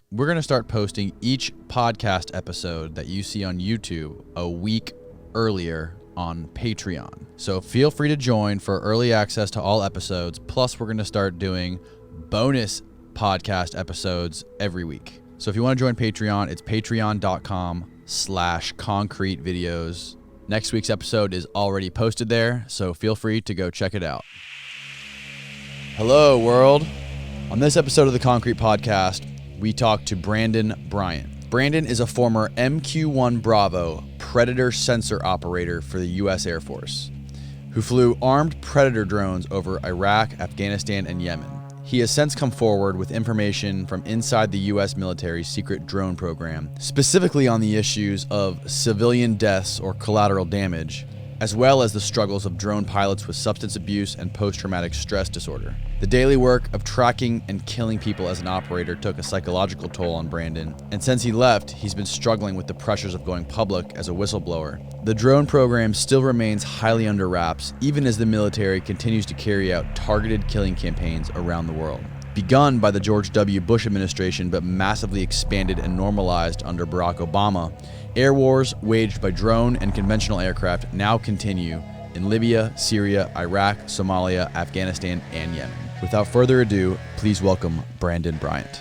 We're going to start posting each podcast episode that you see on YouTube a week earlier on Patreon. So feel free to join for early access to all episodes. Plus, we're going to start doing bonus podcast episodes every week. So if you want to join Patreon, it's patreon.com/concrete videos. Next week's episode is already posted there, so feel free to go check it out. Hello, world. On this episode of the Concrete Podcast, we talk to Bryant. Brandon is a former MQ-1 Bravo Predator sensor operator for the U.S. Air Force, who flew armed Predator drones over Iraq, Afghanistan, and Yemen. He has since come forward with information from inside the U.S. military's secret drone program, specifically on the issues of civilian deaths or collateral damage, as well as the struggles of drone pilots with substance abuse and post-traumatic stress disorder. The daily work of tracking and killing people as an operator took a psychological toll on Brandon, and since he left, he's been struggling with the pressures of going public as a whistleblower. The drone program still remains highly under wraps, even as the military continues to carry out targeted killing campaigns around the world. Begun by the George W. Bush administration but massively expanded and normalized under Barack Obama, air wars waged by drone and conventional aircraft now continue in Libya, Syria, Iraq, Somalia, Afghanistan, and Yemen. Without further ado, please welcome Brandon Bryant.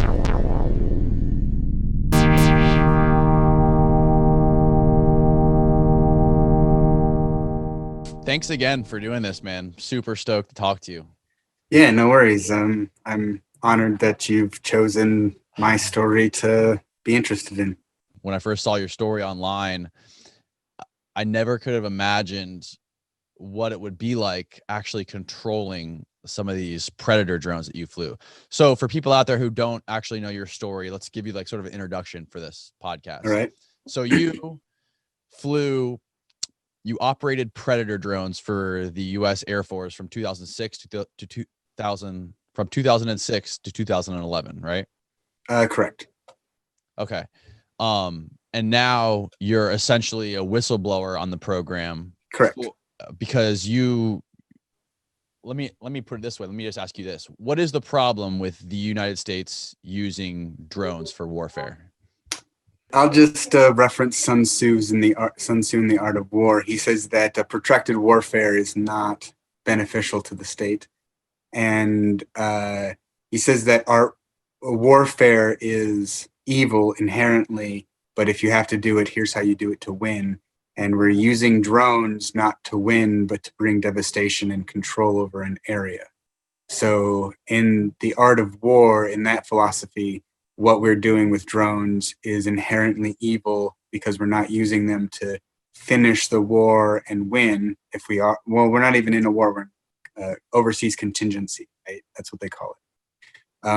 Thanks again for doing this, man. Super stoked to talk to you. Yeah, no worries. I'm honored that you've chosen my story to be interested in. When I first saw your story online, I never could have imagined what it would be like actually controlling some of these Predator drones that you flew. So for people out there who don't actually know your story, let's give you like sort of an introduction for this podcast. All right. So you operated Predator drones for the U.S. Air Force from 2006 to 2006 to 2011, right? Correct. Okay. And now you're essentially a whistleblower on the program. Correct. Because let me put it this way. Let me just ask you this. What is the problem with the United States using drones for warfare? I'll just reference Sun Tzu in the Art of War. He says that protracted warfare is not beneficial to the state. And he says that our warfare is evil inherently, but if you have to do it, here's how you do it to win. And we're using drones not to win, but to bring devastation and control over an area. So in the Art of War, in that philosophy, what we're doing with drones is inherently evil because we're not using them to finish the war and win. If we are, well, we're not even in a war, we're overseas contingency, right? That's what they call it.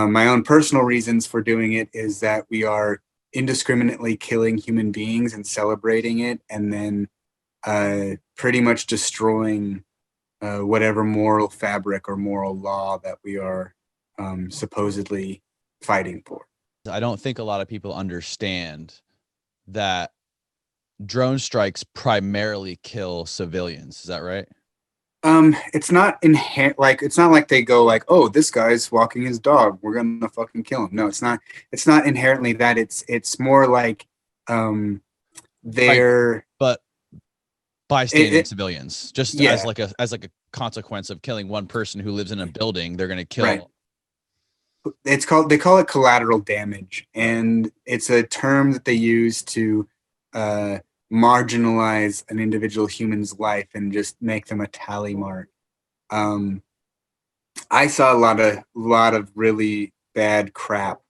My own personal reasons for doing it is that we are indiscriminately killing human beings and celebrating it, and then pretty much destroying whatever moral fabric or moral law that we are supposedly fighting for. I don't think a lot of people understand that drone strikes primarily kill civilians. Is that right? It's not inherent. Like, it's not like they go like, "Oh, this guy's walking his dog. We're gonna fucking kill him." No, it's not. It's not inherently that. It's more like they're but bystanding civilians, just yeah. as like a consequence of killing one person who lives in a building. They're gonna kill. Right. They call it collateral damage, and it's a term that they use to marginalize an individual human's life and just make them a tally mark. I saw a lot of really bad crap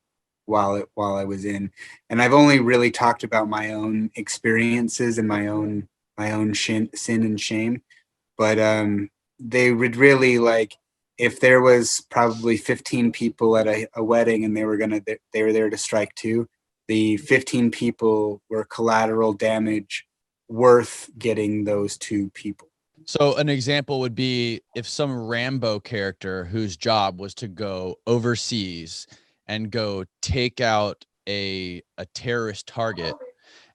while I was in, and I've only really talked about my own experiences and my own sin and shame, but they would really, like, if there was probably 15 people at a wedding and they were there to strike two, the 15 people were collateral damage worth getting those two people. So an example would be if some Rambo character whose job was to go overseas and go take out a terrorist target,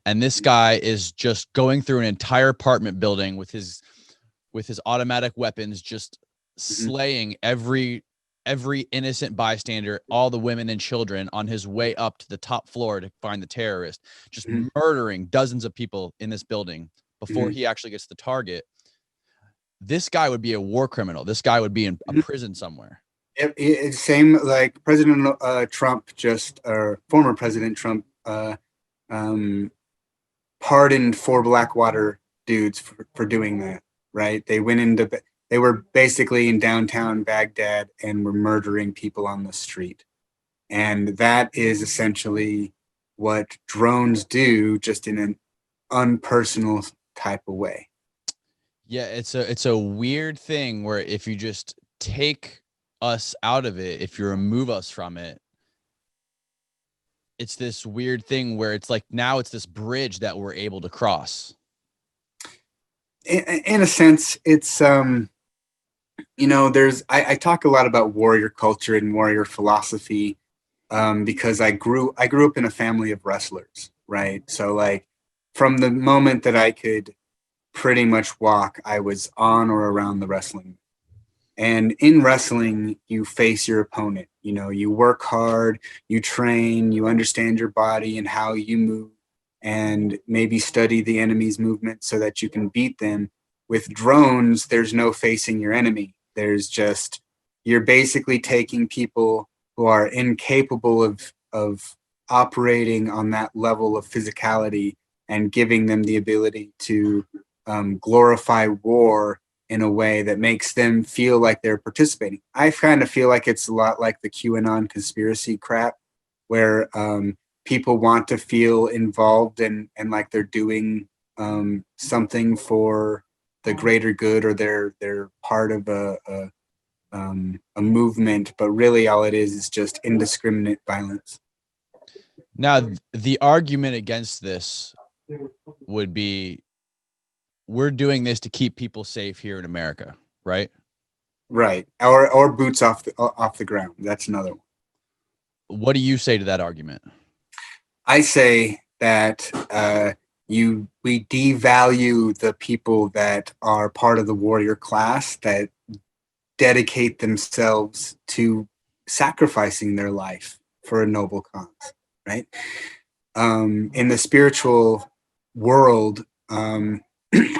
and this guy is just going through an entire apartment building with his automatic weapons, just slaying every every innocent bystander, all the women and children, on his way up to the top floor to find the terrorist, just murdering dozens of people in this building before he actually gets the target. This guy would be a war criminal. This guy would be in a prison somewhere. Same like President Trump, former President Trump, pardoned 4 Blackwater dudes for doing that, right? They were basically in downtown Baghdad and were murdering people on the street. And that is essentially what drones do, just in an unpersonal type of way. Yeah, it's a weird thing where if you just take us out of it, if you remove us from it, it's this weird thing where it's like now it's this bridge that we're able to cross. In a sense, it's I talk a lot about warrior culture and warrior philosophy because I grew up in a family of wrestlers, right? So like from the moment that I could pretty much walk, I was on or around the wrestling. And in wrestling, you face your opponent. You work hard, you train, you understand your body and how you move, and maybe study the enemy's movement so that you can beat them. With drones, there's no facing your enemy. You're basically taking people who are incapable of operating on that level of physicality and giving them the ability to glorify war in a way that makes them feel like they're participating. I kind of feel like it's a lot like the QAnon conspiracy crap, where people want to feel involved and like they're doing something for the greater good, or they're part of a movement, but really all it is just indiscriminate violence. Now, the argument against this would be, we're doing this to keep people safe here in America, right? Right. Or boots off the ground. That's another one. What do you say to that argument? I say that we devalue the people that are part of the warrior class, that dedicate themselves to sacrificing their life for a noble cause, right? In the spiritual world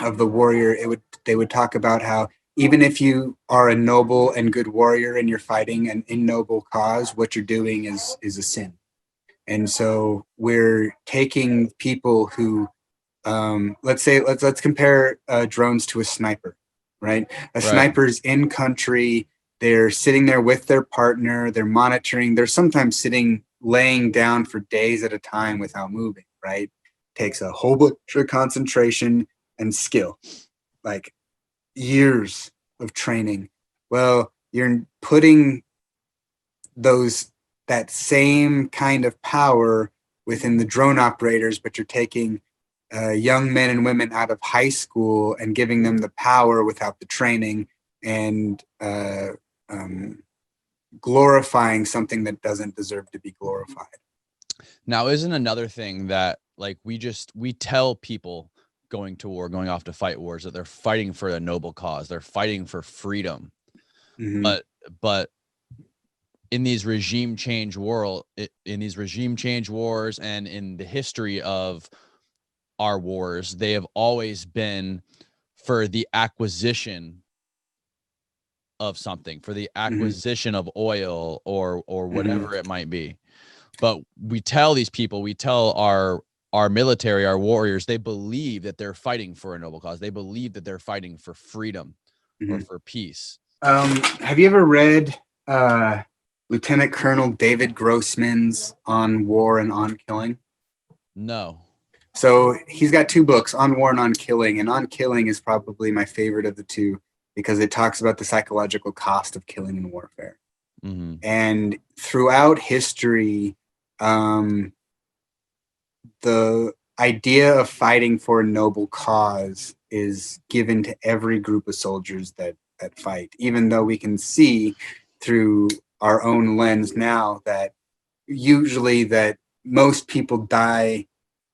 of the warrior, they would talk about how even if you are a noble and good warrior and you're fighting an ignoble cause, what you're doing is a sin. And so we're taking people who, let's compare drones to a sniper, right? A sniper's in country, they're sitting there with their partner, they're monitoring, they're sometimes laying down for days at a time without moving, right? Takes a whole bunch of concentration and skill, like years of training. Well, you're putting that same kind of power within the drone operators, but you're taking young men and women out of high school and giving them the power without the training, and glorifying something that doesn't deserve to be glorified. Now, isn't another thing that like we tell people going to war, going off to fight wars, that they're fighting for a noble cause, they're fighting for freedom. Mm-hmm. But in these regime change wars and in the history of our wars, they have always been for the acquisition of something, for the acquisition of oil or whatever it might be. But we tell these people, we tell our military, our warriors, they believe that they're fighting for a noble cause. They believe that they're fighting for freedom or for peace. Have you ever read Lieutenant Colonel David Grossman's On War and On Killing? No. So he's got 2 books, On War and On Killing. And On Killing is probably my favorite of the 2 because it talks about the psychological cost of killing in warfare. Mm-hmm. And throughout history, the idea of fighting for a noble cause is given to every group of soldiers that fight, even though we can see through our own lens now that usually that most people die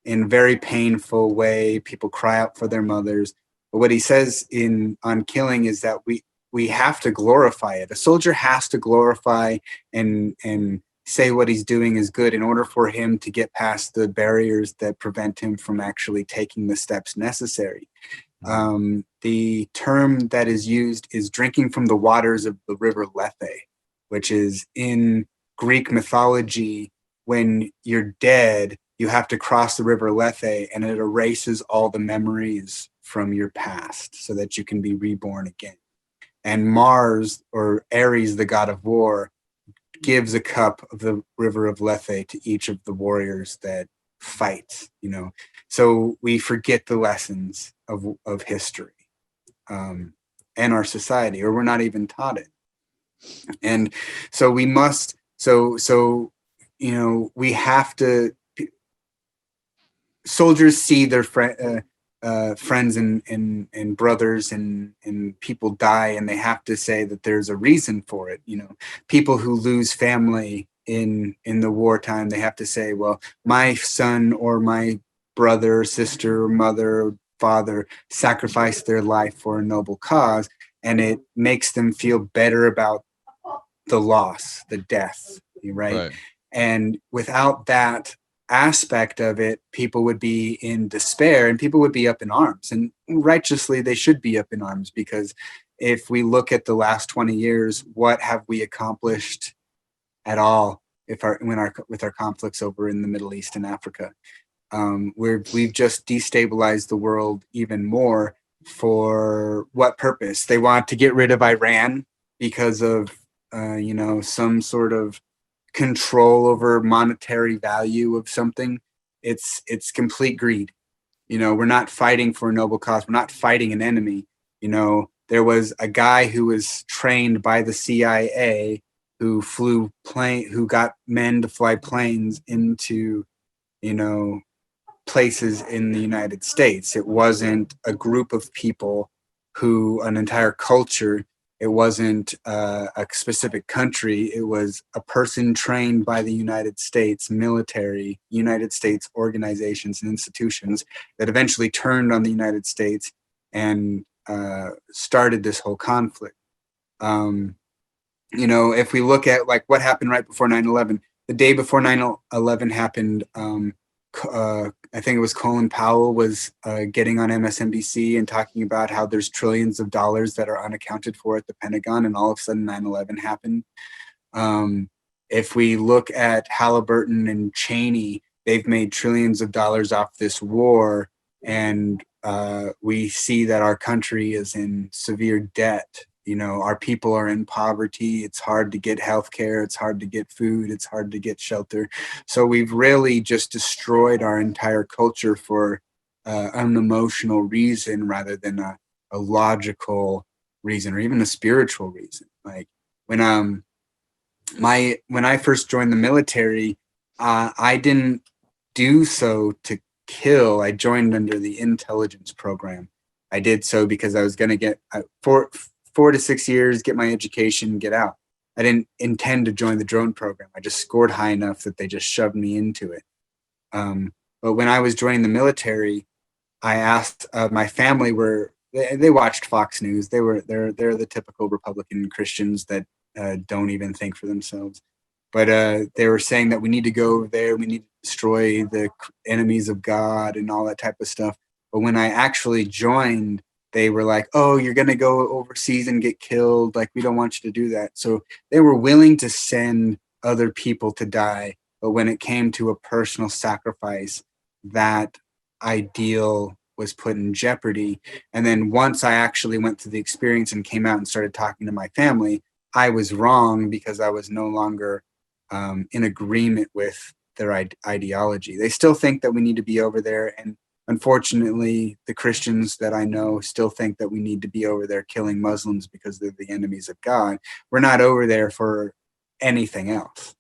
in a very painful way. People cry out for their mothers. But what he says on Killing is that we we have to glorify it. A soldier has to glorify and say what he's doing is good in order for him to get past the barriers that prevent him from actually taking the steps necessary. The term that is used is drinking from the waters of the river Lethe, which is in Greek mythology. When you're dead, you have to cross the river Lethe, and it erases all the memories from your past so that you can be reborn again. And Mars, or Ares, the god of war, gives a cup of the river of Lethe to each of the warriors that fight, So we forget the lessons of history and our society, or we're not even taught it. And so we must, we have to, soldiers see their friends and brothers and people die, and they have to say that there's a reason for it. People who lose family in the wartime, they have to say, well, my son or my brother, sister, mother, father sacrificed their life for a noble cause, and it makes them feel better about the loss, the death, right? And without that aspect of it, people would be in despair and people would be up in arms, and righteously they should be up in arms, because if we look at the last 20 years, what have we accomplished at all with our conflicts over in the Middle East and Africa? We've just destabilized the world even more. For what purpose? They want to get rid of Iran because of some sort of control over monetary value of something. It's complete greed. We're not fighting for a noble cause. We're not fighting an enemy. There was a guy who was trained by the CIA who got men to fly planes into, places in the United States. It wasn't a group of people an entire culture. It wasn't a specific country. It was a person trained by the United States military, United States organizations and institutions that eventually turned on the United States and started this whole conflict. If we look at like what happened right before 9/11, the day before 9/11 happened, I think it was Colin Powell was getting on MSNBC and talking about how there's trillions of dollars that are unaccounted for at the Pentagon, and all of a sudden 9/11 happened. If we look at Halliburton and Cheney, they've made trillions of dollars off this war, and we see that our country is in severe debt. Our people are in poverty. It's hard to get healthcare. It's hard to get food. It's hard to get shelter. So we've really just destroyed our entire culture for an emotional reason rather than a logical reason or even a spiritual reason. Like when I first joined the military, I didn't do so to kill. I joined under the intelligence program. I did so because I was going to get 4 to 6 years, get my education, get out. I didn't intend to join the drone program. I just scored high enough that they just shoved me into it. But when I was joining the military, I asked my family they watched Fox News. They're the typical Republican Christians that don't even think for themselves. But they were saying that we need to go over there. We need to destroy the enemies of God and all that type of stuff. But when I actually joined, they were like, oh, you're going to go overseas and get killed. Like, we don't want you to do that. So they were willing to send other people to die. But when it came to a personal sacrifice, that ideal was put in jeopardy. And then once I actually went through the experience and came out and started talking to my family, I was wrong because I was no longer in agreement with their ideology. They still think that we need to be over there. And unfortunately, the Christians that I know still think that we need to be over there killing Muslims because they're the enemies of God. We're not over there for anything else.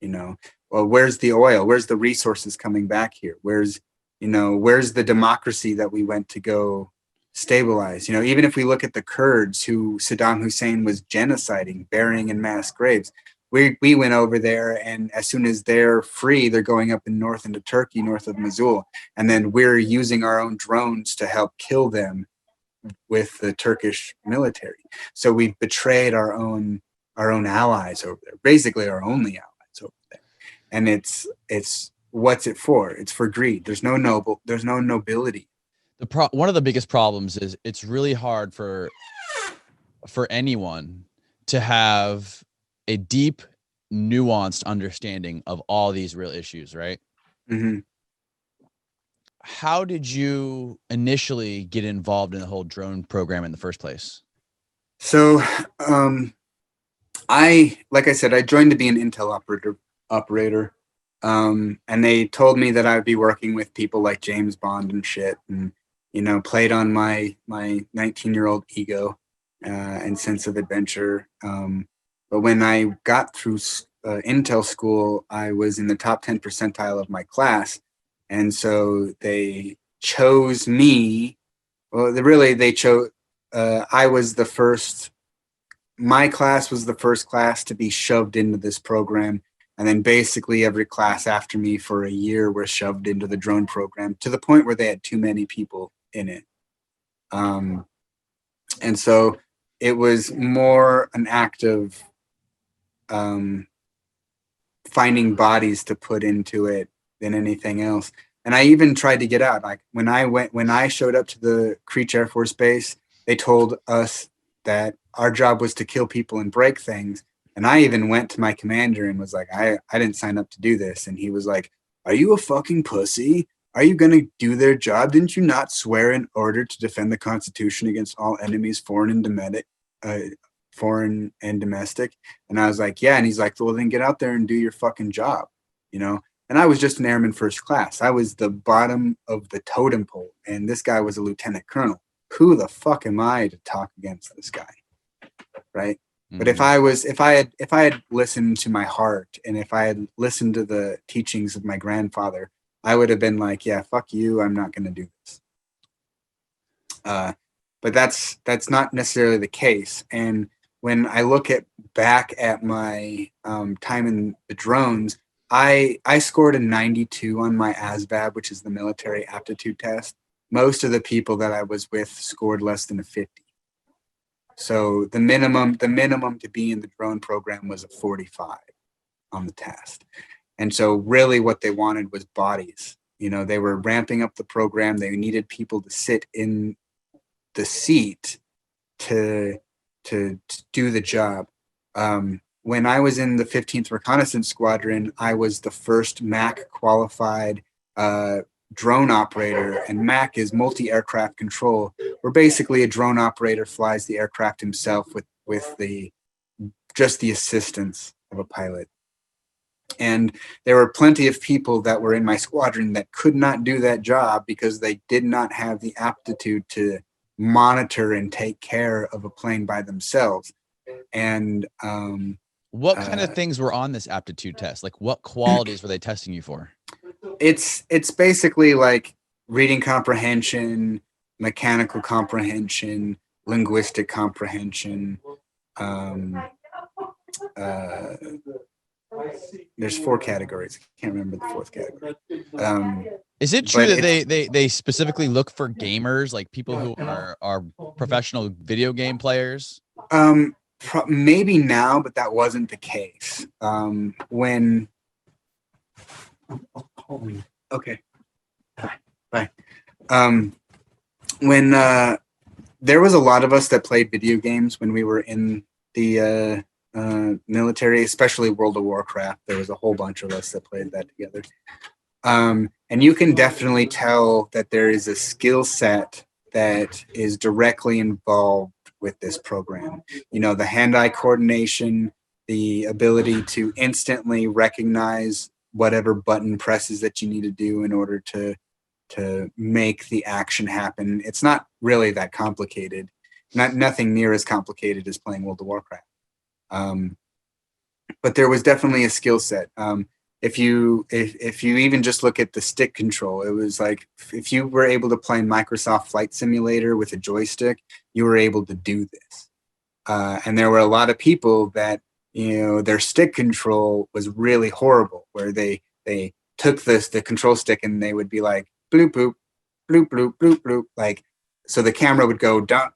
Well, where's the oil? Where's the resources coming back here? Where's the democracy that we went to go stabilize? Even if we look at the Kurds who Saddam Hussein was genociding, burying in mass graves, we went over there, and as soon as they're free, they're going up north into Turkey, north of Mosul, and then we're using our own drones to help kill them with the Turkish military. So we betrayed our own allies over there, basically our only allies over there. And it's what's it for? It's for greed. There's no nobility. One of the biggest problems is it's really hard for anyone to have a deep, nuanced understanding of all these real issues, right? Mm-hmm. How did you initially get involved in the whole drone program in the first place? So, like I said, I joined to be an intel operator. And they told me that I would be working with people like James Bond and shit, and played on my 19-year-old ego and sense of adventure. But when I got through intel school, I was in the top 10 percentile of my class, and so they chose me. Well, they chose. I was the first. My class was the first class to be shoved into this program. And then basically every class after me for a year were shoved into the drone program, to the point where they had too many people in it. And so it was more an act of finding bodies to put into it than anything else. And I even tried to get out. Like when I showed up to the Creech Air Force Base, they told us that our job was to kill people and break things. And I even went to my commander and was like, I didn't sign up to do this. And he was like, are you a fucking pussy? Are you going to do their job? Didn't you not swear in order to defend the Constitution against all enemies, foreign and domestic? And I was like, yeah. And he's like, well, then get out there and do your fucking job, And I was just an airman first class. I was the bottom of the totem pole. And this guy was a lieutenant colonel. Who the fuck am I to talk against this guy? Right. But if I had listened to my heart, and if I had listened to the teachings of my grandfather, I would have been like, yeah, fuck you. I'm not going to do this. But that's not necessarily the case. And when I look back at my time in the drones, I scored a 92 on my ASVAB, which is the military aptitude test. Most of the people that I was with scored less than a 50. So the minimum to be in the drone program was a 45 on the test. And so really what they wanted was bodies. They were ramping up the program. They needed people to sit in the seat to do the job. When I was in the 15th Reconnaissance Squadron, I was the first MAC qualified drone operator, and MAC is multi-aircraft control, where basically a drone operator flies the aircraft himself with just the assistance of a pilot. And there were plenty of people that were in my squadron that could not do that job because they did not have the aptitude to monitor and take care of a plane by themselves. And what kind of things were on this aptitude test? Like what qualities were they testing you for? It's basically like reading comprehension, mechanical comprehension, linguistic comprehension. There's 4 categories. I can't remember the 4th category. Is it true that they specifically look for gamers, like people who are professional video game players? Maybe now, but that wasn't the case. Okay. Bye. When there was a lot of us that played video games when we were in the military, especially World of Warcraft. There was a whole bunch of us that played that together. And you can definitely tell that there is a skill set that is directly involved with this program. The hand-eye coordination, the ability to instantly recognize whatever button presses that you need to do in order to make the action happen. It's not really that complicated. Nothing near as complicated as playing World of Warcraft. But there was definitely a skill set. If you even just look at the stick control, it was like if you were able to play Microsoft Flight Simulator with a joystick, you were able to do this. And there were a lot of people that their stick control was really horrible, where they took the control stick and they would be like bloop bloop bloop bloop bloop bloop, like so the camera would go down,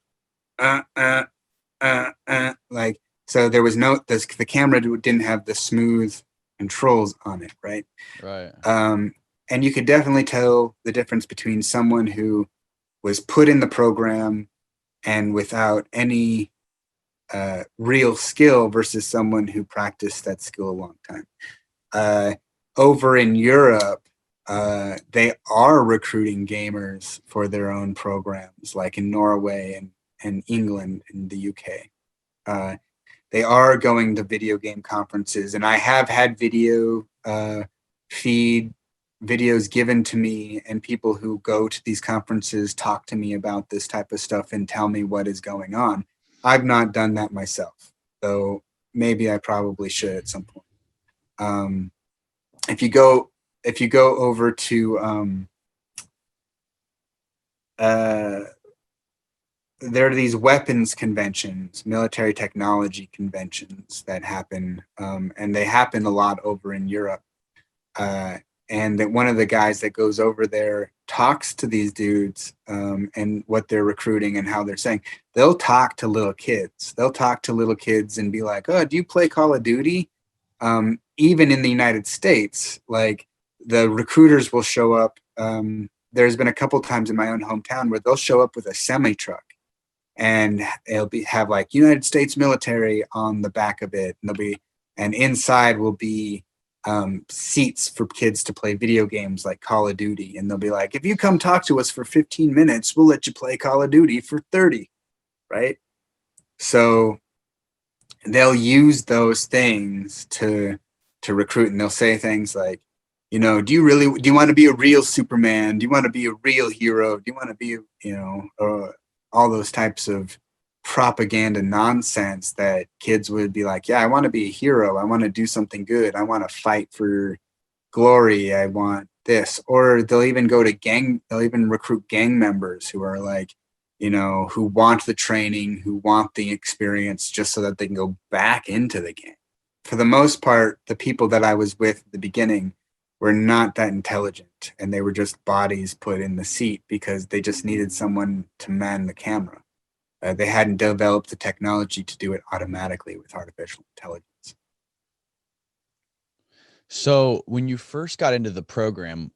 like, so there was the camera didn't have the smooth controls on it, right? Right. And you could definitely tell the difference between someone who was put in the program and without any real skill versus someone who practiced that skill a long time. Over in Europe, they are recruiting gamers for their own programs, like in Norway and England and the UK. They are going to video game conferences, and I have had video feed videos given to me, and people who go to these conferences talk to me about this type of stuff and tell me what is going on. I've not done that myself, though maybe I probably should at some point. If you go over to there are these weapons conventions, military technology conventions that happen, and they happen a lot over in Europe. And that one of the guys that goes over there talks to these dudes and what they're recruiting and how they're saying. They'll talk to little kids. They'll talk to little kids and be like, "Oh, do you play Call of Duty?" Even in the United States, like the recruiters will show up. There's been a couple times in my own hometown where they'll show up with a semi truck, and it'll have like United States military on the back of it, and inside will be seats for kids to play video games like Call of Duty, and they'll be like, if you come talk to us for 15 minutes, we'll let you play Call of Duty for 30, right? So they'll use those things to recruit, and they'll say things like, do you want to be a real Superman? Do you want to be a real hero? Do you want to be, all those types of propaganda nonsense that kids would be like, yeah, I want to be a hero. I want to do something good. I want to fight for glory. I want this. Or they'll even recruit gang members who are like, who want the training, who want the experience just so that they can go back into the game. For the most part, the people that I was with at the beginning were not that intelligent, and they were just bodies put in the seat because they just needed someone to man the camera. They hadn't developed the technology to do it automatically with artificial intelligence. So when you first got into the program,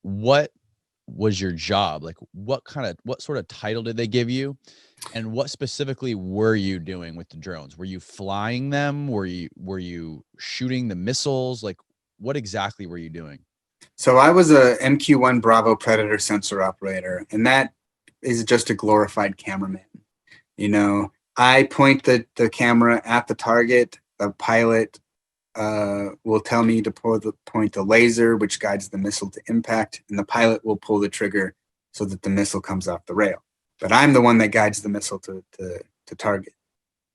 what was your job? Like what sort of title did they give you? And what specifically were you doing with the drones? Were you flying them? Were you shooting the missiles? Like what exactly were you doing? So I was a MQ-1 Bravo Predator sensor operator, and that is just a glorified cameraman. I point the camera at the target. The pilot will tell me to point the laser, which guides the missile to impact, and the pilot will pull the trigger so that the missile comes off the rail. But I'm the one that guides the missile to target.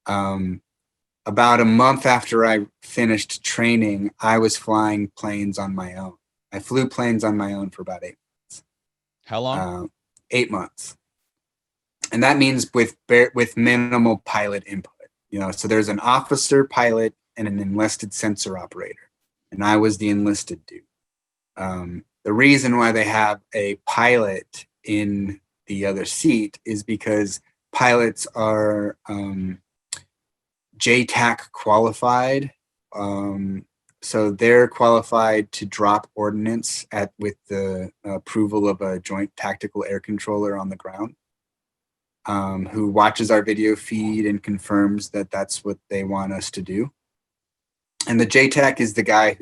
About a month after I finished training, I was flying planes on my own. I flew planes on my own for about 8 months. How long? 8 months. And that means with minimal pilot input. So there's an officer pilot and an enlisted sensor operator, and I was the enlisted dude. The reason why they have a pilot in the other seat is because pilots are JTAC qualified. So they're qualified to drop ordnance with the approval of a joint tactical air controller on the ground, who watches our video feed and confirms that that's what they want us to do. And the JTAC is the guy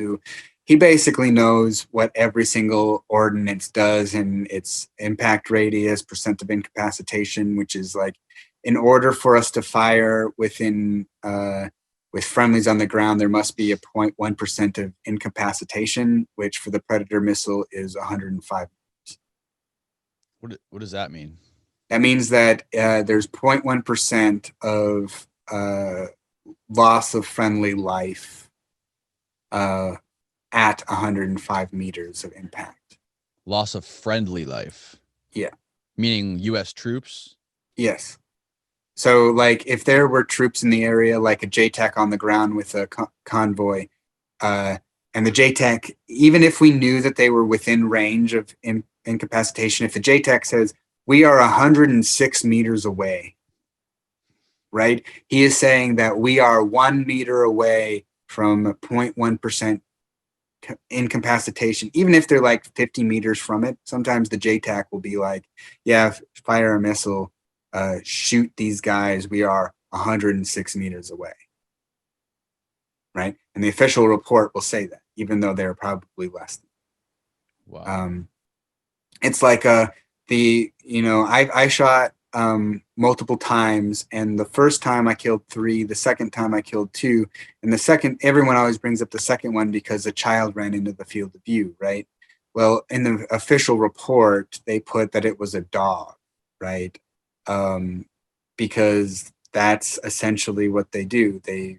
he basically knows what every single ordnance does and its impact radius, percent of incapacitation, which is like, in order for us to fire with friendlies on the ground, there must be a 0.1% of incapacitation, which for the Predator missile is 105. What does that mean? That means that there's 0.1% of loss of friendly life at 105 meters of impact. Loss of friendly life? Yeah. Meaning U.S. troops? Yes. So, like, if there were troops in the area, like a JTAC on the ground with a convoy, and the JTAC, even if we knew that they were within range of incapacitation, if the JTAC says, we are 106 meters away, right? He is saying that we are 1 meter away from 0.1% incapacitation, even if they're like 50 meters from it. Sometimes the JTAC will be like, yeah, fire a missile, shoot these guys. We are 106 meters away, right? And the official report will say that, even though they're probably less. Wow. It's like I shot multiple times, and the first time I killed 3, the second time I killed 2, and the second, everyone always brings up the second one because a child ran into the field of view, right? Well, in the official report, they put that it was a dog, right? Because that's essentially what they do. They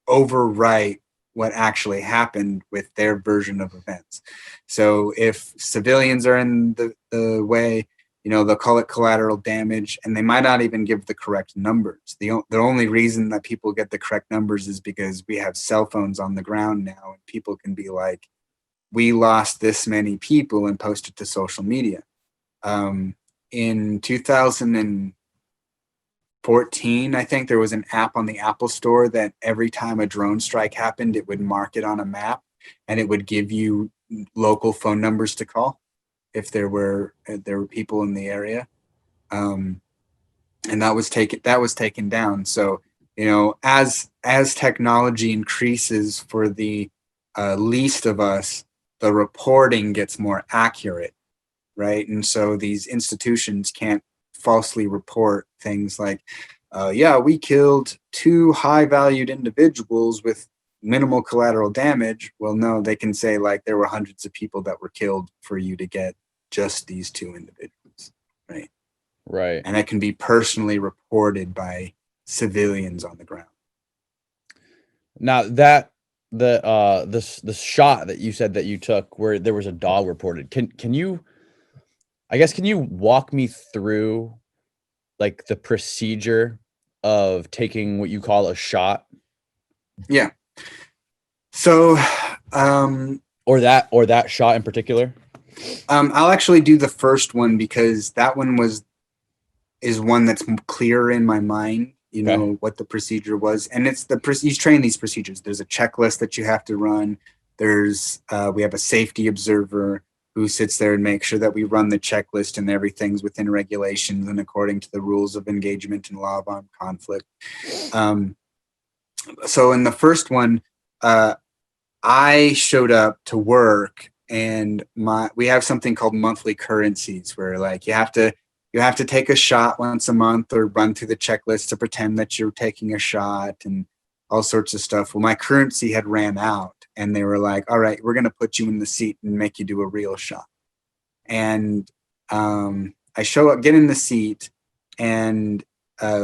overwrite what actually happened with their version of events. So if civilians are in the way, they'll call it collateral damage, and they might not even give the correct numbers. The only reason that people get the correct numbers is because we have cell phones on the ground now, and people can be like, we lost this many people, and post it to social media. In 2014, I think, there was an app on the Apple Store that every time a drone strike happened, it would mark it on a map, and it would give you local phone numbers to call if there were people in the area. And that was taken down. So, as technology increases for the least of us, the reporting gets more accurate, right? And so these institutions can't falsely report things like, yeah, we killed 2 high-valued individuals with minimal collateral damage. Well, no, they can say like there were hundreds of people that were killed for you to get just these 2 individuals, right? Right. And that can be personally reported by civilians on the ground. Now that this shot that you said that you took where there was a dog reported, can you walk me through like the procedure of taking what you call a shot? Yeah. So, or that shot in particular? I'll actually do the first one because that one is one that's clearer in my mind. Okay. What the procedure was, and it's he's trained these procedures. There's a checklist that you have to run. There's we have a safety observer who sits there and makes sure that we run the checklist and everything's within regulations and according to the rules of engagement and law of armed conflict. So in the first one, I showed up to work, and we have something called monthly currencies, where like you have to take a shot once a month or run through the checklist to pretend that you're taking a shot and all sorts of stuff. Well, my currency had ran out, and they were like, all right, we're going to put you in the seat and make you do a real shot. And I show up, get in the seat, and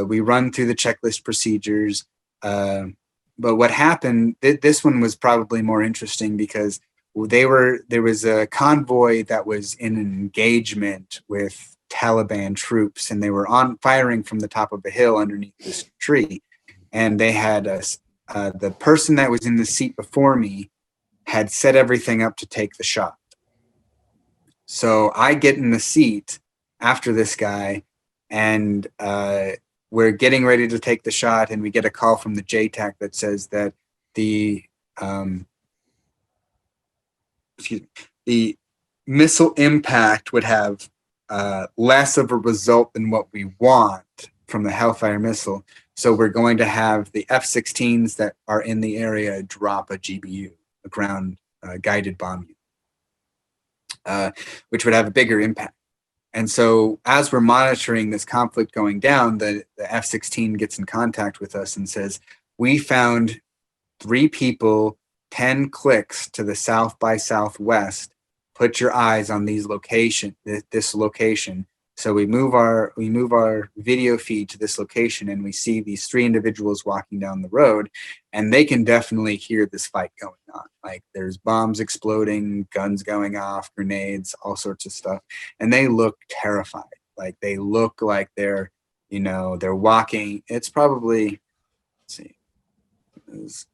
we run through the checklist procedures. But what happened, this one was probably more interesting because there was a convoy that was in an engagement with Taliban troops, and they were firing from the top of a hill underneath this tree. And they had the person that was in the seat before me had set everything up to take the shot. So I get in the seat after this guy, and we're getting ready to take the shot, and we get a call from the JTAC that says that the missile impact would have less of a result than what we want from the Hellfire missile. So we're going to have the F-16s that are in the area drop a GBU, a ground guided bomb unit, which would have a bigger impact. And so as we're monitoring this conflict going down, the F-16 gets in contact with us and says, we found 3 people, 10 clicks to the south by southwest. Put your eyes on this location. So we move our video feed to this location, and we see these 3 individuals walking down the road, and they can definitely hear this fight going on. Like there's bombs exploding, guns going off, grenades, all sorts of stuff. And they look terrified. Like they look like they're walking. It's probably, let's see,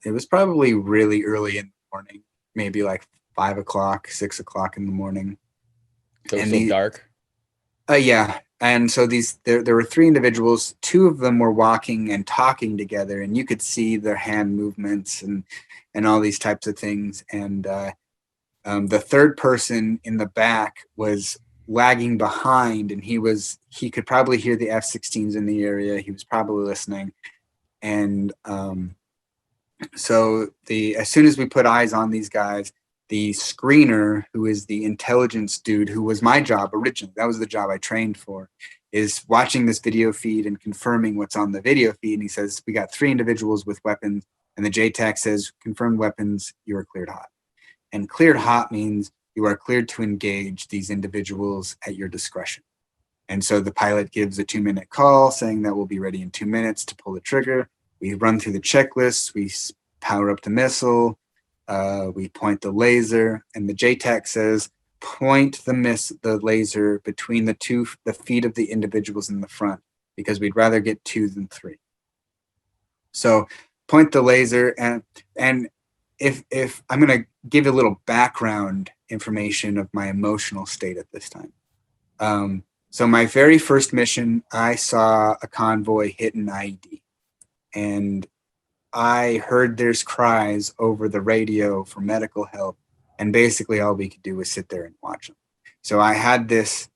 it was probably really early in the morning, maybe like 5 o'clock, 6 o'clock in the morning. So it's still dark? Yeah. And so there were three individuals. Two of them were walking and talking together, and you could see their hand movements and all these types of things. And the third person in the back was lagging behind, and he could probably hear the F-16s in the area. He was probably listening. And so as soon as we put eyes on these guys, the screener, who is the intelligence dude, who was my job originally, that was the job I trained for, is watching this video feed and confirming what's on the video feed. And he says, we got three individuals with weapons. And the JTAC says, confirmed weapons, you are cleared hot. And cleared hot means you are cleared to engage these individuals at your discretion. And so the pilot gives a 2-minute call saying that we'll be ready in 2 minutes to pull the trigger. We run through the checklist. We power up the missile. We point the laser, and the JTAC says, point the laser between the feet of the individuals in the front, because we'd rather get 2 than 3. So point the laser, and if I'm going to give you a little background information of my emotional state at this time. So my very first mission, I saw a convoy hit an IED, and I heard there's cries over the radio for medical help, and basically all we could do was sit there and watch them. So I had this,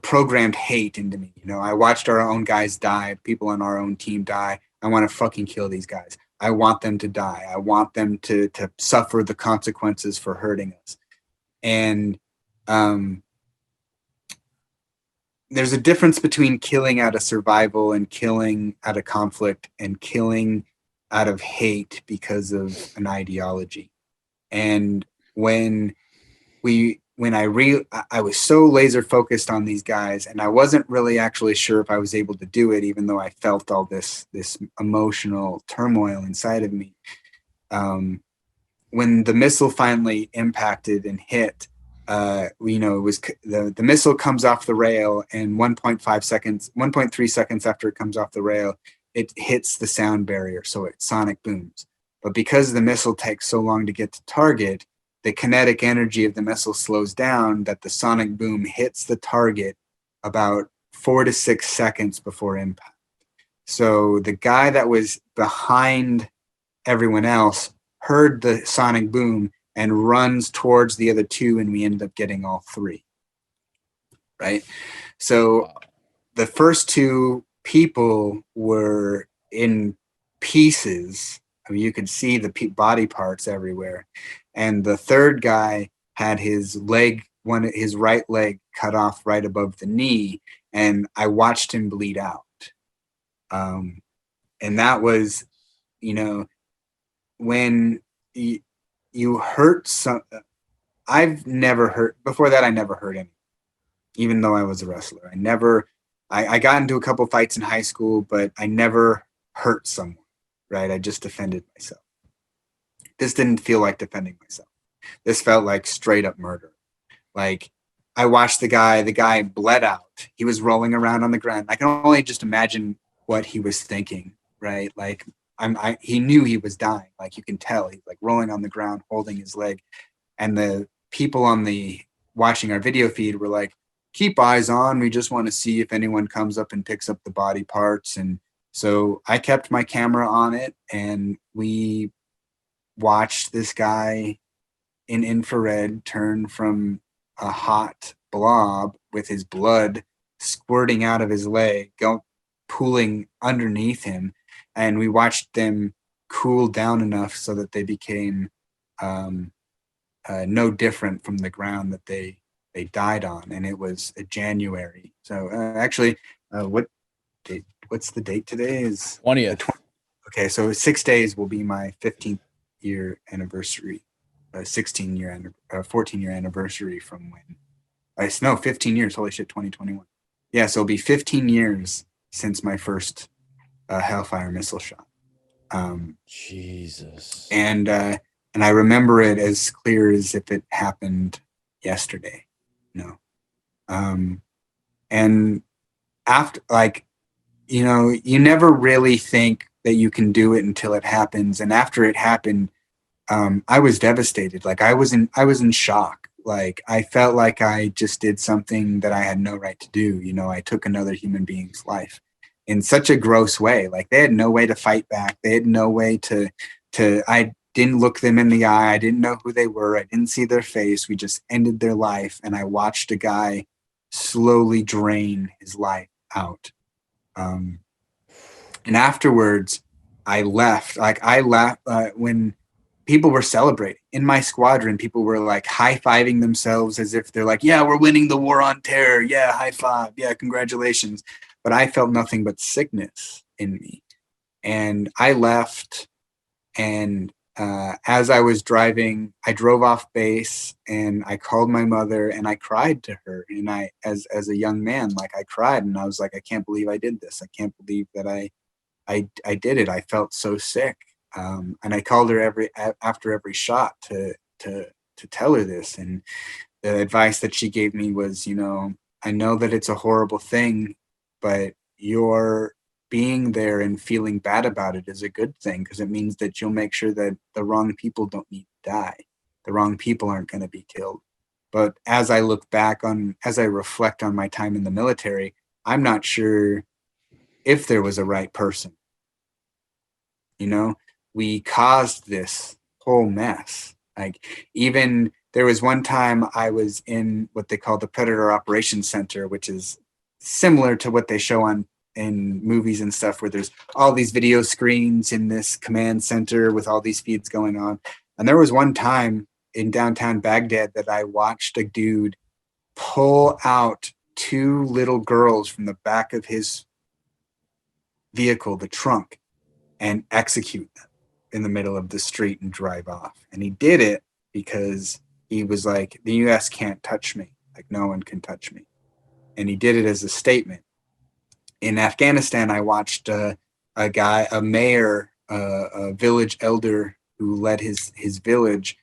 programmed hate into me. I watched our own guys die, people on our own team die. I want to fucking kill these guys. I want them to die. I want them to suffer the consequences for hurting us. And there's a difference between killing out of survival and killing out of conflict and killing out of hate because of an ideology. And when I was so laser focused on these guys, and I wasn't really actually sure if I was able to do it, even though I felt all this emotional turmoil inside of me. When the missile finally impacted and hit, it was the missile comes off the rail, and 1.3 seconds after it comes off the rail, it hits the sound barrier, so it sonic booms. But because the missile takes so long to get to target, the kinetic energy of the missile slows down, that the sonic boom hits the target about 4 to 6 seconds before impact. So the guy that was behind everyone else heard the sonic boom and runs towards the other two, and we ended up getting all 3. Right? So the first 2 people were in pieces. I mean, you could see the body parts everywhere. And the third guy had his right leg cut off right above the knee, and I watched him bleed out. And that was, when you hurt some. I've never hurt before that. I never hurt anyone, even though I was a wrestler. I got into a couple fights in high school, but I never hurt someone. Right? I just defended myself. This didn't feel like defending myself. This felt like straight up murder. Like, I watched the guy bled out. He was rolling around on the ground. I can only just imagine what he was thinking, right? Like, he knew he was dying. Like, you can tell he's like rolling on the ground, holding his leg. And the people watching our video feed were like, keep eyes on. We just want to see if anyone comes up and picks up the body parts. And so I kept my camera on it, and we watched this guy in infrared turn from a hot blob with his blood squirting out of his leg, pooling underneath him. And we watched them cool down enough so that they became no different from the ground that they died on. And it was January. So actually, what's the date today? Is 20th. Okay, so 6 days will be my 15th year anniversary, 14-year anniversary from when. 15 years. Holy shit, 2021. Yeah, so it'll be 15 years since my first Hellfire missile shot. Jesus. And I remember it as clear as if it happened yesterday. And after, you never really think that you can do it until it happens. And after it happened, I was devastated. Like, I was in shock. Like, I felt like I just did something that I had no right to do. You know, I took another human being's life in such a gross way. Like, they had no way to fight back. They had no way I didn't look them in the eye. I didn't know who they were. I didn't see their face. We just ended their life. And I watched a guy slowly drain his life out. And afterwards, I left. Like, I left when people were celebrating in my squadron. People were like high-fiving themselves as if they're like, yeah, we're winning the war on terror. Yeah, high five. Yeah, congratulations. But I felt nothing but sickness in me. And I left. And as I was driving, I drove off base and I called my mother and I cried to her. And I, as a young man, like, I cried and I was like, I can't believe I did this. I can't believe that I did it. I felt so sick. And I called her after every shot to tell her this. And the advice that she gave me was, you know, I know that it's a horrible thing, but you're being there and feeling bad about it is a good thing, because it means that you'll make sure that the wrong people don't need to die. The wrong people aren't going to be killed. But as I reflect on my time in the military, I'm not sure if there was a right person. You know, we caused this whole mess. Like, even there was one time I was in what they call the Predator Operations Center, which is similar to what they show in movies and stuff, where there's all these video screens in this command center with all these feeds going on. And there was one time in downtown Baghdad that I watched a dude pull out two little girls from the back of his vehicle, the trunk, and execute them in the middle of the street and drive off. And he did it because he was like, the US can't touch me. Like, no one can touch me. And he did it as a statement. In Afghanistan, I watched a mayor, a village elder who led his village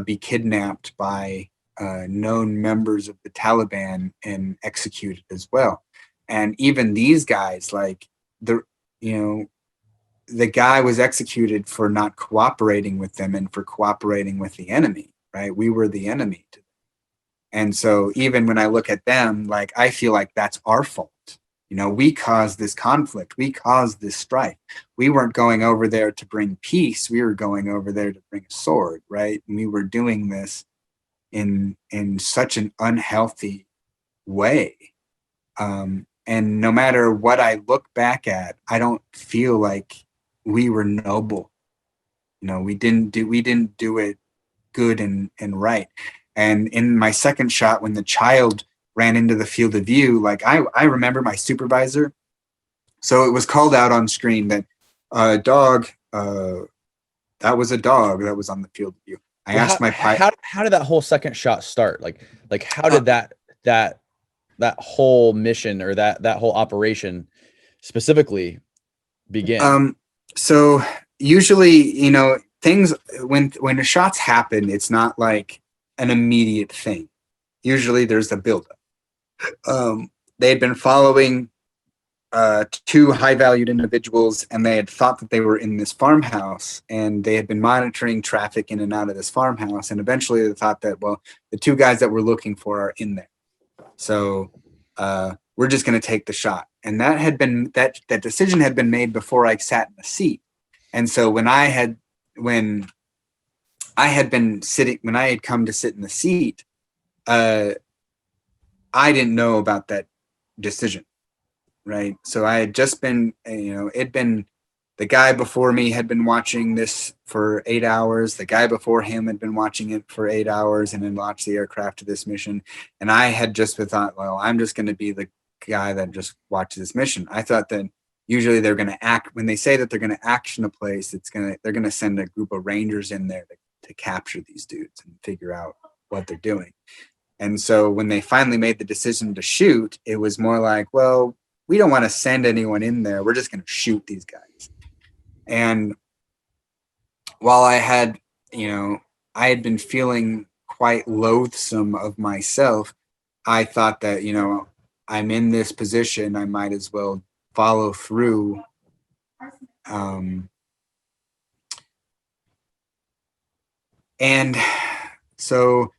be kidnapped by known members of the Taliban and executed as well. And even these guys, like, the guy was executed for not cooperating with them and for cooperating with the enemy, right? We were the enemy. And so even when I look at them, like, I feel like that's our fault. You know, we caused this conflict. We caused this strife. We weren't going over there to bring peace. We were going over there to bring a sword, right? And we were doing this in such an unhealthy way. And no matter what I look back at, I don't feel like we were noble. You know, we didn't do it good and right. And in my second shot, when the child ran into the field of view, like, I remember my supervisor. So it was called out on screen that that was a dog that was on the field of view. I asked my pilot. How did that whole second shot start? Like how did that whole mission, or that whole operation specifically begin? So usually, you know, things, when the shots happen, it's not like an immediate thing. Usually there's a buildup. They had been following two high-valued individuals, and they had thought that they were in this farmhouse, and they had been monitoring traffic in and out of this farmhouse, and eventually they thought that, well, the two guys that we're looking for are in there, so we're just going to take the shot. And that decision had been made before I sat in the seat. And so when I had come to sit in the seat, I didn't know about that decision, right? So I had just been, the guy before me had been watching this for 8 hours. The guy before him had been watching it for 8 hours and then launched the aircraft to this mission. And I had just thought, well, I'm just going to be the guy that just watches this mission. I thought that usually they're going to act, when they say that they're going to action a place, they're going to send a group of Rangers in there to capture these dudes and figure out what they're doing. And so when they finally made the decision to shoot, it was more like, well, we don't want to send anyone in there. We're just going to shoot these guys. And while I had been feeling quite loathsome of myself, I thought that, I'm in this position, I might as well follow through. And so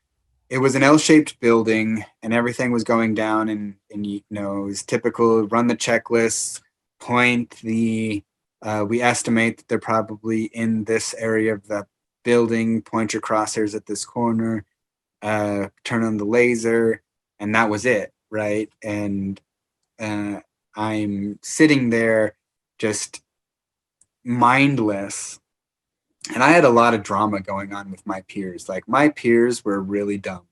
it was an L-shaped building, and everything was going down, and you know, it was typical. Run the checklists, point the. We estimate that they're probably in this area of the building. Point your crosshairs at this corner. Turn on the laser, and that was it, right? And I'm sitting there, just mindless. And I had a lot of drama going on with my peers. Like, my peers were really dumb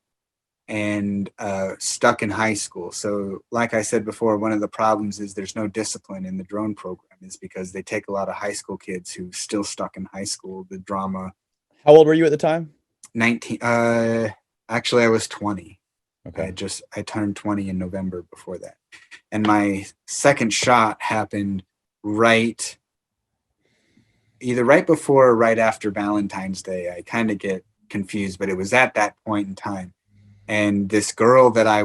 and stuck in high school. So like I said before, one of the problems is there's no discipline in the drone program, is because they take a lot of high school kids who still stuck in high school, the drama. How old were you at the time? 19. Actually, I was 20. Okay. I turned 20 in November before that. And my second shot happened either right before or right after Valentine's Day. I kind of get confused, but it was at that point in time. And this girl that I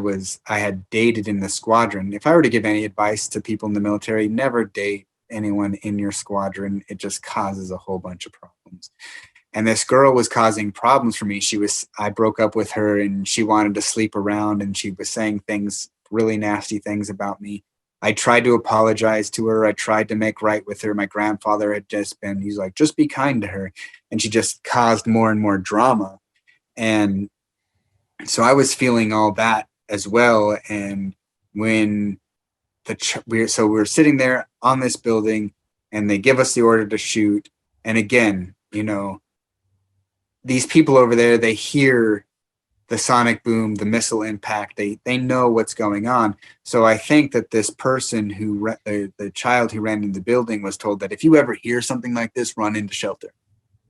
had dated in the squadron, if I were to give any advice to people in the military, never date anyone in your squadron. It just causes a whole bunch of problems. And this girl was causing problems for me. I broke up with her, and she wanted to sleep around, and she was saying things, really nasty things about me. I tried to apologize to her. I tried to make right with her. My grandfather had he's like, just be kind to her. And she just caused more and more drama. And so I was feeling all that as well. And when we were sitting there on this building, and they give us the order to shoot. And again, you know, these people over there, they hear the sonic boom, the missile impact. They know what's going on. So I think that this person the child who ran into the building was told that if you ever hear something like this, run into shelter.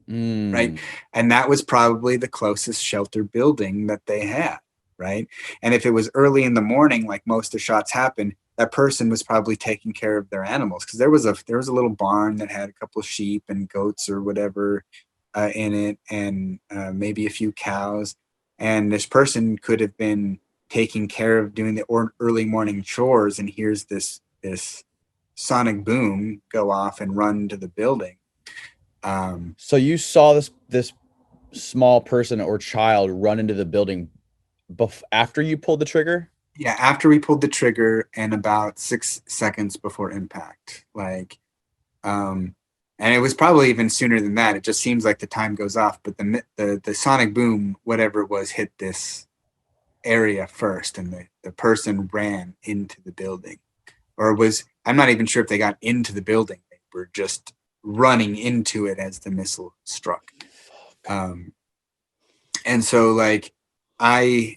Right. And that was probably the closest shelter building that they had. Right. And if it was early in the morning, like most of the shots happened, that person was probably taking care of their animals, because there was a little barn that had a couple of sheep and goats or whatever in it, and maybe a few cows. And this person could have been taking care of doing the early morning chores, and here's this sonic boom go off and run to the building. So you saw this small person or child run into the building after you pulled the trigger? Yeah, after we pulled the trigger, and about 6 seconds before impact. Like, and it was probably even sooner than that. It just seems like the time goes off, but the sonic boom, whatever it was, hit this area first, and the person ran into the building. I'm not even sure if they got into the building. They were just running into it as the missile struck. And so, like, I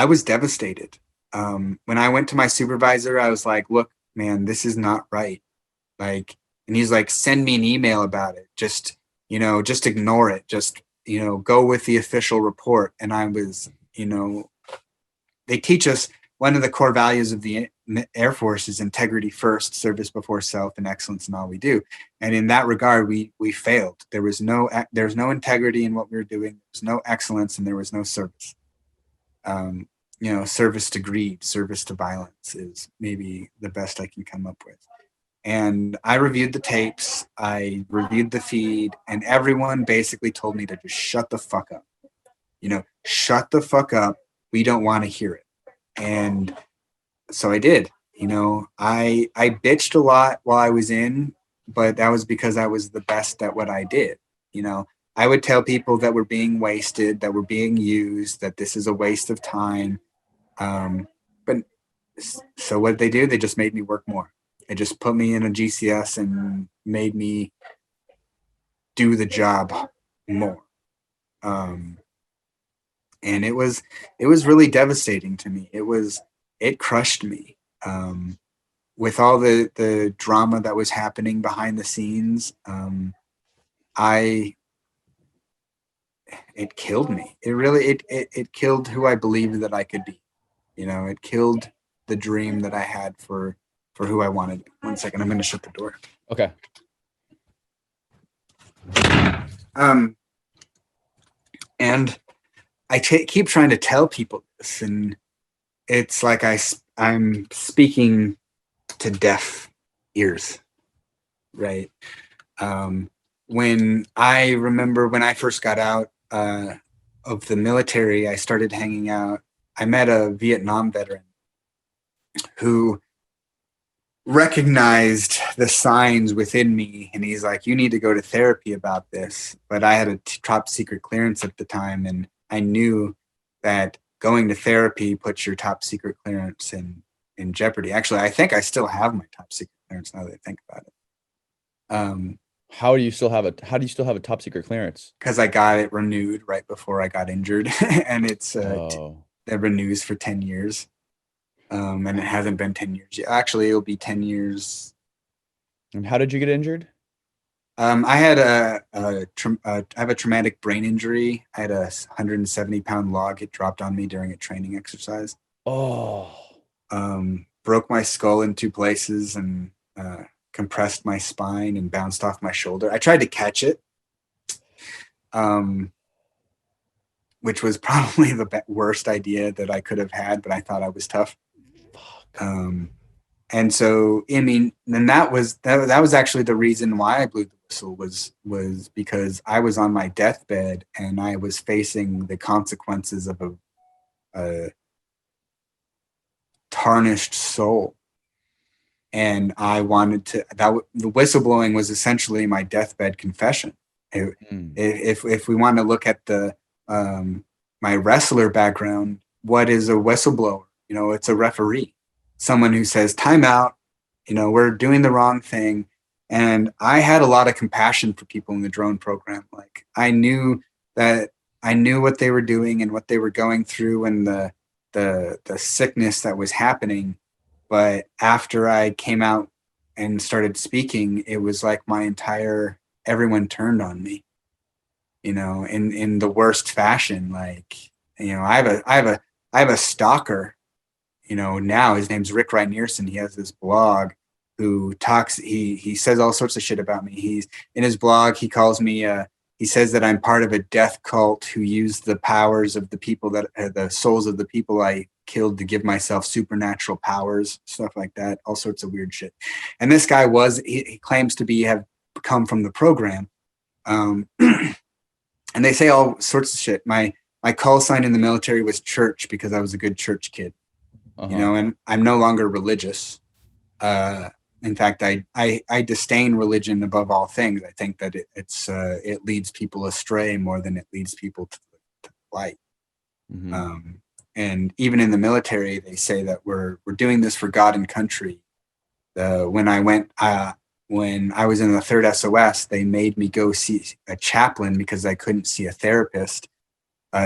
was devastated. When I went to my supervisor, I was like, look, man, this is not right. Like, and he's like, send me an email about it. Just ignore it. Just, go with the official report. And I was, they teach us one of the core values of the Air Force is integrity first, service before self, and excellence in all we do. And in that regard, we failed. There was no integrity in what we were doing. There was no excellence, and there was no service. Service to greed, service to violence is maybe the best I can come up with. And I reviewed the tapes, I reviewed the feed, and everyone basically told me to just shut the fuck up. Shut the fuck up. We don't want to hear it. And so I did. I bitched a lot while I was in, but that was because I was the best at what I did. I would tell people that we're being wasted, that we're being used, that this is a waste of time. But so what did they do? They just made me work more. They just put me in a GCS and made me do the job more. And it was really devastating to me. It crushed me. With all the drama that was happening behind the scenes, it killed me. It really, it killed who I believed that I could be. It killed the dream that I had for who I wanted. 1 second, I'm going to shut the door. Okay. And I keep trying to tell people this, and it's like I'm speaking to deaf ears, right? When I remember when I first got out, of the military, I started hanging out. I met a Vietnam veteran who recognized the signs within me, and he's like, you need to go to therapy about this. But I had a top secret clearance at the time, and I knew that going to therapy puts your top secret clearance in jeopardy. Actually, I think I still have my top secret clearance now that I think about it. How do you still have a top secret clearance? Because I got it renewed right before I got injured, and it's it renews for 10 years. And it hasn't been 10 years yet. Actually, it'll be 10 years. And how did you get injured? I had I have a traumatic brain injury. I had a 170-pound log. It dropped on me during a training exercise. Oh. Broke my skull in 2 places and compressed my spine and bounced off my shoulder. I tried to catch it, which was probably the worst idea that I could have had, but I thought I was tough. And so, I mean, and that was actually the reason why I blew the whistle was because I was on my deathbed and I was facing the consequences of a tarnished soul. And I wanted to, the whistleblowing was essentially my deathbed confession. If we want to look at the, my wrestler background, what is a whistleblower? You know, it's a referee, someone who says, time out, you know, we're doing the wrong thing. And I had a lot of compassion for people in the drone program. Like I knew what they were doing and what they were going through and the sickness that was happening. But after I came out and started speaking, it was like everyone turned on me, you know, in the worst fashion. Like, you know, I have a stalker, you know, now his name's Rick Reinierson. He has this blog who talks, he says all sorts of shit about me. He's in his blog. He calls me, he says that I'm part of a death cult who used the powers of the people the souls of the people I killed to give myself supernatural powers, stuff like that, all sorts of weird shit. And this guy he claims to have come from the program. And they say all sorts of shit. My call sign in the military was church because I was a good church kid, you know, and I'm no longer religious. In fact, I disdain religion above all things. I think that it leads people astray more than it leads people to light. Mm-hmm. And even in the military, they say that we're doing this for God and country. When I was in the 3rd SOS, they made me go see a chaplain because I couldn't see a therapist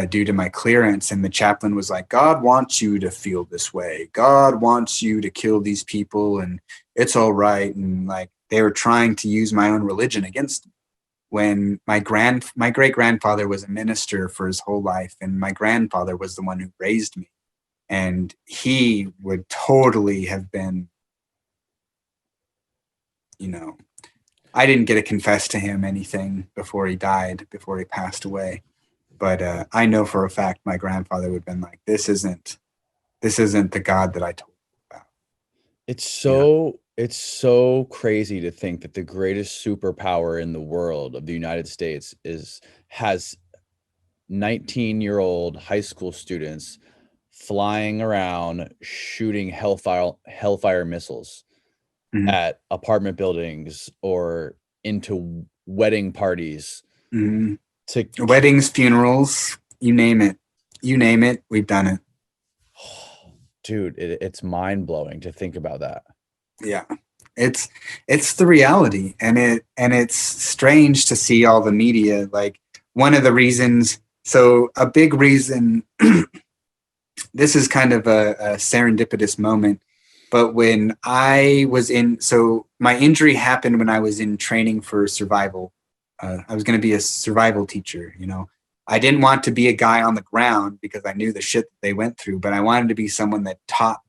due to my clearance. And the chaplain was like, God wants you to feel this way. God wants you to kill these people and it's all right. And like they were trying to use my own religion against me. When my great grandfather was a minister for his whole life, and my grandfather was the one who raised me, and he would totally have been, you know, I didn't get to confess to him anything before he passed away. But I know for a fact my grandfather would have been like, this isn't the God that I told you about. It's so crazy to think that the greatest superpower in the world of the United States has 19-year-old high school students flying around shooting hellfire missiles at apartment buildings or into wedding parties. To weddings, funerals, you name it, we've done it. Dude, it's mind-blowing to think about that. Yeah, it's the reality, and it's strange to see all the media. Like one of the reasons, so a big reason, this is kind of a serendipitous moment, but when I was so my injury happened when I was in training for survival. I was going to be a survival teacher, you know. I didn't want to be a guy on the ground because I knew the shit that they went through, but I wanted to be someone that taught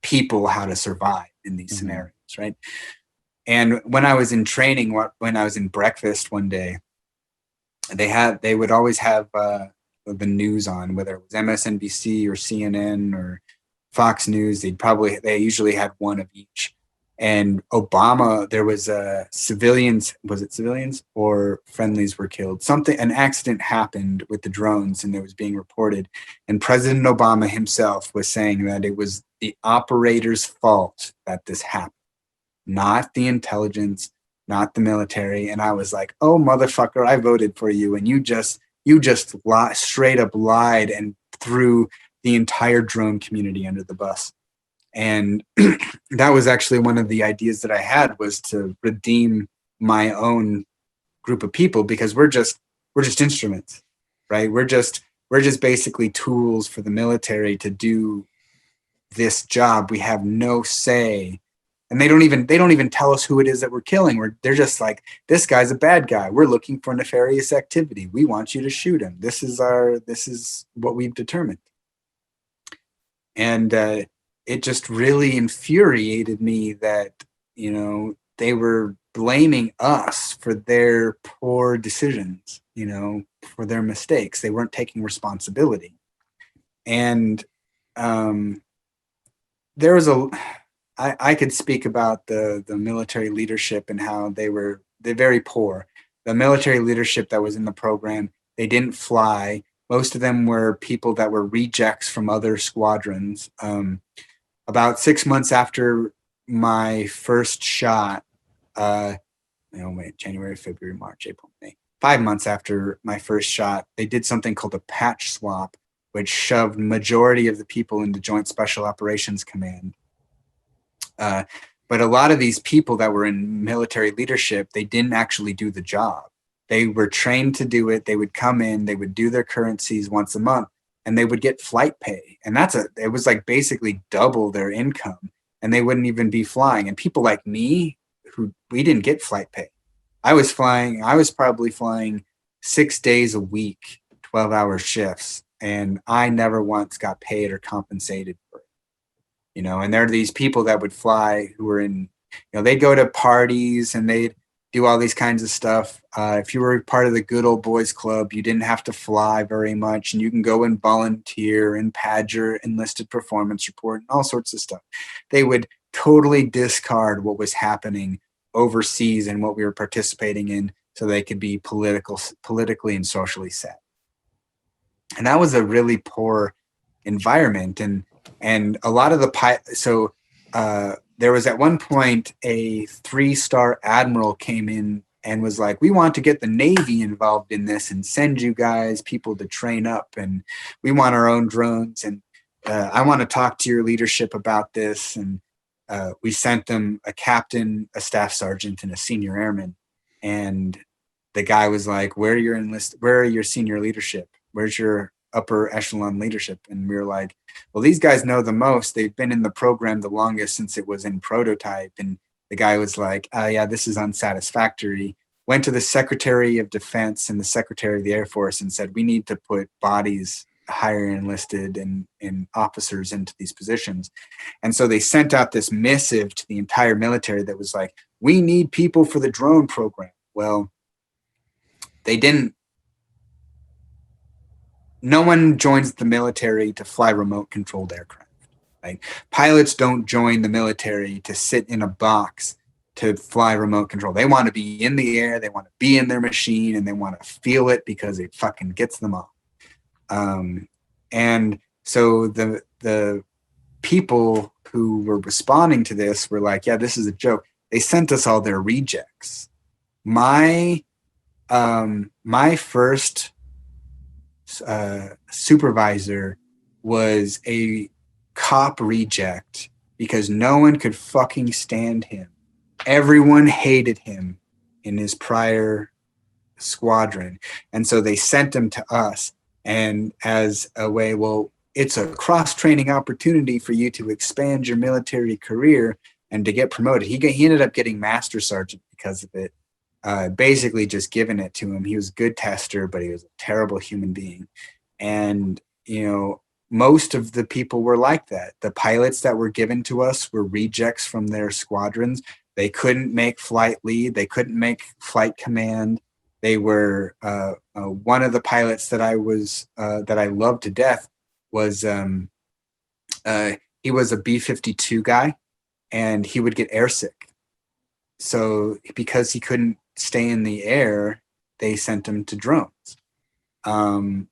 people how to survive in these scenarios, right? And when I was in training, when I was in breakfast one day, they would always have the news on, whether it was MSNBC or CNN or Fox News. They usually had one of each. And Obama, there was civilians, was it civilians or friendlies were killed? Something, an accident happened with the drones and it was being reported. And President Obama himself was saying that it was the operator's fault that this happened, not the intelligence, not the military. And I was like, oh, motherfucker, I voted for you. And you just straight up lied and threw the entire drone community under the bus. And that was actually one of the ideas that I had, was to redeem my own group of people, because we're just instruments, right? We're just basically tools for the military to do this job. We have no say, and they don't even tell us who it is that we're killing. They're just like, this guy's a bad guy. We're looking for nefarious activity. We want you to shoot him. This is what we've determined. And it just really infuriated me that, they were blaming us for their poor decisions, for their mistakes. They weren't taking responsibility. And there was I could speak about the military leadership and how they're very poor. The military leadership that was in the program, they didn't fly. Most of them were people that were rejects from other squadrons. About 6 months after my first shot, January, February, March, April, May. 5 months after my first shot, they did something called a patch swap, which shoved majority of the people into Joint Special Operations Command. But a lot of these people that were in military leadership, they didn't actually do the job. They were trained to do it. They would come in, they would do their currencies once a month, and they would get flight pay. And it was like basically double their income, and they wouldn't even be flying. And people like me, we didn't get flight pay. I was probably flying 6 days a week, 12-hour shifts, and I never once got paid or compensated for it. And there are these people that would fly who were in, they'd go to parties and they'd do all these kinds of stuff. If you were part of the good old boys club, you didn't have to fly very much, and you can go and volunteer and pad your enlisted performance report and all sorts of stuff. They would totally discard what was happening overseas and what we were participating in, so they could be politically and socially set. And that was a really poor environment. And a lot of there was at one point a 3-star admiral came in and was like, we want to get the Navy involved in this and send you guys people to train up, and we want our own drones, and I want to talk to your leadership about this. And we sent them a captain, a staff sergeant, and a senior airman. And the guy was like, where are your senior leadership? Where's your upper echelon leadership? And we were like, well, these guys know the most. They've been in the program the longest, since it was in prototype. And the guy was like, yeah, this is unsatisfactory. Went to the Secretary of Defense and the Secretary of the Air Force and said, we need to put bodies, higher enlisted and officers into these positions. And so they sent out this missive to the entire military that was like, we need people for the drone program. Well, they didn't. No one joins the military to fly remote controlled aircraft. Like, pilots don't join the military to sit in a box to fly remote control. They want to be in the air. They want to be in their machine, and they want to feel it because it fucking gets them off. And so the people who were responding to this were like, yeah, this is a joke. They sent us all their rejects. My first supervisor was a cop reject because no one could fucking stand him. Everyone hated him in his prior squadron. And so they sent him to us. And as a way, well, it's a cross-training opportunity for you to expand your military career and to get promoted. He ended up getting master sergeant because of it. Basically just giving it to him. He was a good tester, but he was a terrible human being. And, most of the people were like that. The pilots that were given to us were rejects from their squadrons. They couldn't make flight lead. They couldn't make flight command. They were one of the pilots that I loved to death was he was a B-52 guy, and he would get airsick. So because he couldn't stay in the air, they sent him to drones.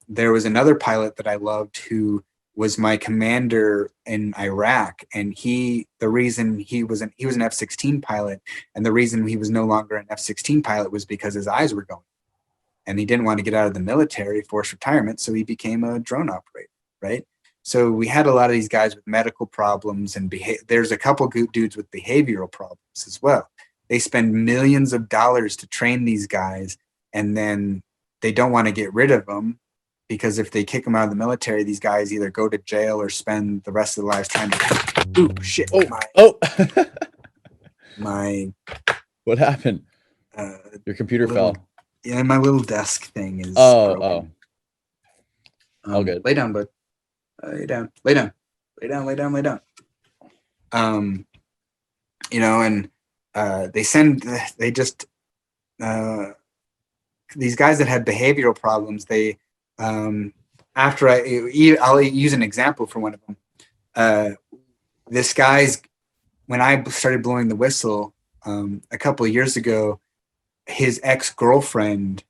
There was another pilot that I loved who was my commander in Iraq, and the reason he was an F-16 pilot, and the reason he was no longer an F-16 pilot was because his eyes were going, and he didn't want to get out of the military, forced retirement, so he became a drone operator, right? So we had a lot of these guys with medical problems, and there's a couple good dudes with behavioral problems as well. They spend millions of dollars to train these guys, and then they don't want to get rid of them, because if they kick them out of the military, these guys either go to jail or spend the rest of their lives trying to. Ooh, shit! My. What happened? Your computer fell. Yeah, my little desk thing is. Broken. All good. Lay down, bud. Lay down. Lay down. Lay down. Lay down. Lay down. And these guys that had behavioral problems, I'll use an example for one of them. When I started blowing the whistle a couple of years ago, his ex-girlfriend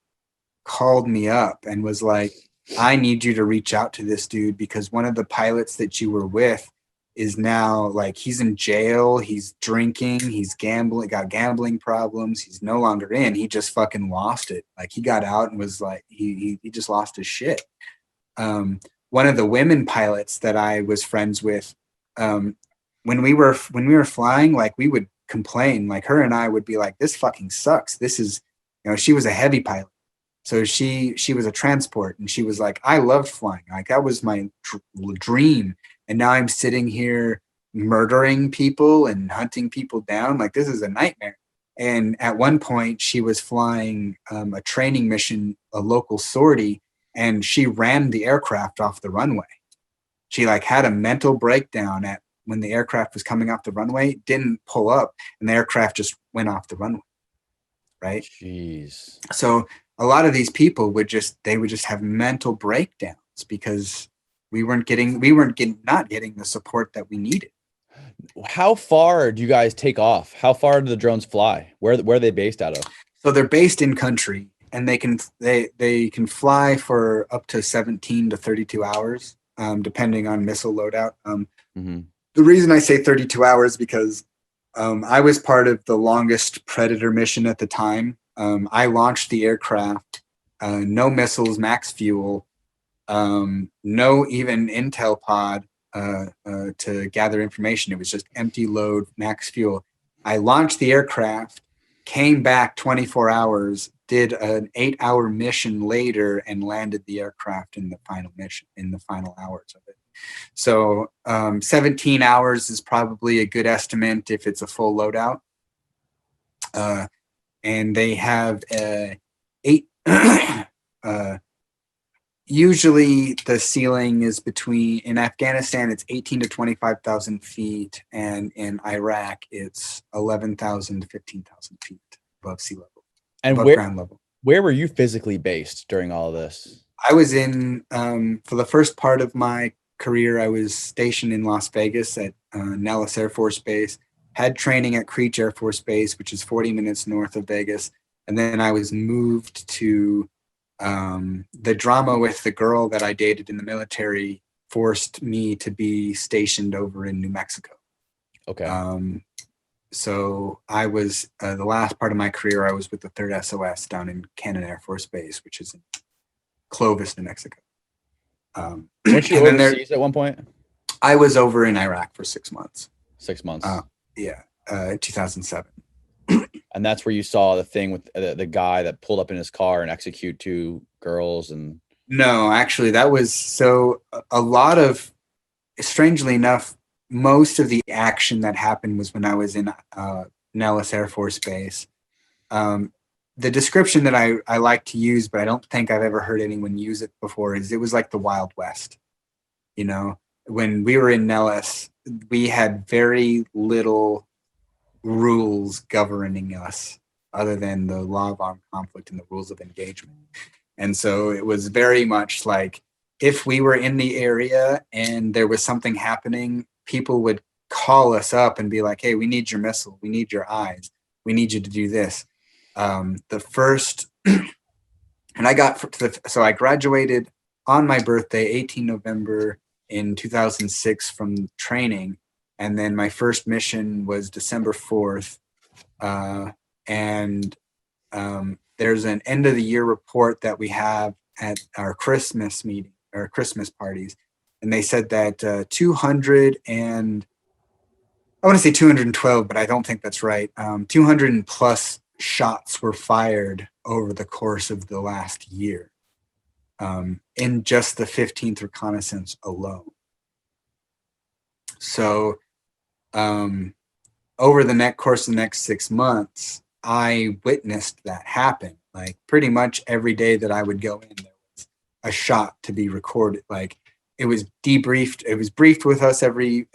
called me up and was like, I need you to reach out to this dude because one of the pilots that you were with is now like, he's in jail, he's drinking, he's gambling, got gambling problems, he's no longer in, he just fucking lost it. Like he got out and was like, he just lost his shit. One of the women pilots that I was friends with, when we were flying, like we would complain, like her and I would be like, this fucking sucks. This is, she was a heavy pilot. So she was a transport, and she was like, I loved flying. Like that was my dream. And now I'm sitting here murdering people and hunting people down. Like this is a nightmare. And at one point she was flying a training mission, a local sortie, and she ran the aircraft off the runway. She like had a mental breakdown when the aircraft was coming off the runway, didn't pull up, and the aircraft just went off the runway. Right. Jeez. So a lot of these people would just have mental breakdowns because we weren't getting the support that we needed. How far do you guys take off? How far do the drones fly? Where are they based out of? So they're based in country, and they can fly for up to 17 to 32 hours, depending on missile loadout. The reason I say 32 hours because I was part of the longest Predator mission at the time. I launched the aircraft, no missiles, max fuel, no even intel pod to gather information. It was just empty load, max fuel. I launched the aircraft, came back 24 hours, did an 8-hour mission later, and landed the aircraft in the final mission, in the final hours of it. So 17 hours is probably a good estimate if it's a full loadout. And they have usually the ceiling is in Afghanistan, it's 18 to 25,000 feet. And in Iraq, it's 11,000 to 15,000 feet above sea level, and above ground level. Where were you physically based during all of this? I was for the first part of my career, I was stationed in Las Vegas at Nellis Air Force Base, had training at Creech Air Force Base, which is 40 minutes north of Vegas. And then I was moved to the drama with the girl that I dated in the military forced me to be stationed over in New Mexico. Okay. So I was, the last part of my career, I was with the 3rd SOS down in Cannon Air Force Base, which is in Clovis, New Mexico. Weren't you overseas at one point? I was over in Iraq for 6 months. 6 months. 2007. And that's where you saw the thing with the guy that pulled up in his car and execute 2 girls. And no, actually, that was a lot of, strangely enough, most of the action that happened was when I was in Nellis Air Force Base. The description that I like to use, but I don't think I've ever heard anyone use it before, is it was like the Wild West. When we were in Nellis, we had very little rules governing us other than the law of armed conflict and the rules of engagement. And so it was very much like, if we were in the area and there was something happening, people would call us up and be like, hey, we need your missile. We need your eyes. We need you to do this. The first, and so I graduated on my birthday, 18 November in 2006 from training. And then my first mission was December 4th. And there's an end of the year report that we have at our Christmas meeting or Christmas parties. And they said that 200 and I want to say 212, but I don't think that's right. 200 plus shots were fired over the course of the last year in just the 15th reconnaissance alone. So over the course of the next 6 months, I witnessed that happen. Like pretty much every day that I would go in, there was a shot to be recorded. Like it was debriefed. It was briefed with us every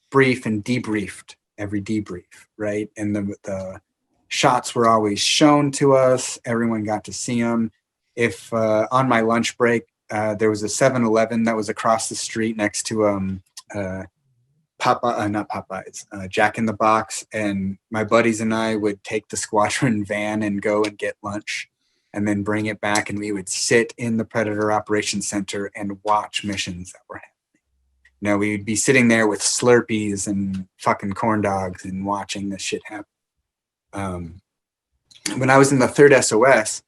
brief and debriefed every debrief, right? And the shots were always shown to us. Everyone got to see them. If on my lunch break, there was a 7-Eleven that was across the street next to Jack in the Box, and my buddies and I would take the squadron van and go and get lunch and then bring it back, and we would sit in the Predator Operations Center and watch missions that were happening. You know, we'd be sitting there with Slurpees and fucking corn dogs and watching this shit happen. When I was in the 3rd SOS,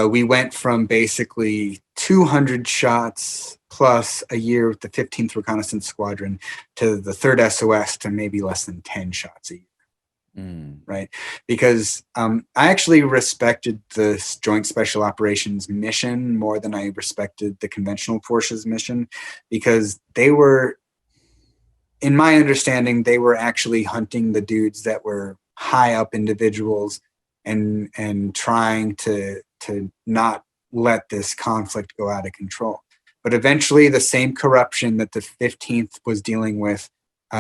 we went from basically 200 shots plus a year with the 15th Reconnaissance Squadron to the 3rd SOS to maybe less than 10 shots a year. Right? Because I actually respected the Joint Special Operations mission more than I respected the Conventional Forces mission, because they were, in my understanding, they were actually hunting the dudes that were high up individuals and trying to not let this conflict go out of control. But eventually the same corruption that the 15th was dealing with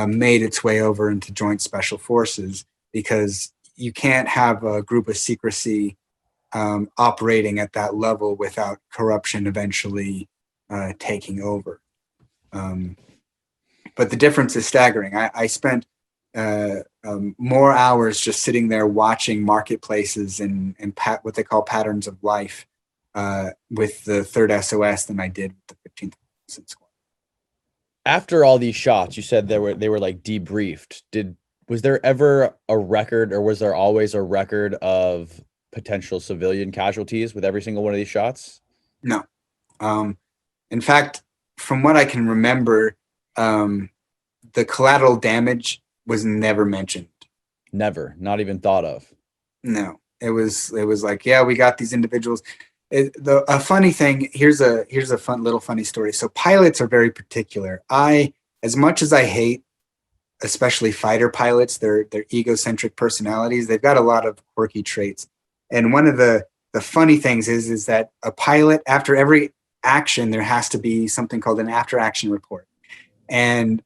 made its way over into Joint Special Forces, because you can't have a group of secrecy operating at that level without corruption eventually taking over. But the difference is staggering. I spent more hours just sitting there watching marketplaces and what they call patterns of life with the 3rd SOS than I did with the 15th Squad. After all these shots, you said they were like debriefed. Was there ever a record, or was there always a record of potential civilian casualties with every single one of these shots? No. In fact, from what I can remember, the collateral damage was never mentioned. Never, not even thought of. No, it was like, yeah, we got these individuals. A funny thing, here's a funny story. So pilots are very particular. As much as I hate, especially fighter pilots, their egocentric personalities, they've got a lot of quirky traits. And one of the funny things is that a pilot, after every action, there has to be something called an after action report. And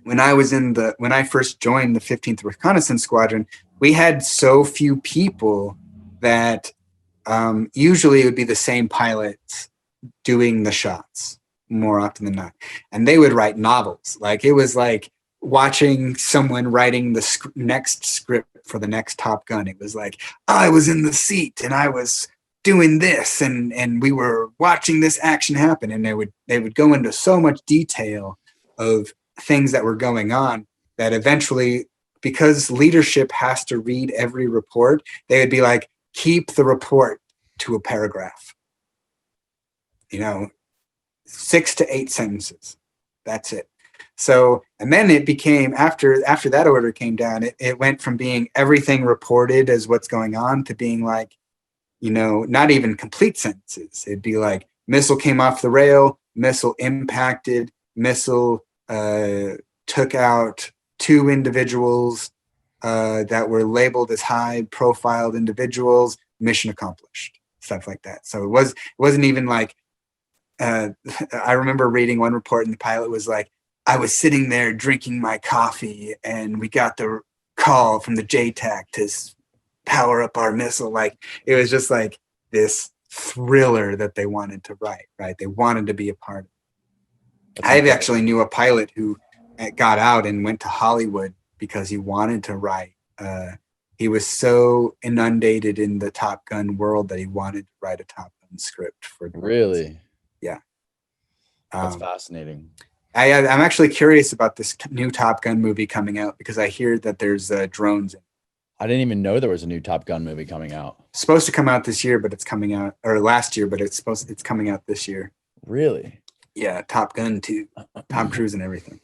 when I first joined the 15th Reconnaissance Squadron, we had so few people that usually it would be the same pilots doing the shots more often than not. And they would write novels. Like it was like watching someone writing the next script for the next Top Gun. It was like, I was in the seat and I was doing this and we were watching this action happen. And they would go into so much detail of things that were going on that eventually, because leadership has to read every report, they would be like, keep the report to a paragraph. 6 to 8 sentences. That's it. So, and then it became, after that order came down, it went from being everything reported as what's going on to being like, not even complete sentences. It'd be like, missile came off the rail, missile impacted, missile took out 2 individuals that were labeled as high-profiled individuals, mission accomplished, stuff like that. So it wasn't even like, I remember reading one report and the pilot was like, I was sitting there drinking my coffee and we got the call from the JTAC to power up our missile. Like, it was just like this thriller that they wanted to write, right? They wanted to be a part of it. I actually knew a pilot who got out and went to Hollywood because he wanted to write. He was so inundated in the Top Gun world that he wanted to write a Top Gun script for drones. Really? Yeah. That's fascinating. I'm actually curious about this new Top Gun movie coming out because I hear that there's drones in it. I didn't even know there was a new Top Gun movie coming out. Supposed to come out this year, but it's coming out, or last year, but it's coming out this year. Really? Yeah, Top Gun 2, Tom Cruise and everything.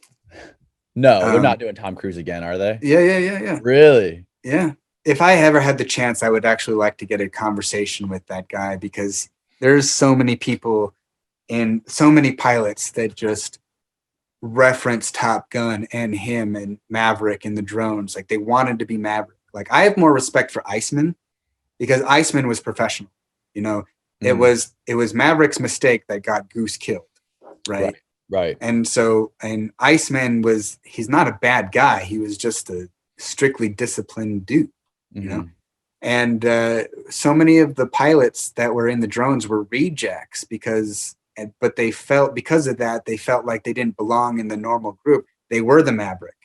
No, they're not doing Tom Cruise again, are they? Yeah. Really? Yeah. If I ever had the chance, I would actually like to get a conversation with that guy because there's so many people and so many pilots that just reference Top Gun and him and Maverick and the drones. Like they wanted to be Maverick. Like I have more respect for Iceman because Iceman was professional. You know, it was Maverick's mistake that got Goose killed, right? Right. And Iceman he's not a bad guy. He was just a strictly disciplined dude, you know? And so many of the pilots that were in the drones were rejects but they felt, because of that, they felt like they didn't belong in the normal group. They were the Maverick.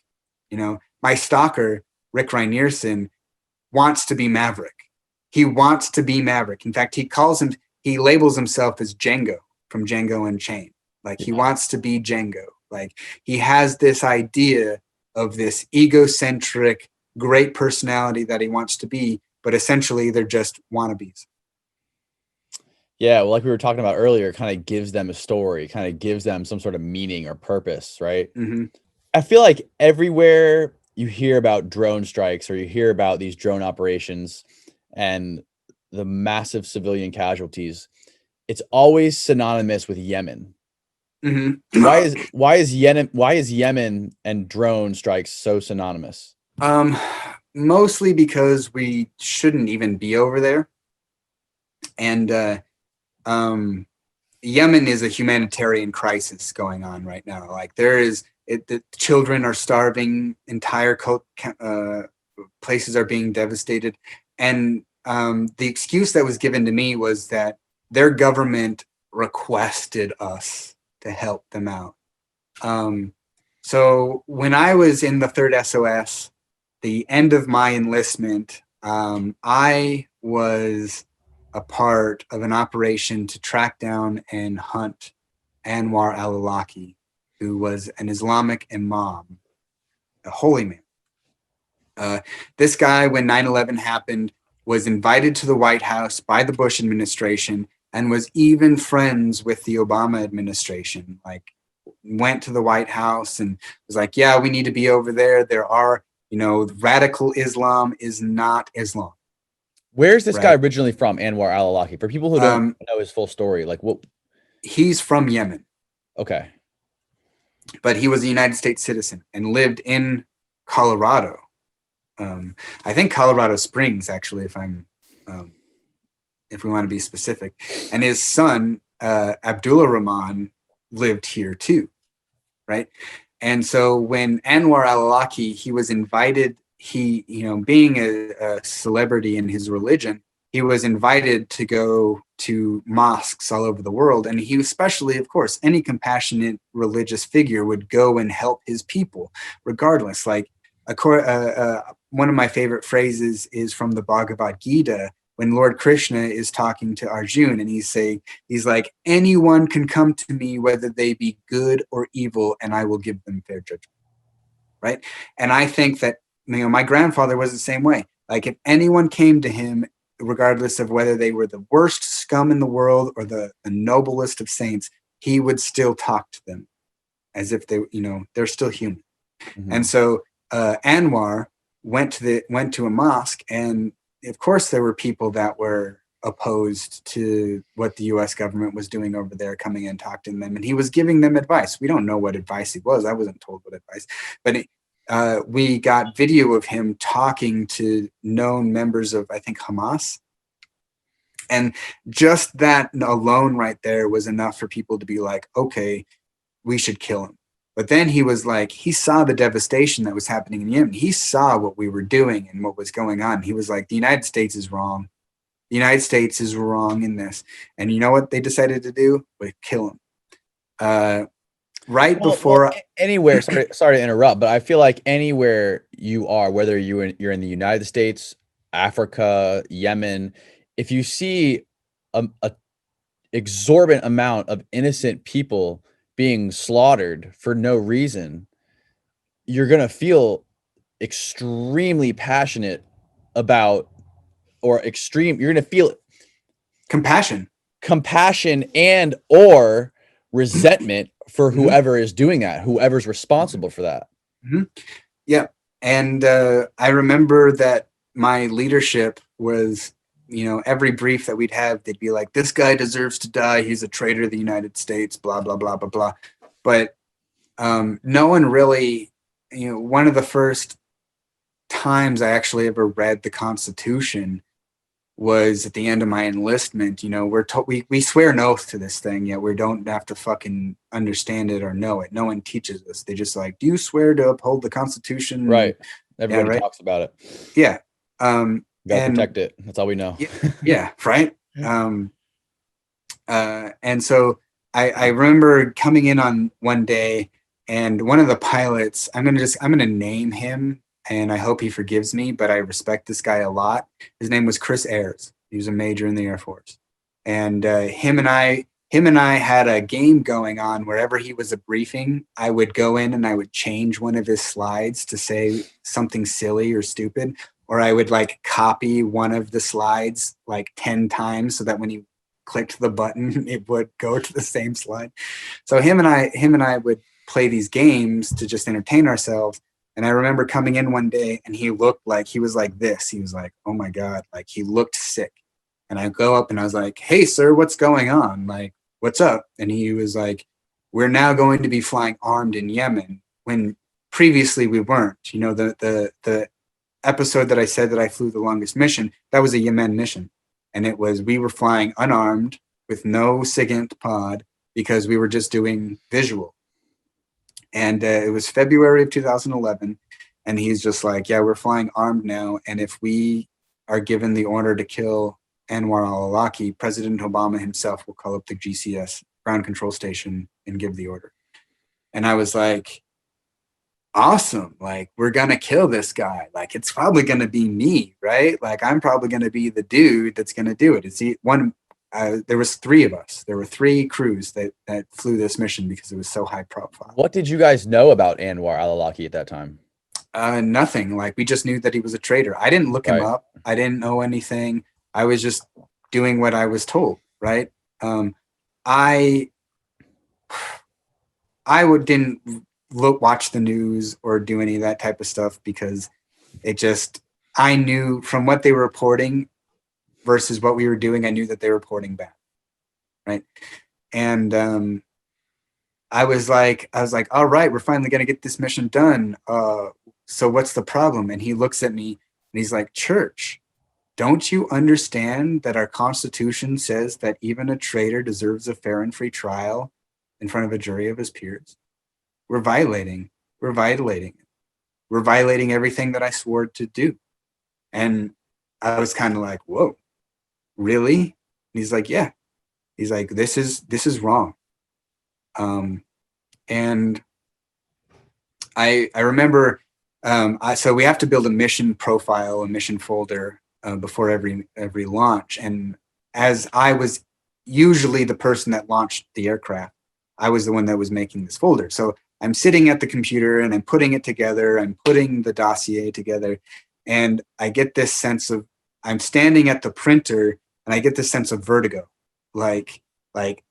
You know, my stalker, Rick Reinerson, wants to be Maverick. He wants to be Maverick. In fact, he labels himself as Django from Django Unchained. Like he wants to be Django. Like he has this idea of this egocentric, great personality that he wants to be, but essentially they're just wannabes. Yeah, well, like we were talking about earlier, it kind of gives them a story, kind of gives them some sort of meaning or purpose, right? I feel like everywhere you hear about drone strikes or you hear about these drone operations and the massive civilian casualties, it's always synonymous with Yemen. Why is Yemen and drone strikes so synonymous? Mostly because we shouldn't even be over there. And Yemen is a humanitarian crisis going on right now. Like the children are starving, entire places are being devastated. And the excuse that was given to me was that their government requested us to help them out. So when I was in the 3rd SOS, the end of my enlistment, I was a part of an operation to track down and hunt Anwar al-Awlaki, who was an Islamic imam, a holy man. This guy, when 9/11 happened, was invited to the White House by the Bush administration and was even friends with the Obama administration. Like, went to the White House and was like, yeah, we need to be over there. There are, radical Islam is not Islam. Where's this guy originally from, Anwar al-Awlaki? For people who don't know his full story, like what? He's from Yemen. Okay. But he was a United States citizen and lived in Colorado. I think Colorado Springs, actually, if we want to be specific. And his son, Abdullah Rahman, lived here too, right? And so when Anwar al-Awlaki, he was invited, being a celebrity in his religion, he was invited to go to mosques all over the world. And he especially, of course, any compassionate religious figure would go and help his people, regardless. Like, one of my favorite phrases is from the Bhagavad Gita, when Lord Krishna is talking to Arjuna, and he's like, anyone can come to me, whether they be good or evil, and I will give them fair judgment. Right. And I think that, my grandfather was the same way. Like, if anyone came to him, regardless of whether they were the worst scum in the world or the noblest of saints, he would still talk to them as if they're still human. And so Anwar went to a mosque, and of course there were people that were opposed to what the U.S. government was doing over there, coming in and talking to them, and he was giving them advice. We don't know what advice it was. I wasn't told what advice, but we got video of him talking to known members of, I think, Hamas. And just that alone right there was enough for people to be like, okay, we should kill him. But then he was like, he saw the devastation that was happening in Yemen. He saw what we were doing and what was going on. He was like, the United States is wrong. The United States is wrong in this. And you know what they decided to do? Kill him. right Well, before. anywhere. Sorry to interrupt, but I feel like anywhere you are, whether you're in the United States, Africa, Yemen, if you see a exorbitant amount of innocent people being slaughtered for no reason, you're gonna feel extremely passionate about, or extreme. You're gonna feel Compassion. compassion and or resentment for Hmm. whoever is doing that, whoever's responsible for that. Hmm. Yeah. And I remember that my leadership was, every brief that we'd have, they'd be like, this guy deserves to die. He's a traitor to the United States, blah, blah, blah, blah, blah. But no one really, one of the first times I actually ever read the Constitution was at the end of my enlistment. We swear an oath to this thing, yet we don't have to fucking understand it or know it. No one teaches us. They just like, do you swear to uphold the Constitution? Right. Yeah, Everybody right. talks about it. Yeah. You gotta And protect it. That's all we know. yeah, yeah, right. And so I remember coming in on one day, and one of the pilots, I'm gonna name him, and I hope he forgives me, but I respect this guy a lot. His name was Chris Ayers. He was a major in the Air Force, and him and I had a game going on. Wherever he was a briefing, I would go in and I would change one of his slides to say something silly or stupid, or I would like copy one of the slides like 10 times so that when he clicked the button, it would go to the same slide. So him and I would play these games to just entertain ourselves. And I remember coming in one day and he was like this. He was like, oh my God, like he looked sick. And I go up and I was like, hey, sir, what's going on? Like, what's up? And he was like, we're now going to be flying armed in Yemen, when previously we weren't. The episode that I said that I flew the longest mission, that was a Yemen mission. And we were flying unarmed with no SIGINT pod because we were just doing visual. And it was February of 2011. And he's just like, yeah, we're flying armed now. And if we are given the order to kill Anwar al-awlaki, President Obama himself will call up the GCS, ground control station, and give the order. And I was like, awesome. Like, we're going to kill this guy. Like, it's probably going to be me, right? Like, I'm probably going to be the dude that's going to do it. There was three of us. There were three crews that flew this mission because it was so high profile. What did you guys know about Anwar al-awlaki at that time? Nothing. Like, we just knew that he was a traitor. I didn't look him up. I didn't know anything. I was just doing what I was told, right? I didn't watch the news or do any of that type of stuff because I knew from what they were reporting versus what we were doing, I knew that they were reporting bad, right? And I was like, all right, we're finally going to get this mission done. So what's the problem? And he looks at me and he's like, Church, don't you understand that our Constitution says that even a traitor deserves a fair and free trial in front of a jury of his peers? We're violating everything that I swore to do. And I was kind of like, whoa, really? And he's like, yeah. He's like, this is wrong. And I remember, so we have to build a mission profile, a mission folder before every launch. And as I was usually the person that launched the aircraft, I was the one that was making this folder. So I'm sitting at the computer and I'm putting it together. I'm putting the dossier together, and I get this sense of, I'm standing at the printer and I get this sense of vertigo. Like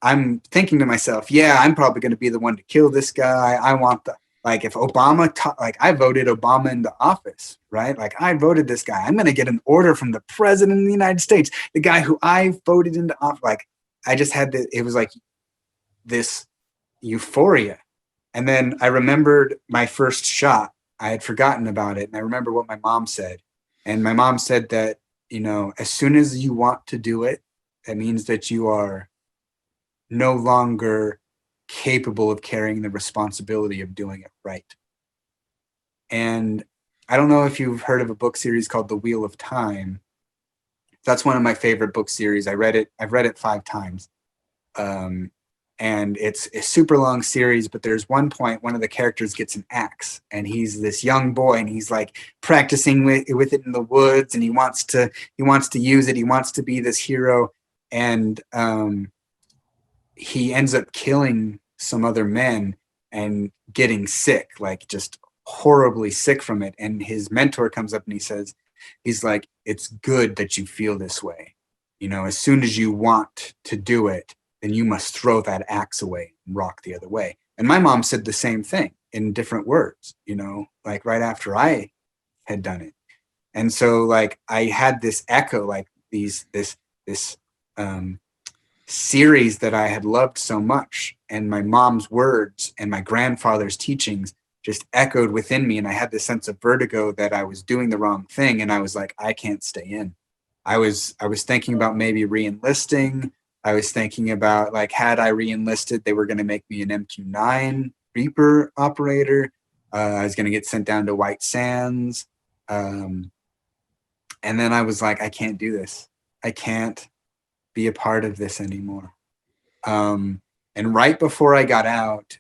I'm thinking to myself, yeah, I'm probably going to be the one to kill this guy. I want like if Obama, I voted Obama into office, right? Like I voted this guy. I'm going to get an order from the president of the United States, the guy who I voted into office. Like I just had it was like this euphoria. And then I remembered my first shot. I had forgotten about it. And I remember what my mom said. And my mom said that, as soon as you want to do it, that means that you are no longer capable of carrying the responsibility of doing it right. And I don't know if you've heard of a book series called The Wheel of Time. That's one of my favorite book series. I've read it 5 times. and it's a super long series, but there's one point one of the characters gets an axe, and he's this young boy, and he's like practicing with it in the woods, and he wants to use it, he wants to be this hero, and he ends up killing some other men and getting sick, like just horribly sick from it. And his mentor comes up and he says, he's like, it's good that you feel this way. You know, as soon as you want to do it, then you must throw that axe away and rock the other way. And my mom said the same thing in different words, you know, like right after I had done it. And so like I had this echo, like this series that I had loved so much, and my mom's words and my grandfather's teachings just echoed within me, and I had this sense of vertigo that I was doing the wrong thing, and I was like, I can't stay in. I was thinking about maybe re-enlisting. I was thinking about, like, had I re-enlisted, they were going to make me an MQ-9 Reaper operator. I was going to get sent down to White Sands. And then I was like, I can't do this. I can't be a part of this anymore. And right before I got out,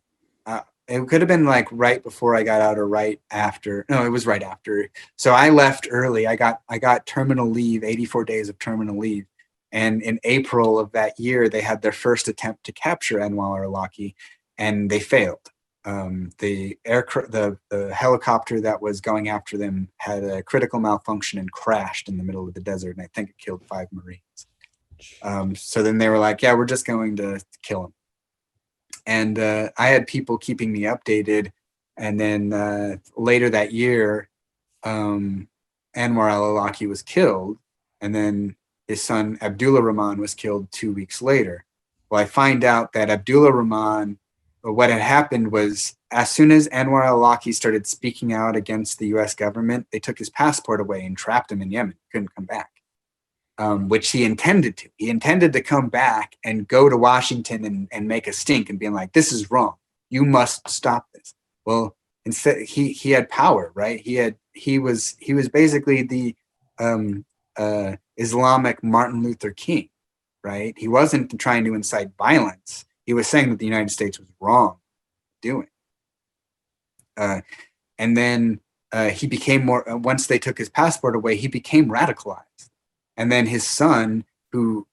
it could have been like right before I got out or right after. No, it was right after. So I left early. I got terminal leave, 84 days of terminal leave. And in April of that year, they had their first attempt to capture al-awlaki, and they failed. The helicopter that was going after them had a critical malfunction and crashed in the middle of the desert, and I think it killed 5 Marines. So then they were like, yeah, we're just going to kill him. And I had people keeping me updated. And then later that year, Anwar al-awlaki was killed. And then his son, Abdullah Rahman, was killed 2 weeks later. Well, I find out that Abdullah Rahman, what had happened was, as soon as Anwar al-awlaki started speaking out against the US government, they took his passport away and trapped him in Yemen. He couldn't come back. Which he intended to. He intended to come back and go to Washington and make a stink and being like, this is wrong. You must stop this. Well, instead he had power, right? He was basically the Islamic Martin Luther King, right? He wasn't trying to incite violence. He was saying that the United States was wrong doing. And then he became more, once they took his passport away, he became radicalized. And then his son, who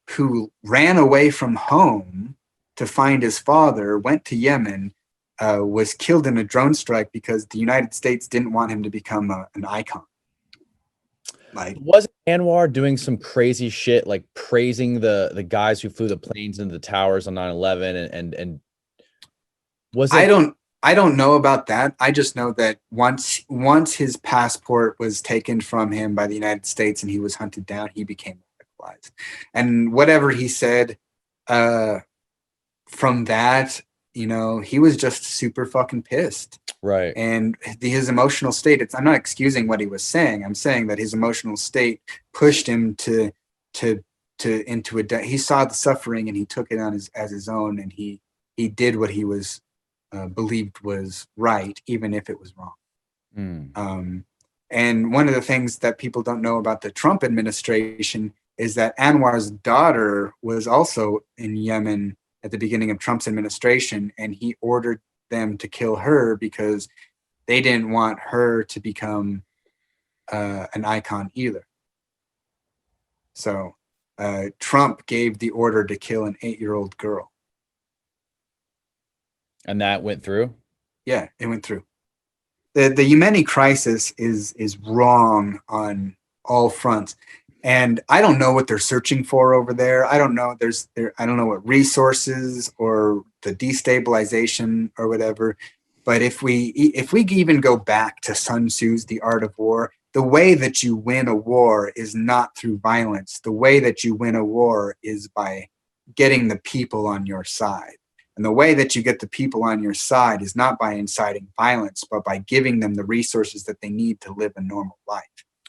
ran away from home to find his father, went to Yemen, was killed in a drone strike because the United States didn't want him to become an icon. Like, wasn't Anwar doing some crazy shit, like praising the guys who flew the planes into the towers on 9/11, and was it? I don't know about that. I just know that once his passport was taken from him by the United States and he was hunted down, he became radicalized. And whatever he said from that, you know, he was just super fucking pissed. Right. And his emotional state, I'm not excusing what he was saying. I'm saying that his emotional state pushed him to into he saw the suffering and he took it on as his own, and he did what he was believed was right, even if it was wrong. And one of the things that people don't know about the Trump administration is that Anwar's daughter was also in Yemen at the beginning of Trump's administration, and he ordered them to kill her because they didn't want her to become an icon either. So Trump gave the order to kill an 8-year-old girl. And that went through? Yeah, it went through. The Yemeni crisis is wrong on all fronts. And I don't know what they're searching for over there. I don't know. I don't know what resources or the destabilization or whatever. But if we even go back to Sun Tzu's The Art of War, the way that you win a war is not through violence. The way that you win a war is by getting the people on your side. And the way that you get the people on your side is not by inciting violence, but by giving them the resources that they need to live a normal life.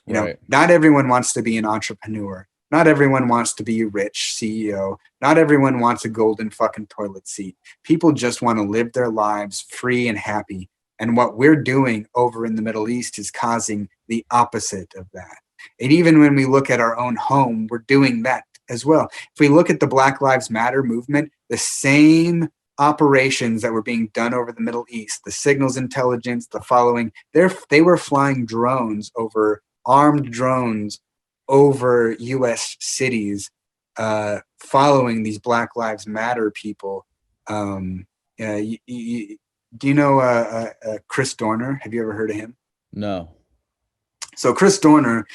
You know, not everyone wants to be an entrepreneur. Not everyone wants to be a rich CEO. Not everyone wants a golden fucking toilet seat. People just want to live their lives free and happy. And what we're doing over in the Middle East is causing the opposite of that. And even when we look at our own home, we're doing that as well. If we look at the Black Lives Matter movement, the same operations that were being done over the Middle East, the signals intelligence, the following, they were flying drones over, armed drones over US cities, following these Black Lives Matter people. Do you know Chris Dorner? Have you ever heard of him? No. So Chris Dorner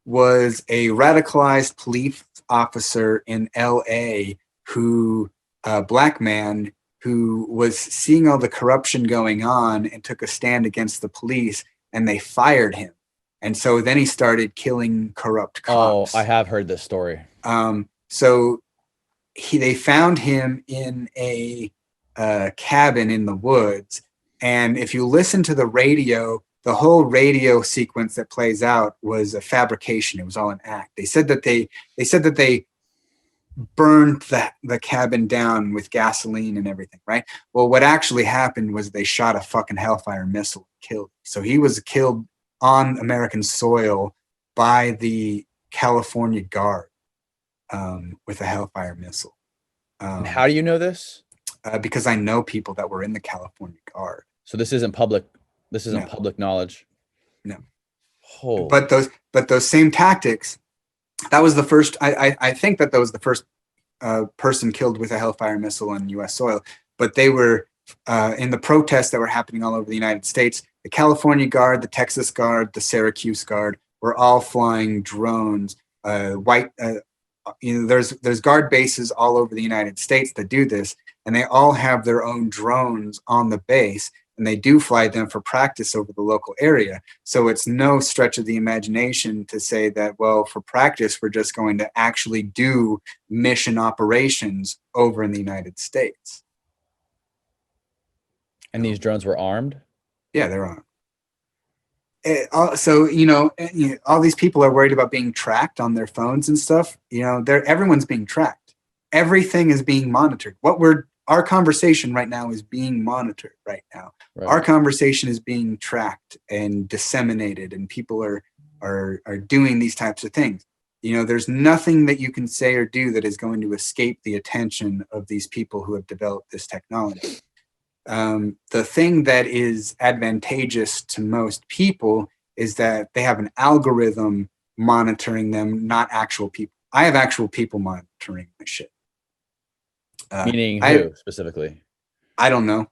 was a radicalized police officer in LA who, a Black man who was seeing all the corruption going on and took a stand against the police, and they fired him. And so then he started killing corrupt cops. Oh, I have heard this story. So they found him in a cabin in the woods. And if you listen to the radio, the whole radio sequence that plays out was a fabrication. It was all an act. They said that they burned the cabin down with gasoline and everything, right? Well, what actually happened was they shot a fucking Hellfire missile and killed him. So he was killed on American soil by the California Guard with a Hellfire missile. How do you know this? Because I know people that were in the California Guard. So this isn't public. This isn't No. public knowledge. No. Oh. But those same tactics. That was the first. I think that was the first person killed with a Hellfire missile on U.S. soil. But they were in the protests that were happening all over the United States. The California Guard, the Texas Guard, the Syracuse Guard were all flying drones. There's guard bases all over the United States that do this, and they all have their own drones on the base, and they do fly them for practice over the local area. So it's no stretch of the imagination to say that, well, for practice, we're just going to actually do mission operations over in the United States. And these drones were armed? Yeah, they're armed. So, all these people are worried about being tracked on their phones and stuff. Everyone's being tracked. Everything is being monitored. Our conversation right now is being monitored right now. Right. Our conversation is being tracked and disseminated, and people are doing these types of things. There's nothing that you can say or do that is going to escape the attention of these people who have developed this technology. The thing that is advantageous to most people is that they have an algorithm monitoring them, not actual people. I have actual people monitoring my shit. Meaning who specifically? I don't know.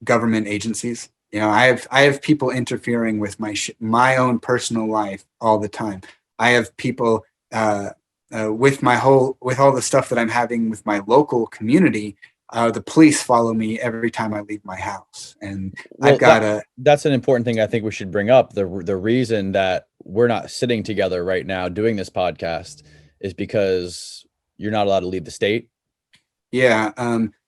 Government agencies. I have people interfering with my own personal life all the time. I have people with all the stuff that I'm having with my local community. The police follow me every time I leave my house, and I've got that's an important thing I think we should bring up. The reason that we're not sitting together right now doing this podcast is because you're not allowed to leave the state. Yeah.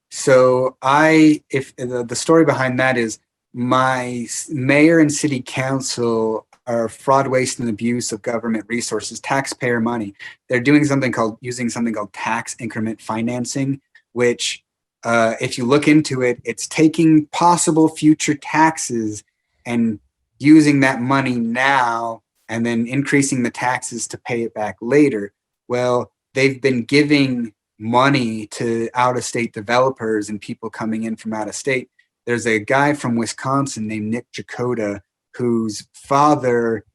So the story behind that is my mayor and city council are fraud, waste, and abuse of government resources, taxpayer money. They're using something called tax increment financing, which if you look into it, it's taking possible future taxes and using that money now and then increasing the taxes to pay it back later. Well, they've been giving money to out-of-state developers and people coming in from out of state. There's a guy from Wisconsin named Nick Jakota whose father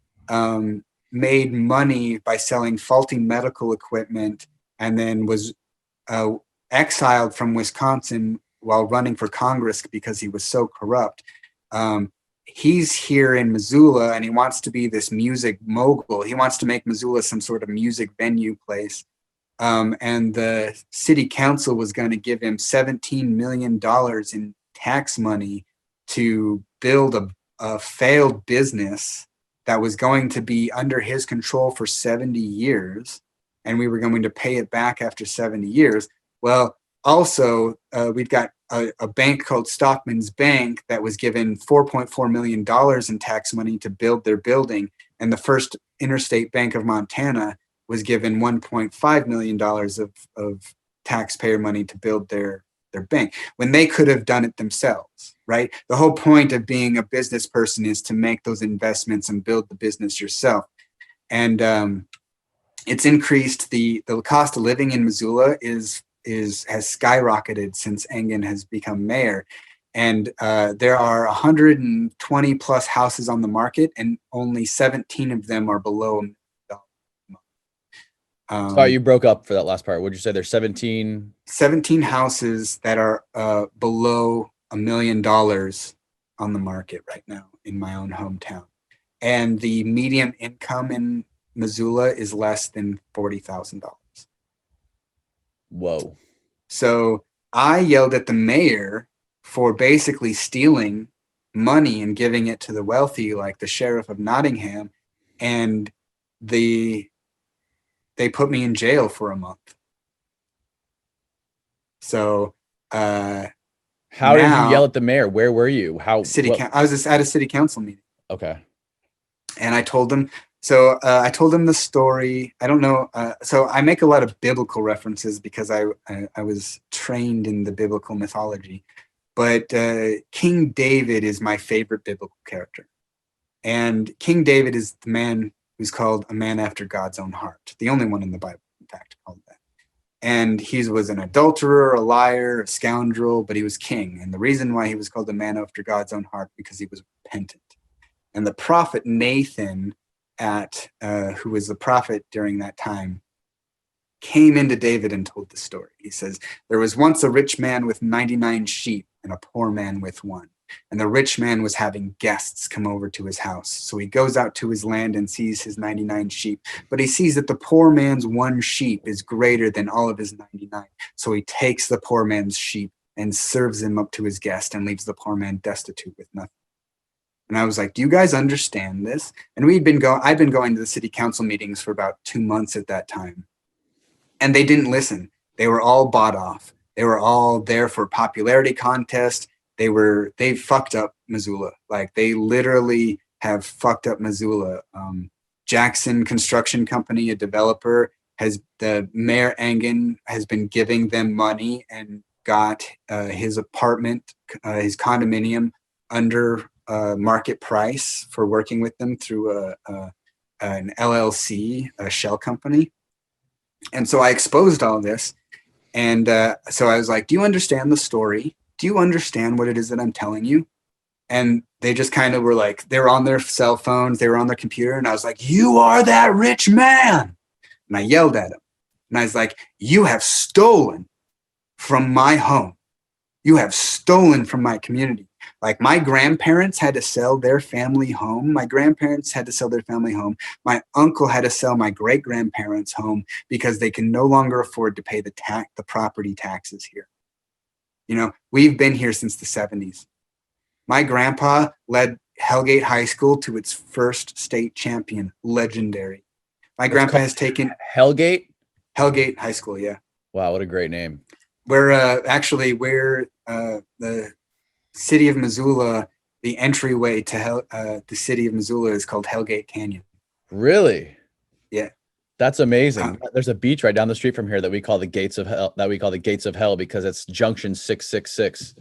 made money by selling faulty medical equipment and then was exiled from Wisconsin while running for Congress because he was so corrupt. He's here in Missoula and he wants to be this music mogul. He wants to make Missoula some sort of music venue place. And the city council was going to give him $17 million in tax money to build a failed business that was going to be under his control for 70 years. And we were going to pay it back after 70 years. Well, also, we've got a bank called Stockman's Bank that was given $4.4 million in tax money to build their building. And the First Interstate Bank of Montana was given $1.5 million of taxpayer money to build their bank when they could have done it themselves, right? The whole point of being a business person is to make those investments and build the business yourself. And it's increased the cost of living in Missoula is has skyrocketed since Engin has become mayor. And there are 120 plus houses on the market, and only 17 of them are below $1 million. Sorry, you broke up for that last part. What'd you say? There's 17? 17 houses that are below $1 million on the market right now in my own hometown. And the median income in Missoula is less than $40,000. Whoa. So I yelled at the mayor for basically stealing money and giving it to the wealthy, like the sheriff of Nottingham, and they put me in jail for a month. So how did you yell at the mayor? Where were you? I was just at a city council meeting. Okay. And I told them, I told them the story. I don't know. So I make a lot of biblical references because I was trained in the biblical mythology. But King David is my favorite biblical character. And King David is the man who's called a man after God's own heart. The only one in the Bible, in fact, called that. And he was an adulterer, a liar, a scoundrel, but he was king. And the reason why he was called a man after God's own heart, because he was repentant. And the prophet Nathan, who was the prophet during that time, came into David and told the story. He says, there was once a rich man with 99 sheep and a poor man with one. And the rich man was having guests come over to his house. So he goes out to his land and sees his 99 sheep. But he sees that the poor man's one sheep is greater than all of his 99. So he takes the poor man's sheep and serves him up to his guest and leaves the poor man destitute with nothing. And I was like, do you guys understand this? And I'd been going to the city council meetings for about 2 months at that time. And they didn't listen. They were all bought off. They were all there for popularity contest. They fucked up Missoula. Like, they literally have fucked up Missoula. Jackson Construction Company, a developer, the Mayor Engin has been giving them money and got his apartment, his condominium under market price for working with them through an LLC, a shell company. And so I exposed all this. And so I was like, do you understand the story? Do you understand what it is that I'm telling you? And they just kind of were like, they were on their cell phones, they were on their computer. And I was like, you are that rich man. And I yelled at him. And I was like, you have stolen from my home. You have stolen from my community. Like, my grandparents had to sell their family home. My grandparents had to sell their family home. My uncle had to sell my great-grandparents' home because they can no longer afford to pay the property taxes here. You know, we've been here since the 70s. My grandpa led Hellgate High School to its first state champion. Legendary. My grandpa has taken Hellgate High School. Yeah. Wow, what a great name. Where the city of Missoula, the entryway to the city of Missoula is called Hellgate Canyon. Really? Yeah. That's amazing. There's a beach right down the street from here that we call the Gates of Hell, because it's Junction 666.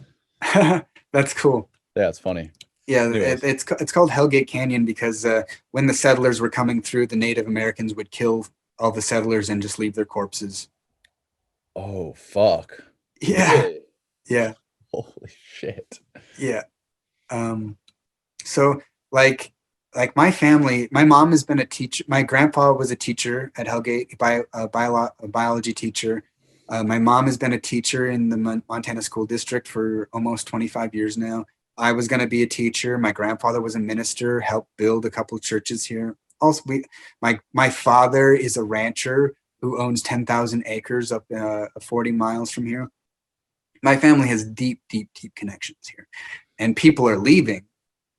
That's cool. Yeah, it's funny. Yeah, it's called Hellgate Canyon because when the settlers were coming through, the Native Americans would kill all the settlers and just leave their corpses. Oh, fuck. Yeah. Really? Yeah. Holy shit. Yeah. So like my family, my mom has been a teacher. My grandpa was a teacher at Hellgate, a biology teacher. My mom has been a teacher in the Montana School District for almost 25 years now. I was going to be a teacher. My grandfather was a minister, helped build a couple of churches here. Also, my father is a rancher who owns 10,000 acres up 40 miles from here. My family has deep, deep, deep connections here. And people are leaving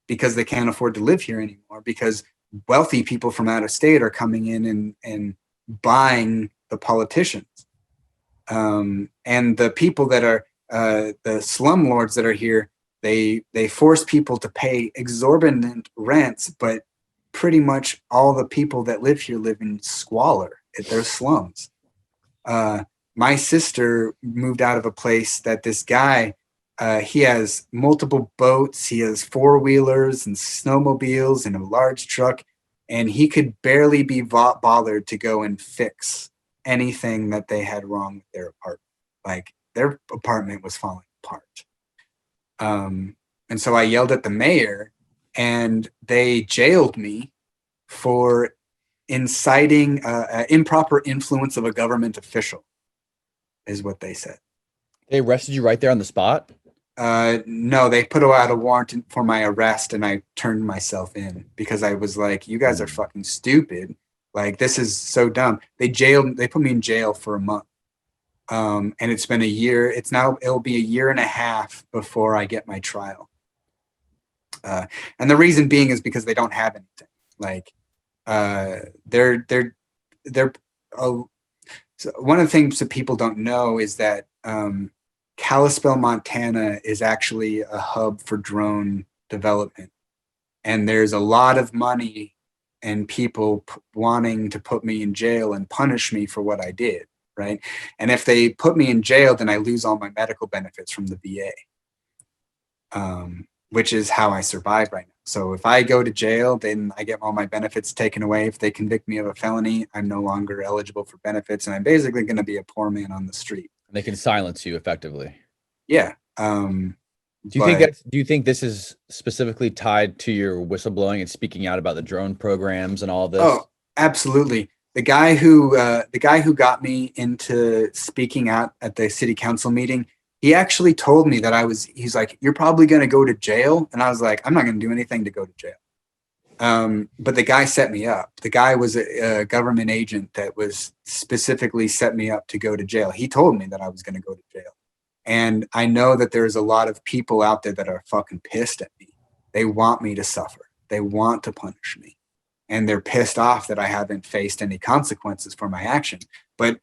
because they can't afford to live here anymore, because wealthy people from out of state are coming in and buying the politicians. And the people that are the slumlords that are here, they force people to pay exorbitant rents, but pretty much all the people that live here live in squalor at their slums. My sister moved out of a place that this guy, he has multiple boats, he has four-wheelers and snowmobiles and a large truck, and he could barely be bothered to go and fix anything that they had wrong with their apartment. Like their apartment was falling apart. And so I yelled at the mayor, and they jailed me for inciting improper influence of a government official, is what they said. They arrested you right there on the spot? No, they put out a warrant for my arrest, and I turned myself in because I was like, you guys are fucking stupid. Like, this is so dumb. They put me in jail for a month. And it's been a year. It'll be a year and a half before I get my trial. And the reason being is because they don't have anything. Like, so one of the things that people don't know is that Kalispell, Montana is actually a hub for drone development. And there's a lot of money and people wanting to put me in jail and punish me for what I did, right? And if they put me in jail, then I lose all my medical benefits from the VA, which is how I survive right now. So if I go to jail, then I get all my benefits taken away. If they convict me of a felony, I'm no longer eligible for benefits, and I'm basically going to be a poor man on the street. They can silence you effectively. Yeah. Do you think this is specifically tied to your whistleblowing and speaking out about the drone programs and all of this? Oh, absolutely. The guy who got me into speaking out at the city council meeting, he actually told me that he's like, you're probably going to go to jail. And I was like, I'm not going to do anything to go to jail. But the guy set me up. The guy was a government agent that was specifically set me up to go to jail. He told me that I was going to go to jail. And I know that there's a lot of people out there that are fucking pissed at me. They want me to suffer. They want to punish me. And they're pissed off that I haven't faced any consequences for my action. But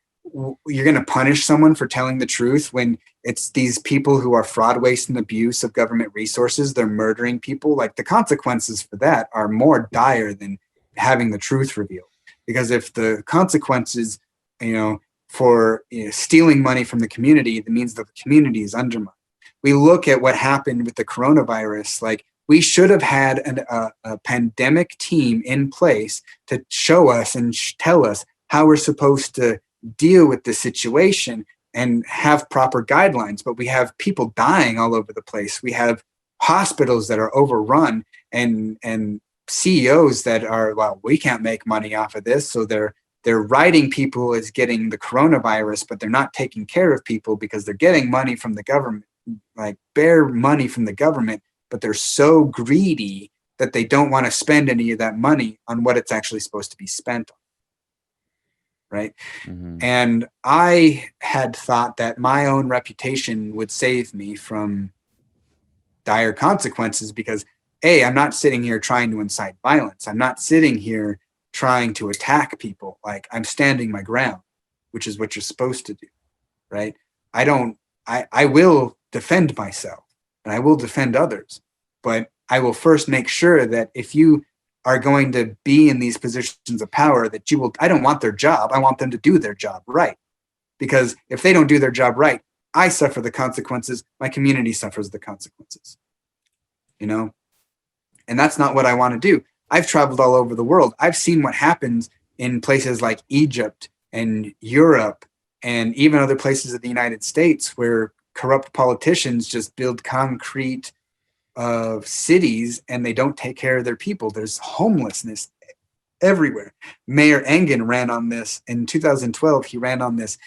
you're going to punish someone for telling the truth when it's these people who are fraud, waste, and abuse of government resources. They're murdering people. Like, the consequences for that are more dire than having the truth revealed. Because if the consequences, for stealing money from the community, that means that the community is undermined. We look at what happened with the coronavirus. Like, we should have had a pandemic team in place to show us and tell us how we're supposed to deal with the situation and have proper guidelines. But we have people dying all over the place. We have hospitals that are overrun and CEOs that are, well, we can't make money off of this. So they're writing people as getting the coronavirus, but they're not taking care of people because they're getting money from the government, like bare money from the government, but they're so greedy that they don't want to spend any of that money on what it's actually supposed to be spent on. Right. Mm-hmm. And I had thought that my own reputation would save me from dire consequences because, A, I'm not sitting here trying to incite violence. I'm not sitting here trying to attack people. Like, I'm standing my ground, which is what you're supposed to do. Right. I will defend myself and I will defend others, but I will first make sure that if you are going to be in these positions of power, that I don't want their job. I want them to do their job right. Because if they don't do their job right, I suffer the consequences. My community suffers the consequences, and that's not what I want to do. I've traveled all over the world. I've seen what happens in places like Egypt and Europe and even other places of the United States where corrupt politicians just build concrete cities and they don't take care of their people. There's homelessness everywhere. Mayor Engen ran on this in 2012. He ran on this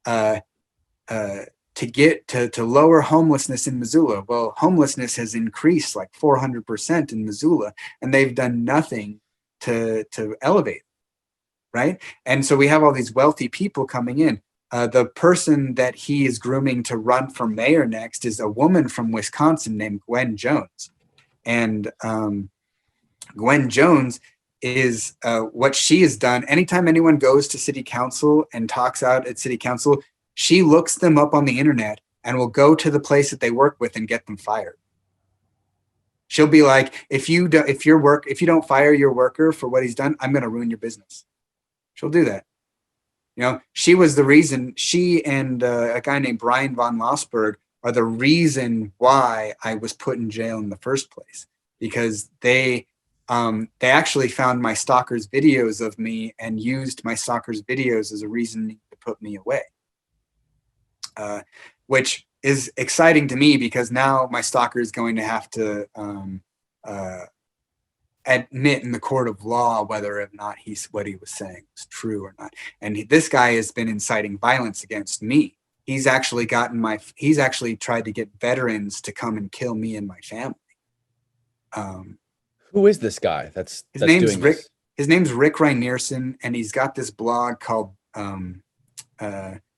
to get to lower homelessness in Missoula. Well, homelessness has increased like 400% in Missoula, and they've done nothing to elevate, right? And so we have all these wealthy people coming in. The person that he is grooming to run for mayor next is a woman from Wisconsin named Gwen Jones. And Gwen Jones is what she has done. Anytime anyone goes to city council and talks out at city council, she looks them up on the internet and will go to the place that they work with and get them fired. She'll be like, if you don't fire your worker for what he's done, I'm going to ruin your business. She'll do that. She was the reason. She and a guy named Brian von Lossberg are the reason why I was put in jail in the first place, because they actually found my stalker's videos of me and used my stalker's videos as a reason to put me away. which is exciting to me because now my stalker is going to have to admit in the court of law whether or not what he was saying was true or not. And this guy has been inciting violence against me. He's actually tried to get veterans to come and kill me and my family. Who is this guy that's doing this? His name's Rick Reinerson, and he's got this blog called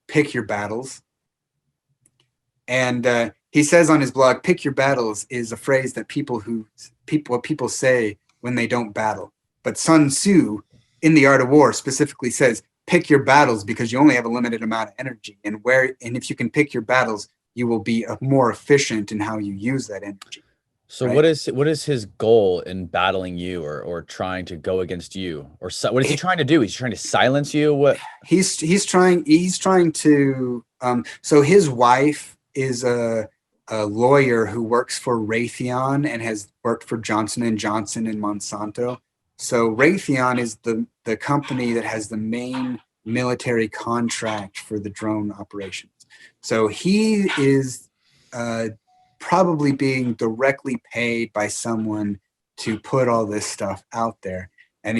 Pick Your Battles. And he says on his blog, "Pick your battles" is a phrase that people say when they don't battle. But Sun Tzu in The Art of War specifically says, pick your battles because you only have a limited amount of energy. And if you can pick your battles, you will be more efficient in how you use that energy. So right? What is his goal in battling you or trying to go against you? Or what is he trying to do? He's trying to silence you? What? He's trying to so his wife is a lawyer who works for Raytheon and has worked for Johnson & Johnson and Monsanto. So Raytheon is the company that has the main military contract for the drone operations. So he is probably being directly paid by someone to put all this stuff out there. And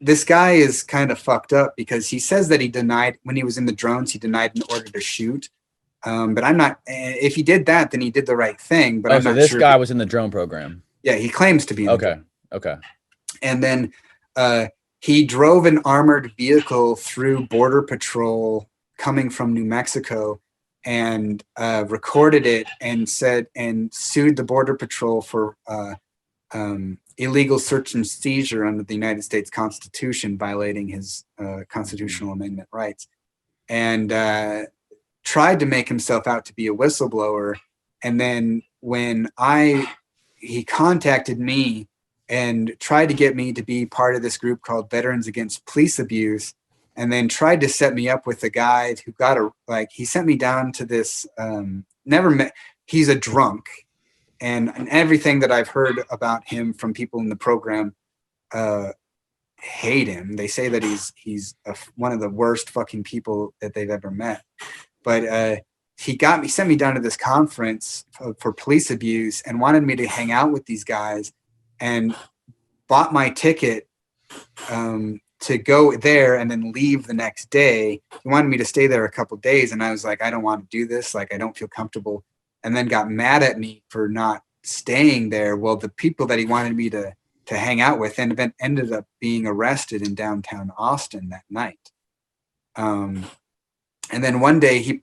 this guy is kind of fucked up because he says that he denied when he was in the drones, he denied an order to shoot. But I'm not, if he did that, then he did the right thing. But I'm not this sure. Guy was in the drone program. Yeah, he claims to be. Okay. And then he drove an armored vehicle through Border Patrol coming from New Mexico and recorded it and sued the Border Patrol for illegal search and seizure under the United States Constitution, violating his constitutional amendment rights. And tried to make himself out to be a whistleblower. And then when he contacted me and tried to get me to be part of this group called Veterans Against Police Abuse, and then tried to set me up with a guy who he sent me down to this, he's a drunk. And everything that I've heard about him from people in the program hate him. They say that he's one of the worst fucking people that they've ever met. But he sent me down to this conference for police abuse and wanted me to hang out with these guys, and bought my ticket to go there and then leave the next day. He wanted me to stay there a couple of days, and I was like, I don't want to do this. Like, I don't feel comfortable. And then got mad at me for not staying there. Well, the people that he wanted me to hang out with ended up being arrested in downtown Austin that night. And then one day he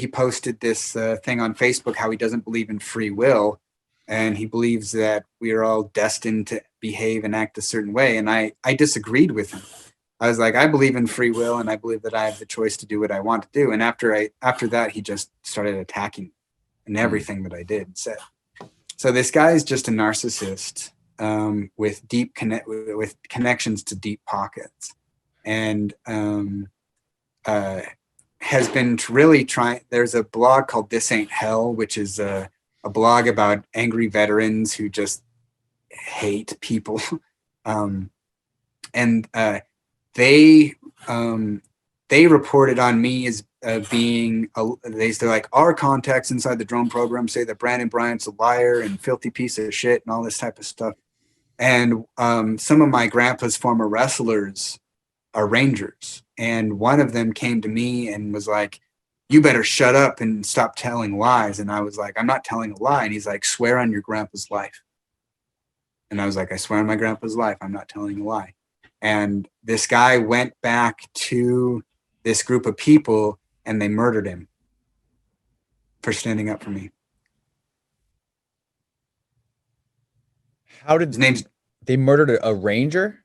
posted this thing on Facebook, how he doesn't believe in free will. And he believes that we are all destined to behave and act a certain way. And I disagreed with him. I was like, I believe in free will, and I believe that I have the choice to do what I want to do. And after that, he just started attacking and everything that I did and said. So this guy is just a narcissist with connections to deep pockets, and has been really trying. There's a blog called This Ain't Hell, which is a blog about angry veterans who just hate people. And they reported on me as being, they're like, our contacts inside the drone program say that Brandon Bryant's a liar and filthy piece of shit and all this type of stuff. And some of my grandpa's former wrestlers are Rangers. And one of them came to me and was like, you better shut up and stop telling lies. And I was like, I'm not telling a lie. And he's like, swear on your grandpa's life. And I was like, I swear on my grandpa's life, I'm not telling a lie. And this guy went back to this group of people and they murdered him for standing up for me. How did they murdered a Ranger?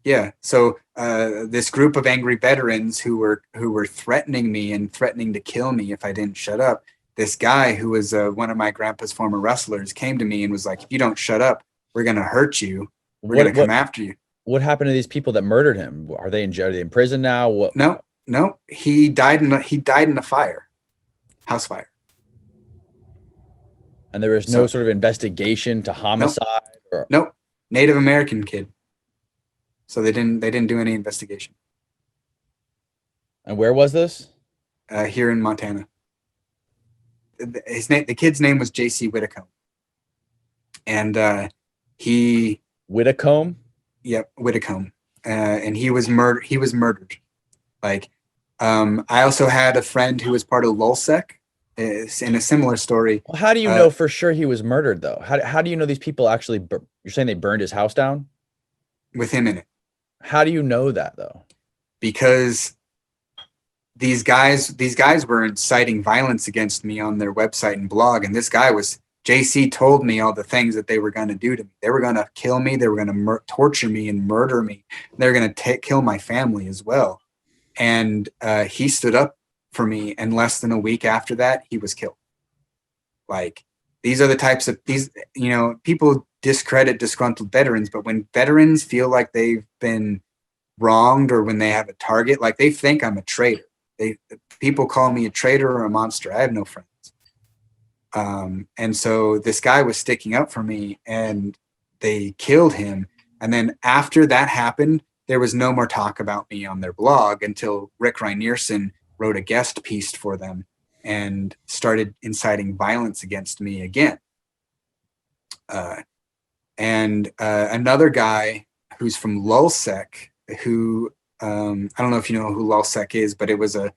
Yeah. So this group of angry veterans who were threatening me and threatening to kill me if I didn't shut up. This guy who was one of my grandpa's former wrestlers came to me and was like, if you don't shut up, we're going to hurt you. We're going to come after you. What happened to these people that murdered him? Are they in jail? Are they in prison now? What? No. He died in a fire, house fire. And there was no sort of investigation to homicide? Nope. Native American kid. So they didn't do any investigation. And where was this? Here in Montana. The kid's name was J.C. Whitcomb, and he, Whitcomb? yep, Whitcomb, and he was murdered. He was murdered. Like, I also had a friend who was part of LulzSec. In a similar story. Well, how do you know for sure he was murdered, though? How do you know these people actually? You're saying they burned his house down? With him in it. How do you know that, though? Because these guys were inciting violence against me on their website and blog, and this guy was JC told me all the things that they were going to do to me. They were going to kill me. They were going to torture me and murder me. They were going to kill my family as well. And he stood up for me, and less than a week after that, he was killed. Like, these are the types of people discredit disgruntled veterans, but when veterans feel like they've been wronged or when they have a target, like they think I'm a traitor. People call me a traitor or a monster. I have no friends. And so this guy was sticking up for me, and they killed him. And then after that happened, there was no more talk about me on their blog until Rick Reinerson wrote a guest piece for them and started inciting violence against me again. And another guy who's from LulzSec, who I don't know if you know who LulzSec is, but it was a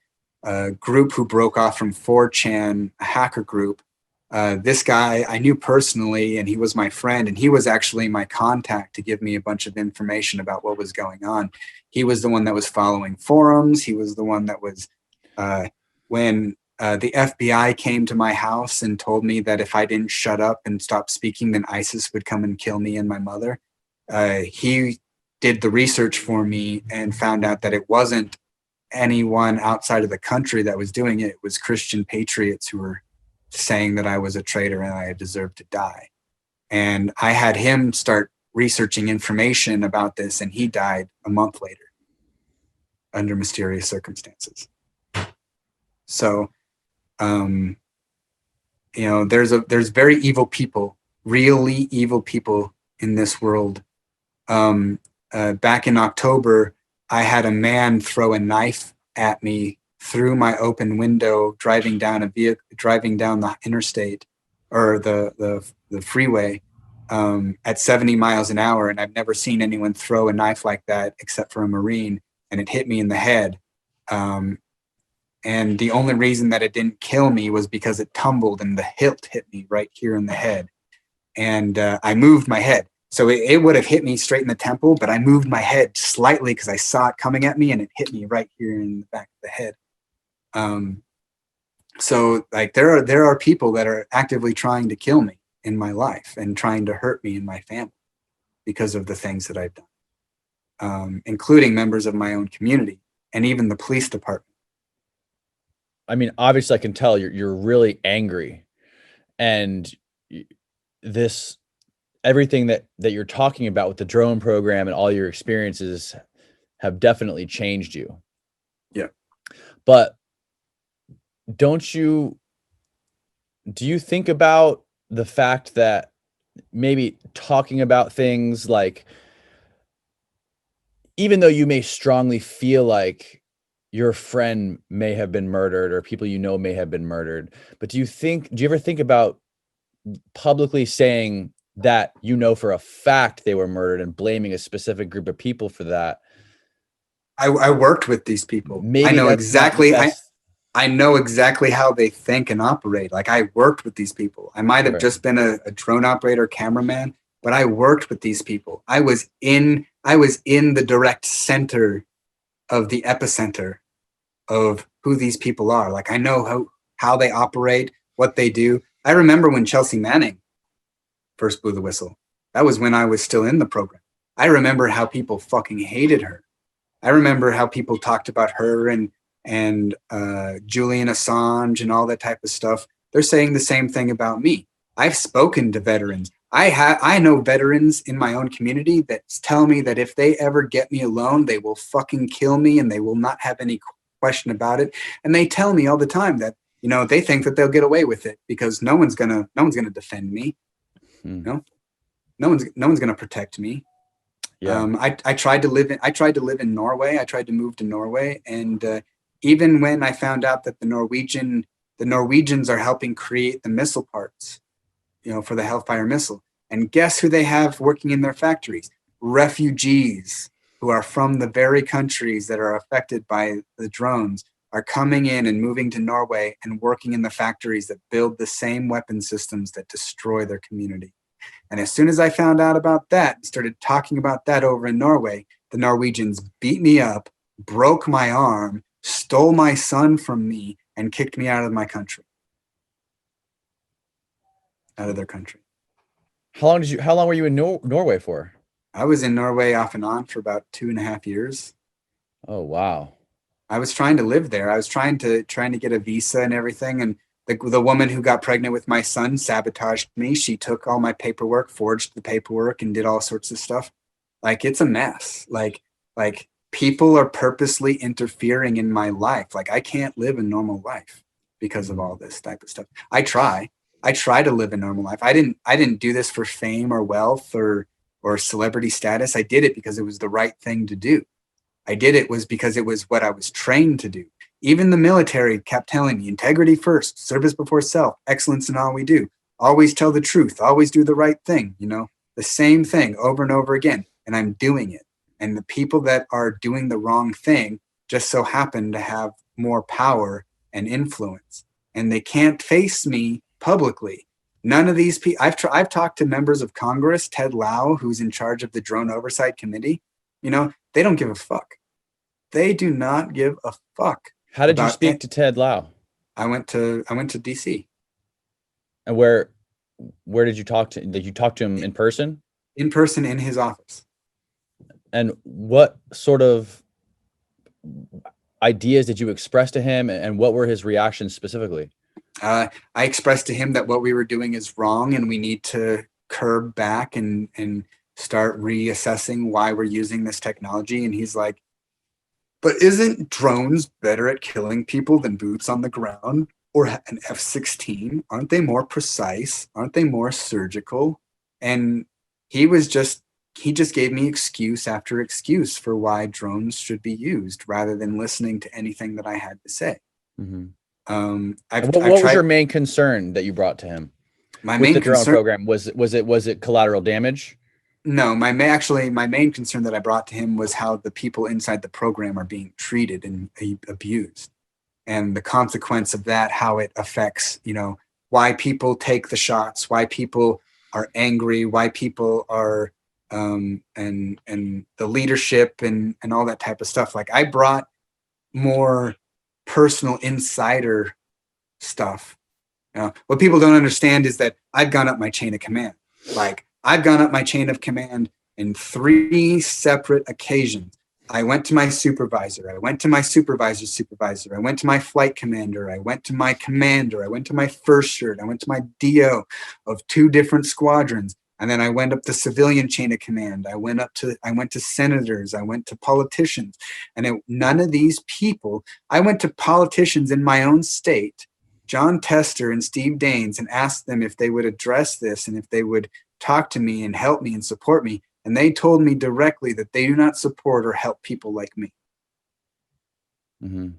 group who broke off from 4chan, a hacker group. This guy I knew personally, and he was my friend, and he was actually my contact to give me a bunch of information about what was going on. He was the one that was following forums. He was the one that was, when the FBI came to my house and told me that if I didn't shut up and stop speaking, then ISIS would come and kill me and my mother. He did the research for me and found out that it wasn't anyone outside of the country that was doing it. It was Christian patriots who were saying that I was a traitor and I deserved to die. And I had him start researching information about this, and he died a month later under mysterious circumstances. So, there's very evil people, really evil people in this world. Back in October, I had a man throw a knife at me through my open window, driving down the interstate or the freeway at 70 miles an hour. And I've never seen anyone throw a knife like that except for a Marine, and it hit me in the head. And the only reason that it didn't kill me was because it tumbled and the hilt hit me right here in the head. And I moved my head. So it would have hit me straight in the temple, but I moved my head slightly because I saw it coming at me, and it hit me right here in the back of the head. So like there are people that are actively trying to kill me in my life and trying to hurt me and my family because of the things that I've done, including members of my own community and even the police department. I mean, obviously I can tell you're really angry, and this, everything that you're talking about with the drone program and all your experiences have definitely changed you. Yeah. But do you think about the fact that maybe talking about things like, even though you may strongly feel like your friend may have been murdered or people you know may have been murdered, but do you ever think about publicly saying that you know for a fact they were murdered and blaming a specific group of people for that? I worked with these people. Maybe I know that's not the exactly. best. I know exactly how they think and operate. Like, I worked with these people. I might have Sure. just been a drone operator, cameraman, but I worked with these people. I was in the direct center of the epicenter of who these people are. Like, I know how they operate, what they do. I remember when Chelsea Manning first blew the whistle. That was when I was still in the program. I remember how people fucking hated her. I remember how people talked about her and Julian Assange and all that type of stuff. They're saying the same thing about me. I've spoken to veterans. I know veterans in my own community that tell me that if they ever get me alone, they will fucking kill me and they will not have any question about it. And they tell me all the time that, they think that they'll get away with it because no one's gonna defend me. No one's gonna protect me. Yeah. I tried to live in Norway. I tried to move to Norway, and even when I found out that the Norwegians are helping create the missile parts, for the Hellfire missile. And guess who they have working in their factories? Refugees who are from the very countries that are affected by the drones are coming in and moving to Norway and working in the factories that build the same weapon systems that destroy their community. And as soon as I found out about that and started talking about that over in Norway, the Norwegians beat me up, broke my arm, stole my son from me, and kicked me out of my country. Out of their country. How long were you in Norway for? I was in Norway off and on for about 2.5 years. Oh, wow. I was trying to live there. I was trying to get a visa and everything. And the woman who got pregnant with my son sabotaged me. She took all my paperwork, forged the paperwork, and did all sorts of stuff. Like, it's a mess. Like people are purposely interfering in my life. Like, I can't live a normal life because of all this type of stuff. I try to live a normal life. I didn't do this for fame or wealth or celebrity status. I did it because it was the right thing to do. I did it was because it was what I was trained to do. Even the military kept telling me, integrity first, service before self, excellence in all we do, always tell the truth, always do the right thing, the same thing over and over again. And I'm doing it. And the people that are doing the wrong thing just so happen to have more power and influence. And they can't face me publicly. None of these people, I've talked to members of Congress, Ted Lieu, who's in charge of the Drone Oversight Committee. They don't give a fuck. They do not give a fuck. How did you speak to Ted Lieu? I went to DC. And where did you talk to? Did you talk to him in person? In person in his office. And what sort of ideas did you express to him, and what were his reactions specifically? I expressed to him that what we were doing is wrong and we need to curb back and start reassessing why we're using this technology. And he's like, but isn't drones better at killing people than boots on the ground or an F-16? Aren't they more precise? Aren't they more surgical? And he just gave me excuse after excuse for why drones should be used rather than listening to anything that I had to say. Mm-hmm. What was your main concern that you brought to him? My main drone program was it collateral damage? No, my main concern that I brought to him was how the people inside the program are being treated and abused, and the consequence of that, how it affects, why people take the shots, why people are angry, why people are, and the leadership and all that type of stuff. Like, I brought more personal insider stuff. What people don't understand is that I've gone up my chain of command. Like, I've gone up my chain of command in 3 separate occasions. I went to my supervisor. I went to my supervisor's supervisor. I went to my flight commander. I went to my commander. I went to my first shirt. I went to my DO of 2 different squadrons. And then I went up the civilian chain of command. I went to senators. I went to politicians. And none of these people, I went to politicians in my own state, John Tester and Steve Daines, and asked them if they would address this and if they would talk to me and help me and support me. And they told me directly that they do not support or help people like me. Mm-hmm.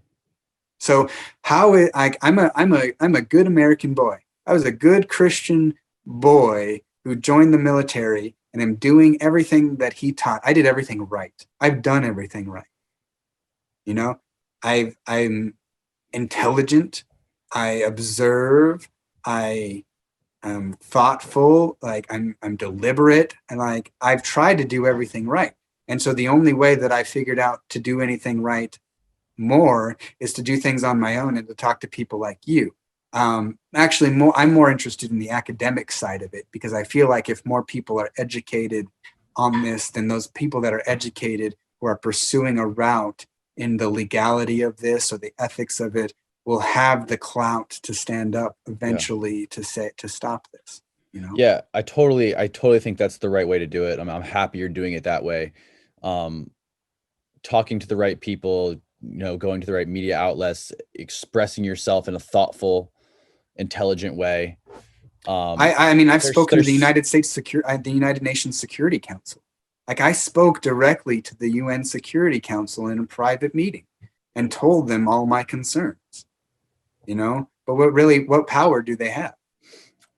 So I'm a good American boy. I was a good Christian boy who joined the military, and I'm doing everything that he taught. I did everything right. I've done everything right. I'm intelligent. I observe. I'm thoughtful. Like, I'm deliberate, and like, I've tried to do everything right. And so the only way that I figured out to do anything right more is to do things on my own and to talk to people like you. I'm more interested in the academic side of it, because I feel like if more people are educated on this, then those people that are educated who are pursuing a route in the legality of this or the ethics of it will have the clout to stand up eventually to stop this. Yeah, I totally think that's the right way to do it. I'm happy you're doing it that way. Talking to the right people, going to the right media outlets, expressing yourself in a thoughtful, intelligent way. I've spoken to the United States the United Nations Security Council. Like, I spoke directly to the UN Security Council in a private meeting. and told them all my concerns, but what power do they have?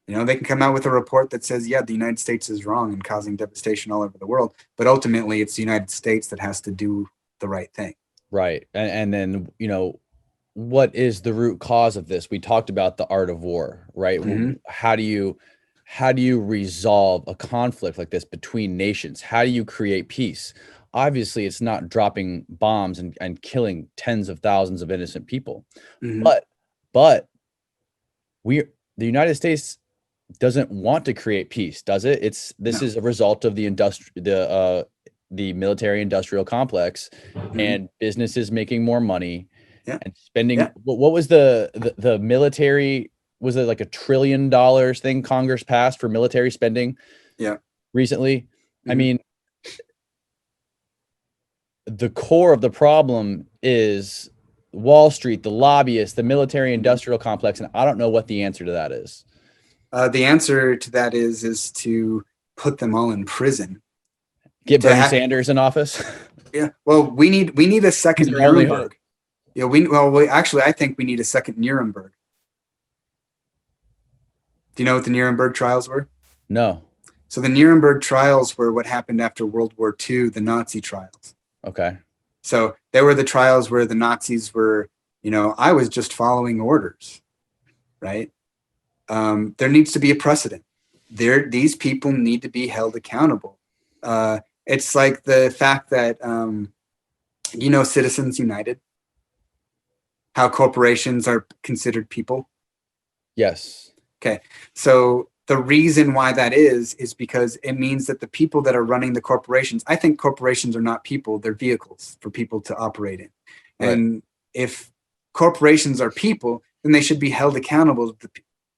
They can come out with a report that says, yeah, the United States is wrong and causing devastation all over the world, but ultimately it's the United States that has to do the right thing. Right. And then, what is the root cause of this? We talked about the art of war, right? Mm-hmm. How do you resolve a conflict like this between nations? How do you create peace? Obviously, it's not dropping bombs and killing tens of thousands of innocent people. Mm-hmm. But the United States doesn't want to create peace, does it? This is a result of the military industrial complex, Mm-hmm. and businesses making more money, Yeah. and spending. Yeah. What was the military? Was it like $1 trillion thing Congress passed for military spending? Yeah. Recently, Mm-hmm. I mean, the core of the problem is Wall Street, the lobbyists, the military industrial complex, and I don't know what the answer to that is. The answer to that is to put them all in prison. Get Bernie Sanders in office. Yeah. Well, we need a second Nuremberg. Yeah. Actually, I think we need a second Nuremberg. Do you know what the Nuremberg trials were? No. So the Nuremberg trials were what happened after World War II, the Nazi trials. Okay. So they were the trials where the Nazis were, I was just following orders, right? There needs to be a precedent. These people need to be held accountable. It's like the fact that, Citizens United, how corporations are considered people. Yes. Okay. So the reason why that is because it means that the people that are running the corporations, I think corporations are not people, they're vehicles for people to operate in. Right. And if corporations are people, then they should be held accountable to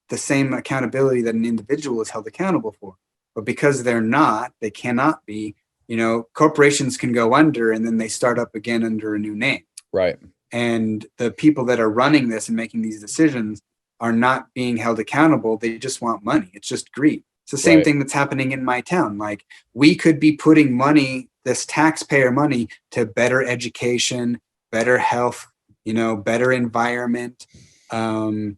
the same accountability that an individual is held accountable for. But because they're not, they cannot be, corporations can go under and then they start up again under a new name. Right. And the people that are running this and making these decisions are not being held accountable. They just want money. It's just greed. It's the same thing that's happening in my town. Like, we could be putting money, this taxpayer money, to better education, better health, better environment, but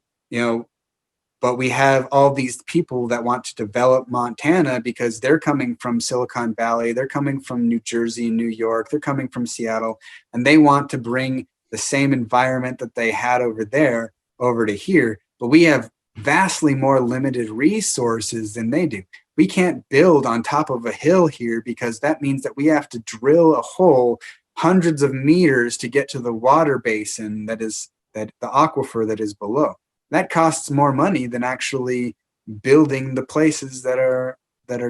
we have all these people that want to develop Montana because they're coming from Silicon Valley, they're coming from New Jersey and New York, they're coming from Seattle, and they want to bring the same environment that they had over there over to here. But we have vastly more limited resources than they do. We can't build on top of a hill here because that means that we have to drill a hole hundreds of meters to get to the water basin that the aquifer that is below. That costs more money than actually building the places that are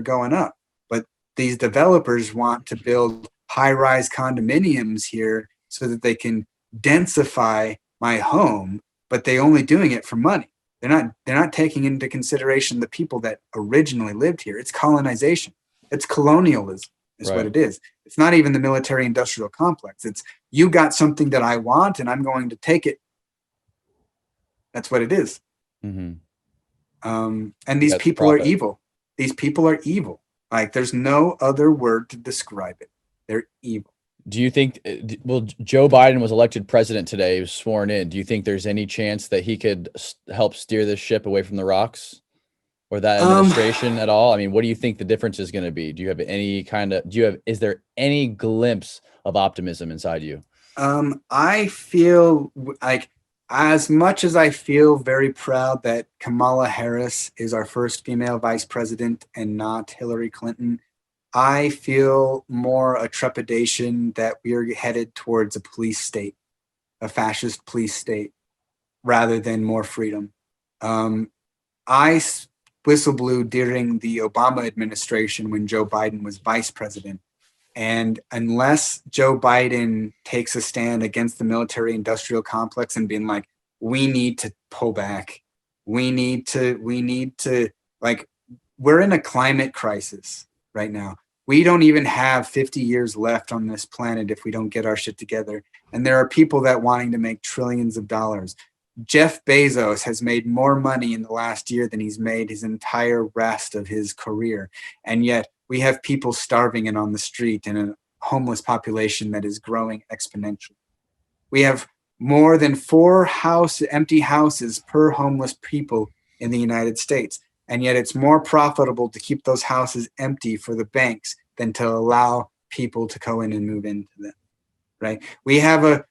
going up. But these developers want to build high-rise condominiums here so that they can densify my home, but they're only doing it for money. They're not taking into consideration the people that originally lived here. It's colonization. It's colonialism is what it is. It's not even the military industrial complex. It's, you got something that I want and I'm going to take it. That's what it is. Mm-hmm. And these people are evil. These people are evil. Like, there's no other word to describe it. They're evil. Do you think, Joe Biden was elected president today, he was sworn in. Do you think there's any chance that he could help steer this ship away from the rocks, or that administration at all? I mean, what do you think the difference is going to be? Do you have is there any glimpse of optimism inside you? I feel like, as much as I feel very proud that Kamala Harris is our first female vice president and not Hillary Clinton, I feel more a trepidation that we are headed towards a police state, a fascist police state, rather than more freedom. I whistleblew during the Obama administration when Joe Biden was vice president. And unless Joe Biden takes a stand against the military industrial complex and being like, we need to pull back, we need to, like, we're in a climate crisis right now. We don't even have 50 years left on this planet if we don't get our shit together. And there are people that wanting to make trillions of dollars. Jeff Bezos has made more money in the last year than he's made his entire rest of his career. And yet we have people starving and on the street and a homeless population that is growing exponentially. We have more than 4 empty houses per homeless people in the United States. And yet it's more profitable to keep those houses empty for the banks than to allow people to go in and move into them, right? We have a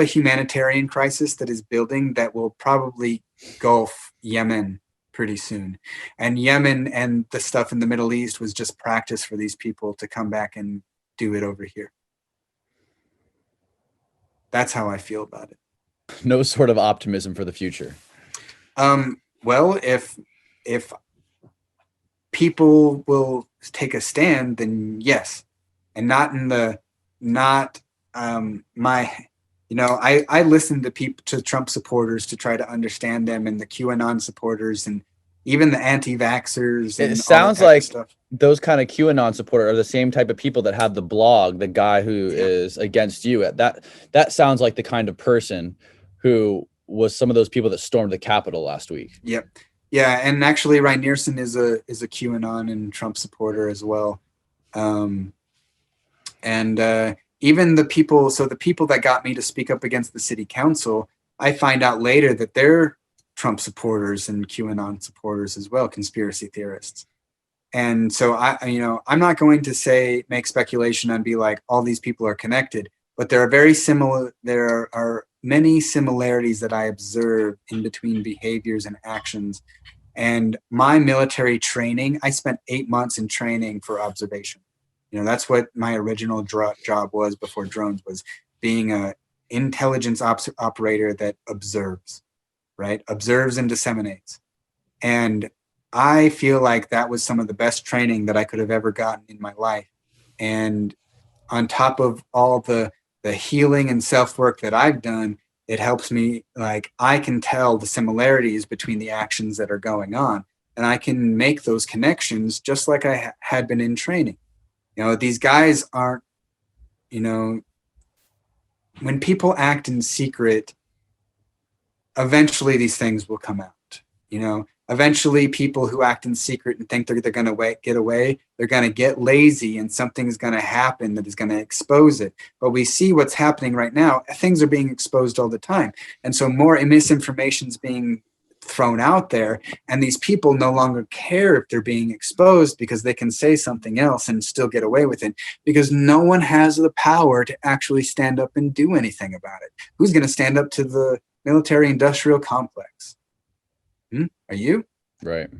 humanitarian crisis that is building that will probably engulf Yemen pretty soon. And Yemen and the stuff in the Middle East was just practice for these people to come back and do it over here. That's how I feel about it. No sort of optimism for the future. Well, if people will take a stand, then yes, and not in the I listen to Trump supporters to try to understand them, and the QAnon supporters, and even the anti-vaxxers. And it sounds all that like stuff. Those kind of QAnon supporters are the same type of people that have the blog, the guy who is against you. That sounds like the kind of person who was some of those people that stormed the Capitol last week. Yep. Yeah, and actually Ryan Nearson is a QAnon and Trump supporter as well. Even the people that got me to speak up against the city council, I find out later that they're Trump supporters and QAnon supporters as well, conspiracy theorists. And so I'm not going to make speculation and be like all these people are connected, but there are many similarities that I observe in between behaviors and actions. And my military training, I spent 8 months in training for observation. That's what my original job was before drones, was being an intelligence operator that observes, right? Observes and disseminates. And I feel like that was some of the best training that I could have ever gotten in my life. And on top of all the healing and self-work that I've done, it helps me, like, I can tell the similarities between the actions that are going on, and I can make those connections just like I had been in training. These guys aren't, when people act in secret, eventually these things will come out. Eventually people who act in secret and think they're going to get away, they're going to get lazy, and something's going to happen that is going to expose it. But we see what's happening right now. Things are being exposed all the time. And so more misinformation is being thrown out there, and these people no longer care if they're being exposed, because they can say something else and still get away with it, because no one has the power to actually stand up and do anything about it. Who's going to stand up to the military industrial complex? Are you? Right.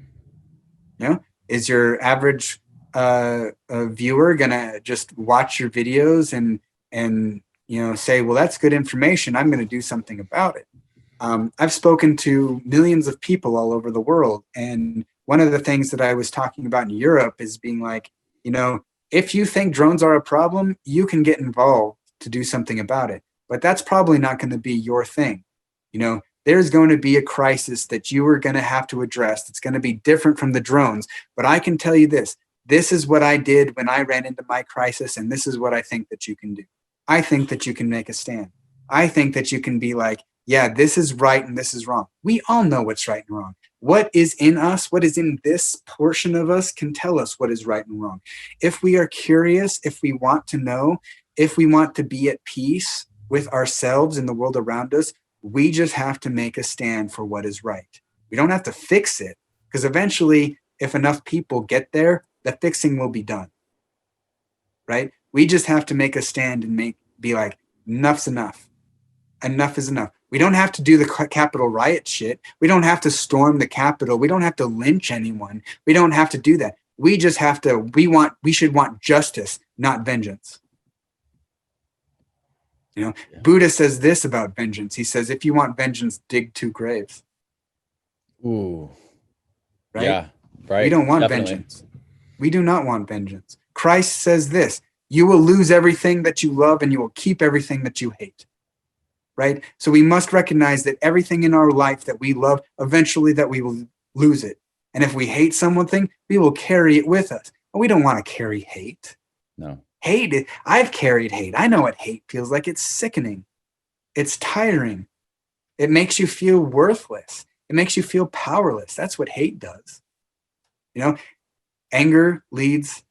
Is your average viewer gonna just watch your videos and say, well, that's good information, I'm going to do something about it? I've spoken to millions of people all over the world, and one of the things that I was talking about in Europe is being like, if you think drones are a problem, you can get involved to do something about it, but that's probably not going to be your thing. There's going to be a crisis that you are going to have to address that's going to be different from the drones. But I can tell you this is what I did when I ran into my crisis, and this is what I think that you can do. I think that you can make a stand. I think that you can be like, yeah, this is right and this is wrong. We all know what's right and wrong. What is in us, what is in this portion of us, can tell us what is right and wrong. If we are curious, if we want to know, if we want to be at peace with ourselves and the world around us, we just have to make a stand for what is right. We don't have to fix it, because eventually, if enough people get there, the fixing will be done, right? We just have to make a stand and be like, enough's enough. Enough is enough. We don't have to do the Capitol riot shit. We don't have to storm the Capitol. We don't have to lynch anyone. We don't have to do that. We just have to, we should want justice, not vengeance. Buddha says this about vengeance. He says, if you want vengeance, dig 2 graves. Ooh. Right? Yeah, right. We don't want vengeance. We do not want vengeance. Christ says this: you will lose everything that you love, and you will keep everything that you hate. Right? So we must recognize that everything in our life that we love, eventually that we will lose it. And if we hate something, we will carry it with us. But we don't want to carry hate. No. Hate, I've carried hate. I know what hate feels like. It's sickening. It's tiring. It makes you feel worthless. It makes you feel powerless. That's what hate does. Anger leads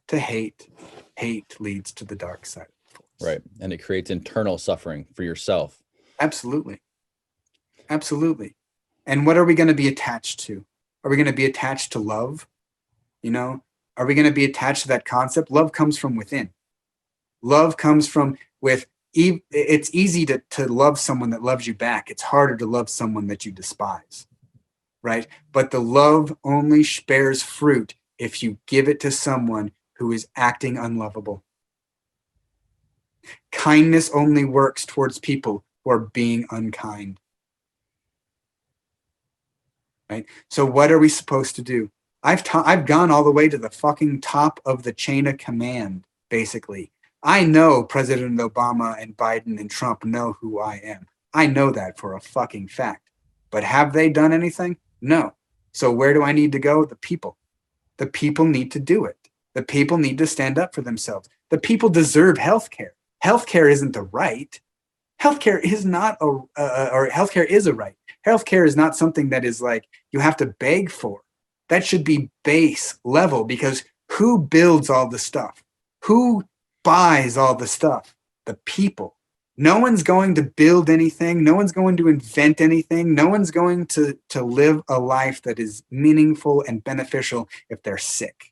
to hate. Hate leads to the dark side of the force. Right. And it creates internal suffering for yourself. Absolutely. Absolutely. And what are we going to be attached to? Are we going to be attached to love? You know, are we going to be attached to that concept? Love comes from within. Love comes from with, it's easy to love someone that loves you back. It's harder to love someone that you despise, right? But the love only bears fruit if you give it to someone who is acting unlovable. Kindness only works towards people who are being unkind. Right? So what are we supposed to do? I've gone all the way to the fucking top of the chain of command, basically. I know President Obama and Biden and Trump know who I am. I know that for a fucking fact. But have they done anything? No. So where do I need to go? The people. The people need to do it. The people need to stand up for themselves. The people deserve health care. Health care isn't a right. Healthcare is not or healthcare is a right. Healthcare is not something that is like you have to beg for. That should be base level, because who builds all the stuff? Who buys all the stuff? The people. No one's going to build anything. No one's going to invent anything. No one's going to live a life that is meaningful and beneficial if they're sick.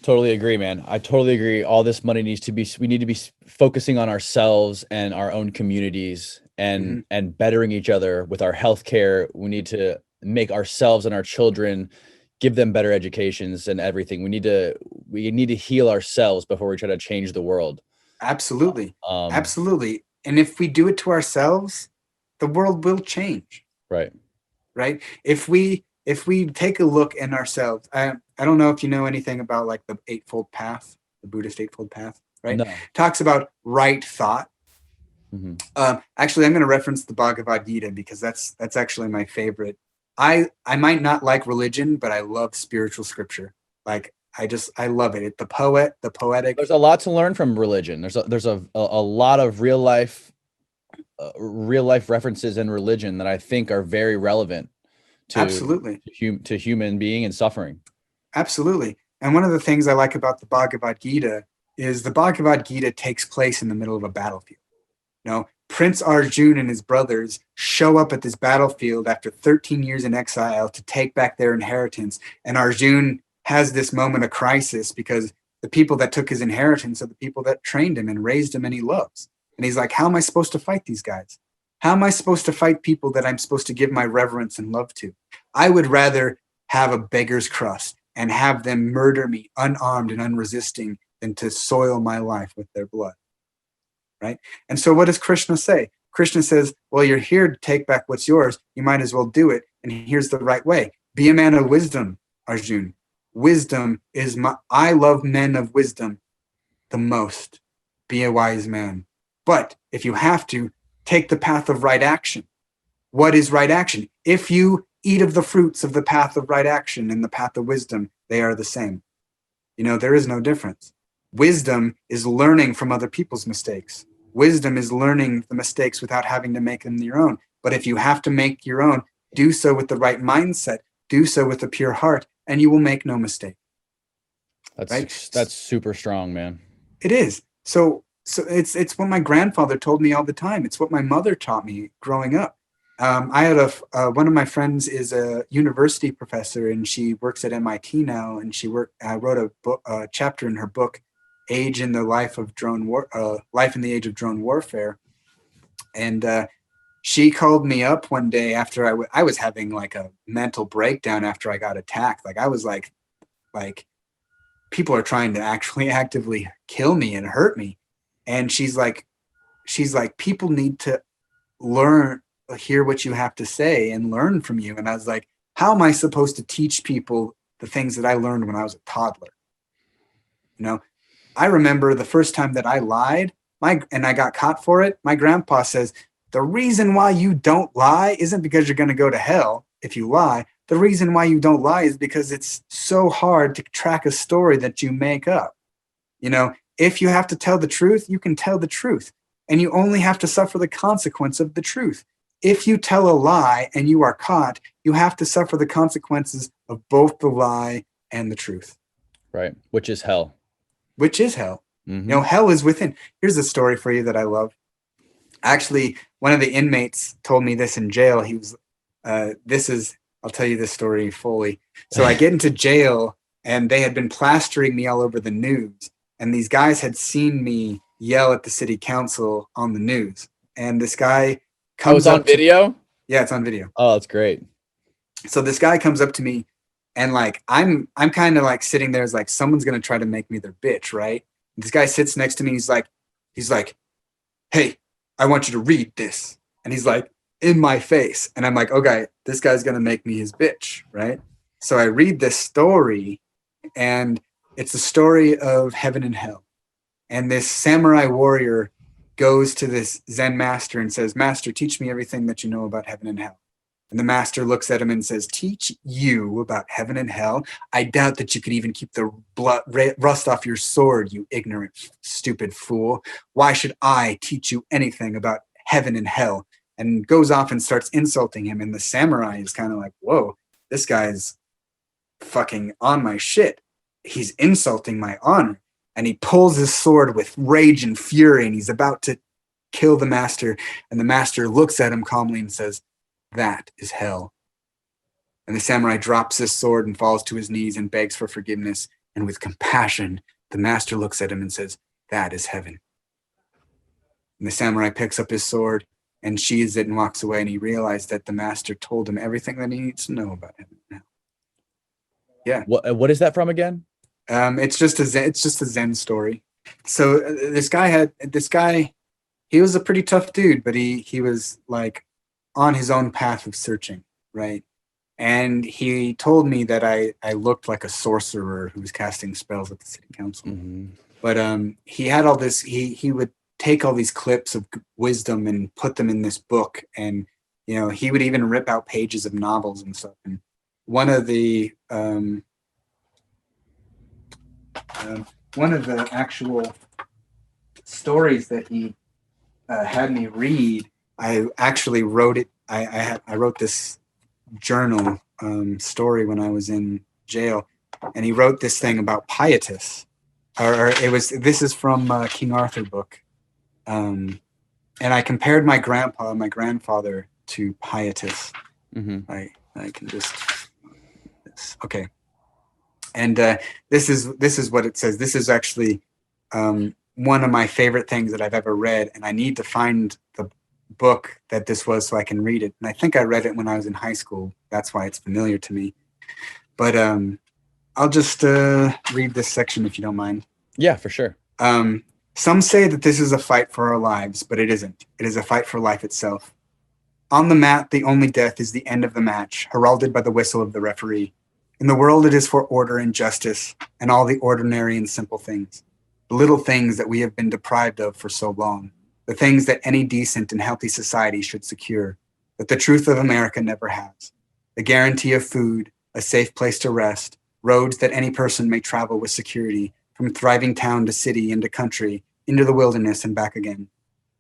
Totally agree, man. I totally agree. All this money needs to be, we need to be focusing on ourselves and our own communities and bettering each other with our healthcare. We need to make ourselves and our children, give them better educations and everything. We need to heal ourselves before we try to change the world. Absolutely. Absolutely. And if we do it to ourselves, the world will change. Right. Right. If we take a look in ourselves, I don't know if you know anything about like the Eightfold Path, the Buddhist Eightfold Path, right? No. Talks about right thought. Actually, I'm going to reference the Bhagavad Gita because that's actually my favorite. I might not like religion, but I love spiritual scripture. Like I love it. The poetic. There's a lot to learn from religion. There's a lot of real life references in religion that I think are very relevant to Absolutely to human being and suffering. Absolutely. And one of the things I like about the Bhagavad Gita is the Bhagavad Gita takes place in the middle of a battlefield. You know, Prince Arjun and his brothers show up at this battlefield after 13 years in exile to take back their inheritance. And Arjun has this moment of crisis because the people that took his inheritance are the people that trained him and raised him and he loves. And he's like, how am I supposed to fight these guys? How am I supposed to fight people that I'm supposed to give my reverence and love to? I would rather have a beggar's crust and have them murder me unarmed and unresisting than to soil my life with their blood. Right? And so what does Krishna say? Krishna says, well, you're here to take back what's yours. You might as well do it. And here's the right way. Be a man of wisdom, Arjun. Wisdom is I love men of wisdom the most. Be a wise man. But if you have to, take the path of right action. What is right action? If you eat of the fruits of the path of right action and the path of wisdom, they are the same. You know, there is no difference. Wisdom is learning from other people's mistakes. Wisdom is learning the mistakes without having to make them your own. But if you have to make your own, do so with the right mindset, do so with a pure heart, and you will make no mistake. That's super strong, man. It is. So it's what my grandfather told me all the time. It's what my mother taught me growing up. I had one of my friends is a university professor, and she works at MIT now. And I wrote a chapter in her book, "Age in the Life of Drone War, Life in the Age of Drone Warfare." And she called me up one day after I was having like a mental breakdown after I got attacked. Like I was like people are trying to actually actively kill me and hurt me. And she's like, people need to hear what you have to say and learn from you. And I was like, how am I supposed to teach people the things that I learned when I was a toddler? You know, I remember the first time that I lied and I got caught for it. My grandpa says, the reason why you don't lie isn't because you're going to go to hell if you lie. The reason why you don't lie is because it's so hard to track a story that you make up. You know, if you have to tell the truth, you can tell the truth, and you only have to suffer the consequence of the truth. If you tell a lie and you are caught, you have to suffer the consequences of both the lie and the truth. Right. Which is hell. Which is hell. Mm-hmm. Hell is within. Here's a story for you that I love. Actually, one of the inmates told me this in jail. He was, I'll tell you this story fully. So I get into jail, and they had been plastering me all over the news. And these guys had seen me yell at the city council on the news. And this guy comes on video? Yeah, it's on video. Oh, that's great. So this guy comes up to me, and like I'm kind of like sitting there as like someone's gonna try to make me their bitch, right? This guy sits next to me. He's like, hey, I want you to read this. And he's like, in my face. And I'm like, okay, this guy's going to make me his bitch, right? So I read this story, and it's a story of heaven and hell. And this samurai warrior goes to this Zen master and says, Master, teach me everything that you know about heaven and hell. And the master looks at him and says, teach you about heaven and hell? I doubt that you could even keep the rust off your sword, you ignorant, stupid fool. Why should I teach you anything about heaven and hell? And goes off and starts insulting him. And the samurai is kind of like, whoa, this guy's fucking on my shit. He's insulting my honor. And he pulls his sword with rage and fury, and he's about to kill the master. And the master looks at him calmly and says, that is hell. And the samurai drops his sword and falls to his knees and begs for forgiveness. And with compassion, the master looks at him and says, that is heaven. And the samurai picks up his sword and sheathes it and walks away. And he realized that the master told him everything that he needs to know about heaven and hell. Yeah. What is that from again? It's just a Zen story. So this guy, he was a pretty tough dude, but he was like on his own path of searching, right? And he told me that I looked like a sorcerer who was casting spells at the city council. Mm-hmm. But he had all this, he would take all these clips of wisdom and put them in this book. And, he would even rip out pages of novels and stuff. And one of the actual stories that he had me read, I actually wrote it. I wrote this journal story when I was in jail, and he wrote this thing about pietists. This is from King Arthur book, and I compared my grandfather to pietists. Mm-hmm. I can just okay, and this is what it says. This is actually one of my favorite things that I've ever read, and I need to find the book that this was so I can read it. And I think I read it when I was in high school. That's why it's familiar to me. But I'll just read this section if you don't mind. Yeah, for sure. Some say that this is a fight for our lives, but it isn't. It is a fight for life itself. On the mat, the only death is the end of the match, heralded by the whistle of the referee. In the world, it is for order and justice and all the ordinary and simple things, the little things that we have been deprived of for so long, the things that any decent and healthy society should secure, that the truth of America never has. The guarantee of food, a safe place to rest, roads that any person may travel with security, from thriving town to city into country, into the wilderness and back again.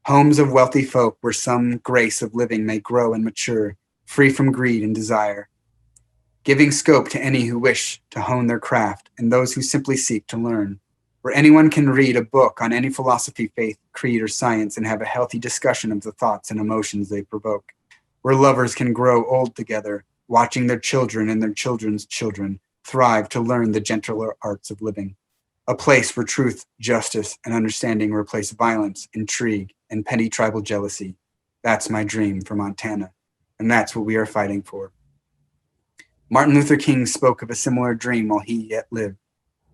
Homes of wealthy folk where some grace of living may grow and mature, free from greed and desire, giving scope to any who wish to hone their craft and those who simply seek to learn, where anyone can read a book on any philosophy, faith, creed, or science and have a healthy discussion of the thoughts and emotions they provoke, where lovers can grow old together, watching their children and their children's children thrive to learn the gentler arts of living. A place where truth, justice, and understanding replace violence, intrigue, and petty tribal jealousy. That's my dream for Montana, and that's what we are fighting for. Martin Luther King spoke of a similar dream while he yet lived.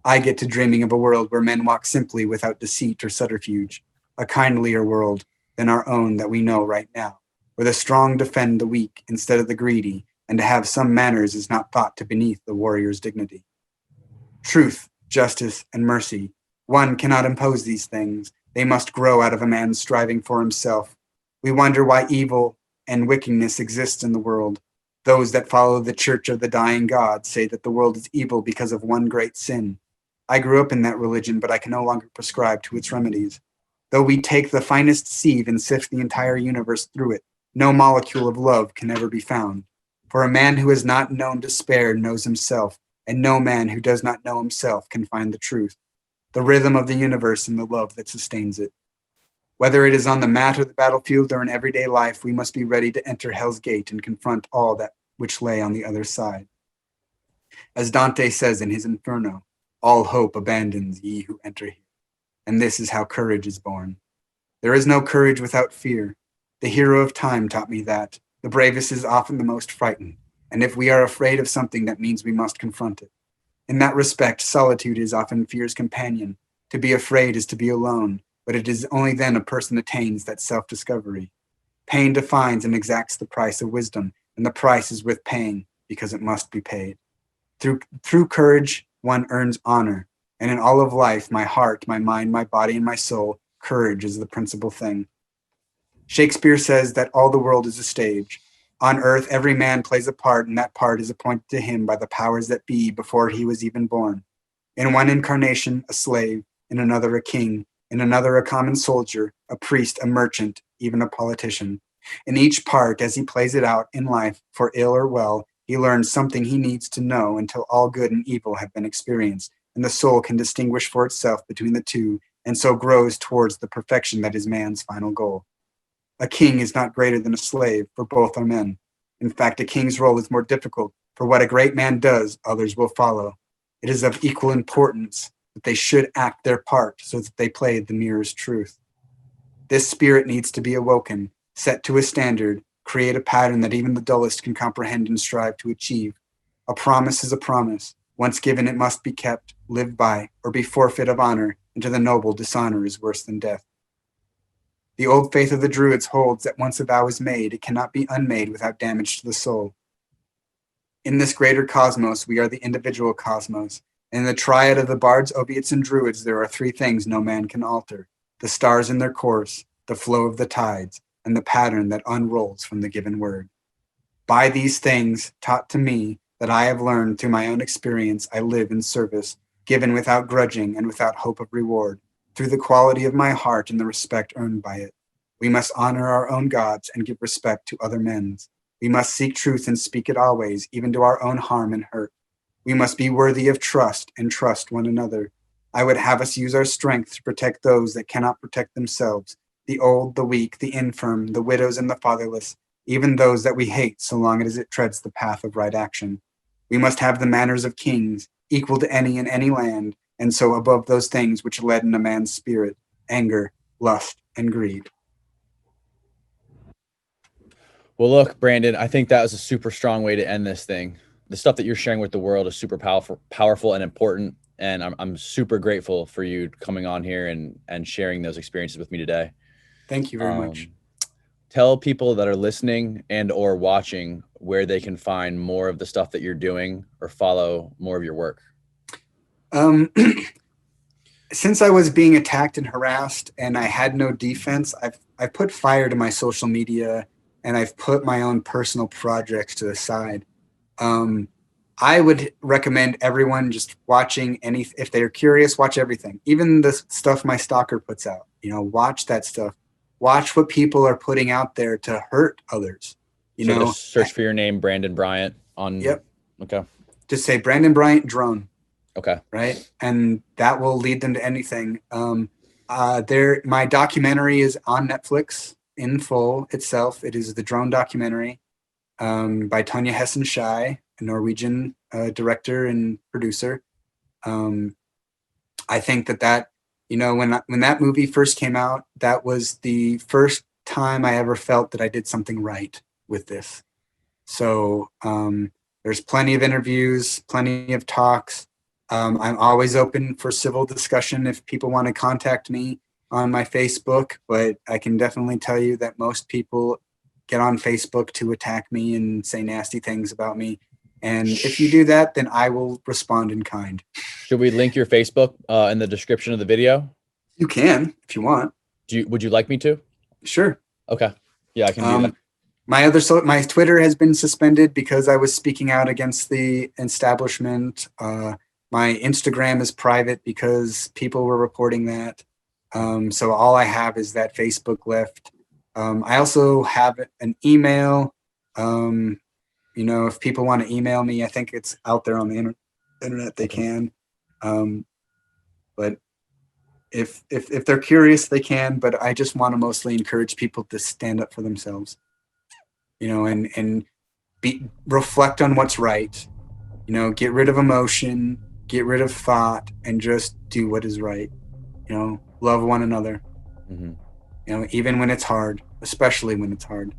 I get to dreaming of a world where men walk simply without deceit or subterfuge, a kindlier world than our own that we know right now, where the strong defend the weak instead of the greedy, and to have some manners is not thought to beneath the warrior's dignity. Truth, justice, and mercy, one cannot impose these things. They must grow out of a man striving for himself. We wonder why evil and wickedness exist in the world. Those that follow the church of the dying God say that the world is evil because of one great sin. I grew up in that religion, but I can no longer prescribe to its remedies. Though we take the finest sieve and sift the entire universe through it, no molecule of love can ever be found. For a man who has not known despair knows himself, and no man who does not know himself can find the truth. the rhythm of the universe and the love that sustains it. Whether it is on the mat or the battlefield or in everyday life, we must be ready to enter Hell's Gate and confront all that which lay on the other side. As Dante says in his Inferno, all hope abandons ye who enter here. And this is how courage is born. There is no courage without fear. The hero of time taught me that the bravest is often the most frightened, and if we are afraid of something, that means we must confront it. In that respect, solitude is often fear's companion. To be afraid is to be alone, but it is only then a person attains that self-discovery. Pain defines and exacts the price of wisdom, and the price is worth paying because it must be paid. Through courage, one earns honor, and in all of life, my heart, my mind, my body, and my soul, courage is the principal thing. Shakespeare says that all the world is a stage. On earth, every man plays a part, and that part is appointed to him by the powers that be before he was even born. In one incarnation, a slave, in another a king, in another a common soldier, a priest, a merchant, even a politician. In each part, as he plays it out in life, for ill or well, he learns something he needs to know until all good and evil have been experienced, and the soul can distinguish for itself between the two, and so grows towards the perfection that is man's final goal. A king is not greater than a slave, for both are men. In fact, a king's role is more difficult, for what a great man does, others will follow. It is of equal importance that they should act their part so that they play the mirror's truth. This spirit needs to be awoken, set to a standard, create a pattern that even the dullest can comprehend and strive to achieve. A promise is a promise. Once given, it must be kept, lived by, or be forfeit of honor, and to the noble, dishonor is worse than death. The old faith of the Druids holds that once a vow is made, it cannot be unmade without damage to the soul. In this greater cosmos, we are the individual cosmos. In the triad of the bards, oviates, and druids, there are three things no man can alter: the stars in their course, the flow of the tides, and the pattern that unrolls from the given word. By these things, taught to me, that I have learned through my own experience, I live in service, given without grudging and without hope of reward, through the quality of my heart and the respect earned by it. We must honor our own gods and give respect to other men's. We must seek truth and speak it always, even to our own harm and hurt. We must be worthy of trust and trust one another. I would have us use our strength to protect those that cannot protect themselves, the old, the weak, the infirm, the widows and the fatherless, even those that we hate so long as it treads the path of right action. We must have the manners of kings, equal to any in any land, and so above those things which leaden a man's spirit, anger, lust, and greed. Well, look, Brandon, I think that was a super strong way to end this thing. The stuff that you're sharing with the world is super powerful and important. And I'm super grateful for you coming on here and sharing those experiences with me today. Thank you very much. Tell people that are listening and or watching where they can find more of the stuff that you're doing or follow more of your work. Since I was being attacked and harassed and I had no defense, I've put fire to my social media and I've put my own personal projects to the side. I would recommend everyone just watching if they're curious, watch everything, even the stuff my stalker puts out. Watch that stuff. Watch what people are putting out there to hurt others. Just search for your name, Brandon Bryant on. Yep. Okay. Just say Brandon Bryant drone. Okay. Right. And that will lead them to anything. My documentary is on Netflix in full itself. It is the drone documentary by Tanya Hessen-Schei, a Norwegian director and producer. I think that when that movie first came out, that was the first time I ever felt that I did something right with this. So there's plenty of interviews, plenty of talks. I'm always open for civil discussion if people want to contact me on my Facebook, but I can definitely tell you that most people get on Facebook to attack me and say nasty things about me. And if you do that, then I will respond in kind. Should we link your Facebook in the description of the video? You can, if you want. Would you like me to? Sure. Okay. Yeah, I can do that. My Twitter has been suspended because I was speaking out against the establishment. My Instagram is private because people were reporting that. So all I have is that Facebook left. I also have an email. If people want to email me, I think it's out there on the internet. They can. But if they're curious, they can, but I just want to mostly encourage people to stand up for themselves, and reflect on what's right, get rid of emotion, get rid of thought, and just do what is right. Love one another, Mm-hmm. even when it's hard, especially when it's hard.